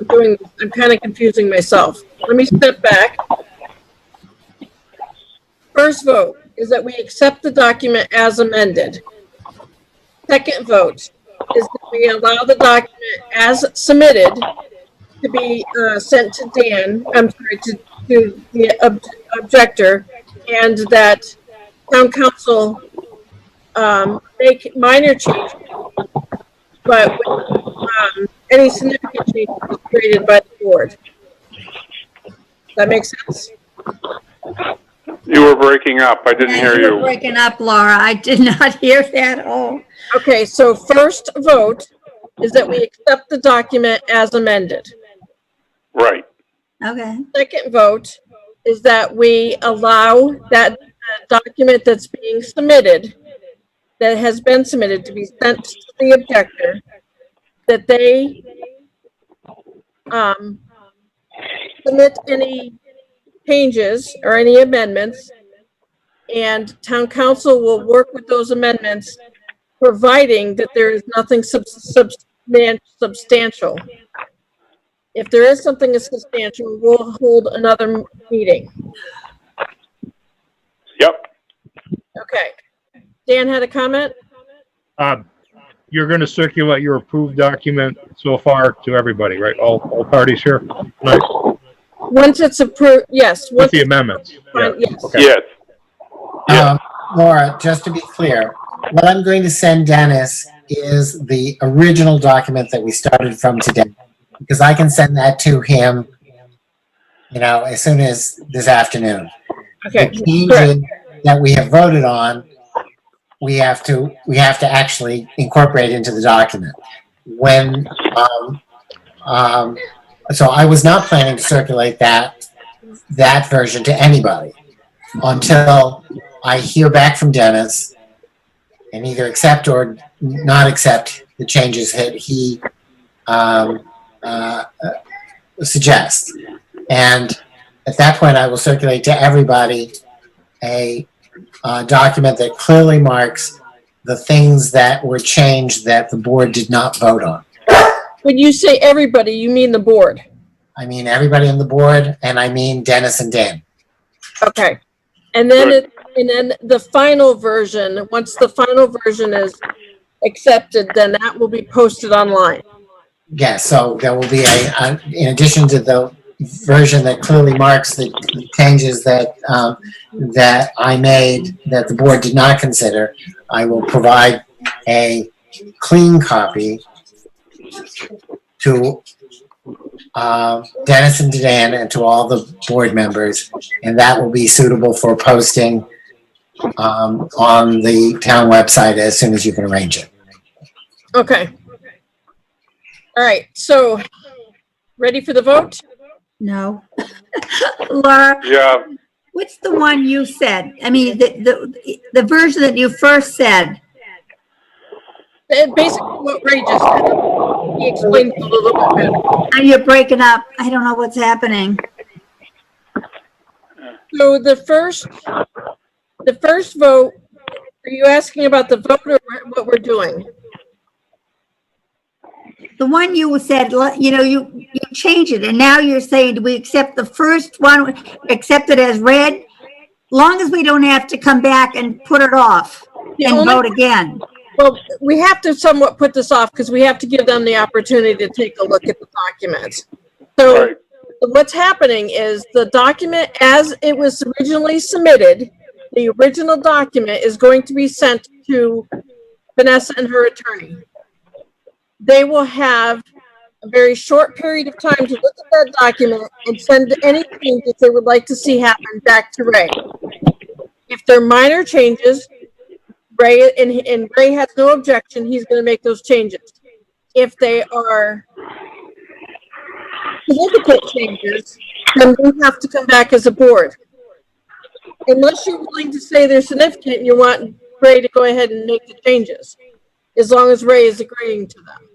kind of confusing myself. Let me step back. First vote is that we accept the document as amended. Second vote is that we allow the document as submitted to be sent to Dan, to the objector, and that town council make minor changes, but any significant changes is created by the board. Does that make sense? You were breaking up. I didn't hear You were you. breaking up, Laura. I did not hear that at all. Okay, so first vote is that we accept the document as amended. Right. Okay. Second vote is that we allow that document that's being submitted, that has been submitted, to be sent to the objector, that they submit any changes or any amendments, and town council will work with those amendments, providing that there is nothing substantial. If there is something substantial, we'll hold another meeting. Yep. Okay. Dan had a comment? You're going to circulate your approved document so far to everybody, right? All parties here? Nice. Once it's approved, yes. With the amendments? Yeah. Yes. Okay. Yes. Laura, just to be clear, what I'm going to send Dennis is the original document that we started from today, because I can send that to him, as soon as this afternoon. Okay. The changes that we have voted on, we have to actually incorporate into the document. So I was not planning to circulate that version to anybody until I hear back from Dennis and either accept or not accept the changes that he suggests. And at that point, I will circulate to everybody a document that clearly marks the things that were changed that the board did not vote on. When you say everybody, you mean the board? I mean everybody on the board, and I mean Dennis and Dan. Okay. And then the final version, once the final version is accepted, then that will be posted online. Yes, so there will be in addition to the version that clearly marks the changes that I made that the board did not consider, I will provide a clean copy to Dennis and Dan and to all the board members, and that will be suitable for posting on the town website as soon as you can arrange it. Okay. All right, so ready for the vote? No. Laura, Yeah. what's the one you said? I mean, the version that you first said. Basically what Ray just said. He explained it a little bit better. And you're breaking up. I don't know what's happening. So the first vote, are you asking about the vote or what we're doing? the one you said, you changed it, and now you're saying, do we accept the first one, accept it as read? Long as we don't have to come back and put it off and vote again. Well, we have to somewhat put this off because we have to give them the opportunity to take a look at the documents. So Right. what's happening is the document as it was originally submitted, the original document is going to be sent to Vanessa and her attorney. They will have a very short period of time to look at that document and send any changes they would like to see happen back to Ray. If they're minor changes, Ray, and Ray has no objection, he's going to make those changes. If they are significant changes, then we have to come back as a board. Unless you're willing to say they're significant, you want Ray to go ahead and make the changes, as long as Ray is agreeing to them.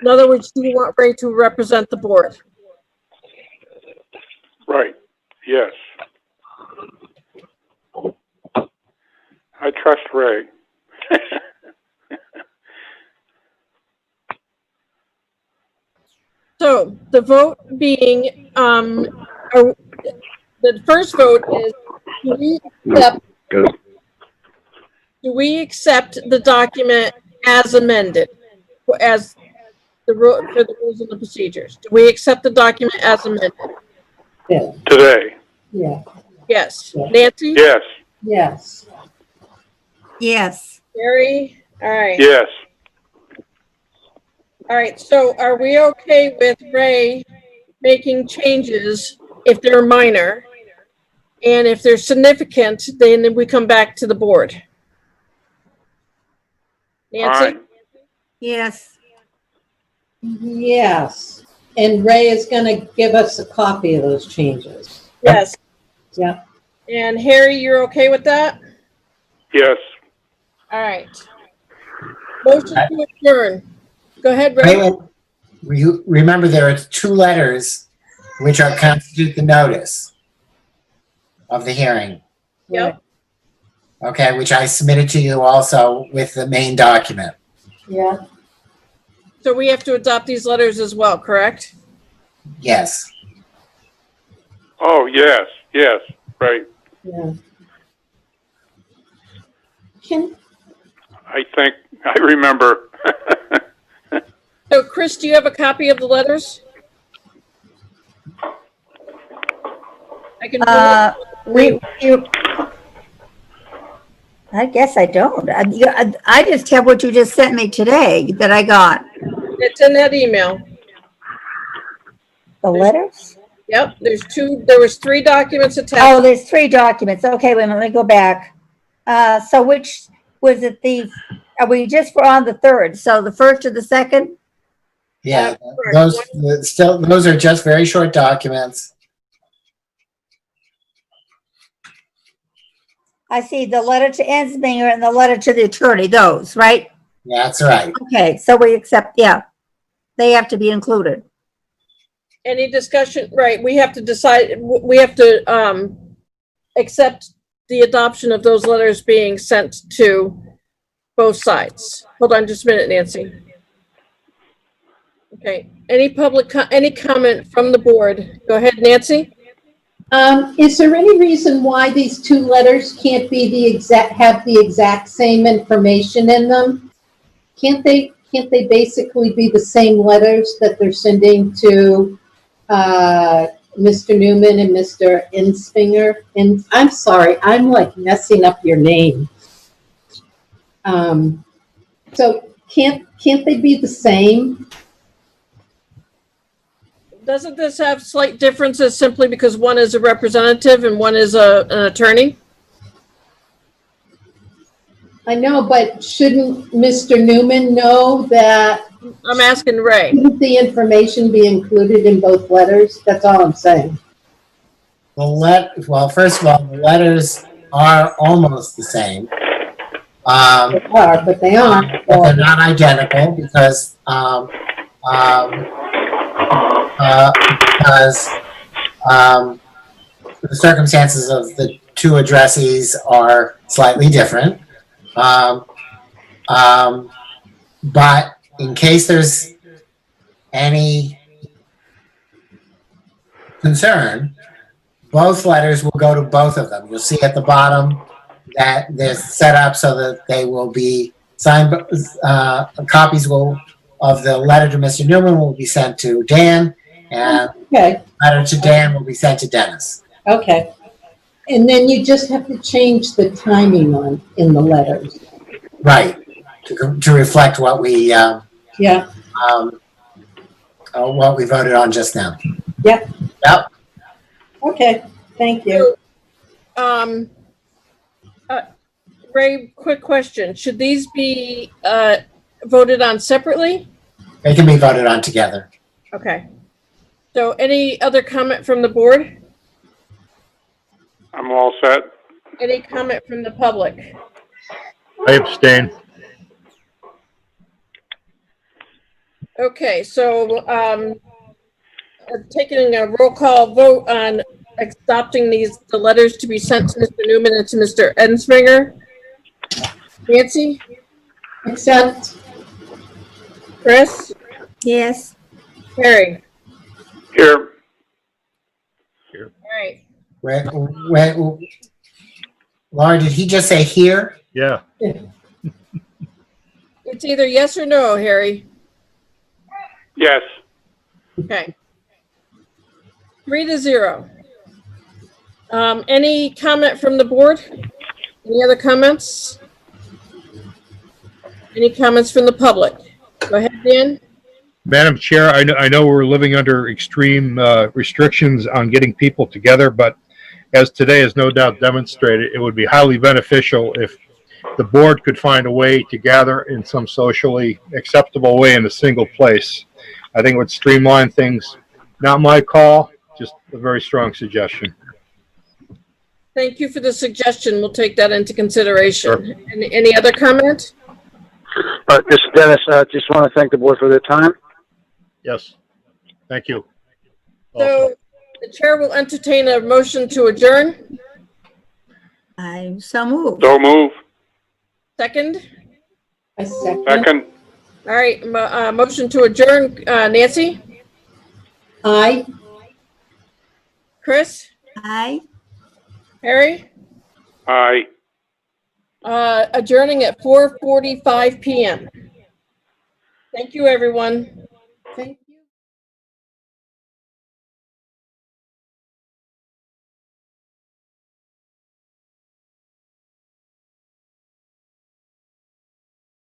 In other words, do you want Ray to represent the board? Right. Yes. I trust Ray. So the vote being, the first vote is, do we accept the document as amended, as the rule for the rules and the procedures? Do we accept the document as amended? Yeah. Today. Yeah. Yes. Nancy? Yes. Yes. Yes. Gary? All right. Yes. All right. So are we okay with Ray making changes if they're minor? And if they're significant, then we come back to the board. All Nancy? right. Yes. Yes. And Ray is going to give us a copy of those changes. Yes. Yeah. And Harry, you're okay with that? Yes. All right. Motion to adjourn. Go ahead, Ray. You remember there are 2 letters which are constitute the notice of the hearing. Yep. Okay, which I submitted to you also with the main document. Yeah. So we have to adopt these letters as well, correct? Yes. Oh, yes. Yes. Right. Yeah. I think I remember. So Chris, do you have a copy of the letters? I can. I guess I don't. I just have what you just sent me today that I got. It's in that email. The letters? Yep, there was 3 documents attached. Oh, there's 3 documents. Okay, wait a minute, let me go back. So which, was it are we just on the 3rd? So the 1st or the 2nd? Yeah, those are just very short documents. I see the letter to Ensminger and the letter to the attorney, those, right? That's right. Okay, so we accept, yeah. They have to be included. Any discussion? Right, we have to decide, we have to accept the adoption of those letters being sent to both sides. Hold on just a minute, Nancy. Okay, any comment from the board? Go ahead, Nancy. Is there any reason why these 2 letters can't be have the exact same information in them? Can't they basically be the same letters that they're sending to Mr. Newman and Mr. Ensminger? And I'm sorry, I'm like messing up your name. So can't they be the same? Doesn't this have slight differences simply because one is a representative and one is an attorney? I know, but shouldn't Mr. Newman know that? I'm asking Ray. Shouldn't the information be included in both letters? That's all I'm saying. Well, first of all, the letters are almost the same. They are, but they aren't. But they're not identical because the circumstances of the 2 addressees are slightly different. But in case there's any concern, both letters will go to both of them. You'll see at the bottom that they're set up so that they will be signed, copies of the letter to Mr. Newman will be sent to Dan, and Okay, the letter to Dan will be sent to Dennis. okay. And then you just have to change the timing in the letters. Right, to reflect what we, Yeah, what we voted on just now. Yep. Yep. okay, thank you. Ray, quick question. Should these be voted on separately? They can be voted on together. Okay. So any other comment from the board? I'm all set. Any comment from the public? I abstain. Okay, so taking a roll call vote on adopting the letters to be sent to Mr. Newman and to Mr. Ensminger. Nancy? Accept. Chris? Yes. Harry? Here. All right. Wait, Laura, did he just say here? Yeah. It's either yes or no, Harry. Yes. Okay. 3-0. Any comment from the board? Any other comments? Any comments from the public? Go ahead, Dan. Madam Chair, I know we're living under extreme restrictions on getting people together, but as today has no doubt demonstrated, it would be highly beneficial if the board could find a way to gather in some socially acceptable way in a single place. I think it would streamline things. Not my call, just a very strong suggestion. Thank you for the suggestion. We'll take that into consideration. Sure. Any other comment? This is Dennis. Just want to thank the board for their time. Yes. Thank you. So the chair will entertain a motion to adjourn. I'm so moved. So move. Second? I second. Second. All right, motion to adjourn. Nancy? Aye. Chris? Aye. Harry? Aye. Adjourning at 4:45 p.m. Thank you, everyone. Thank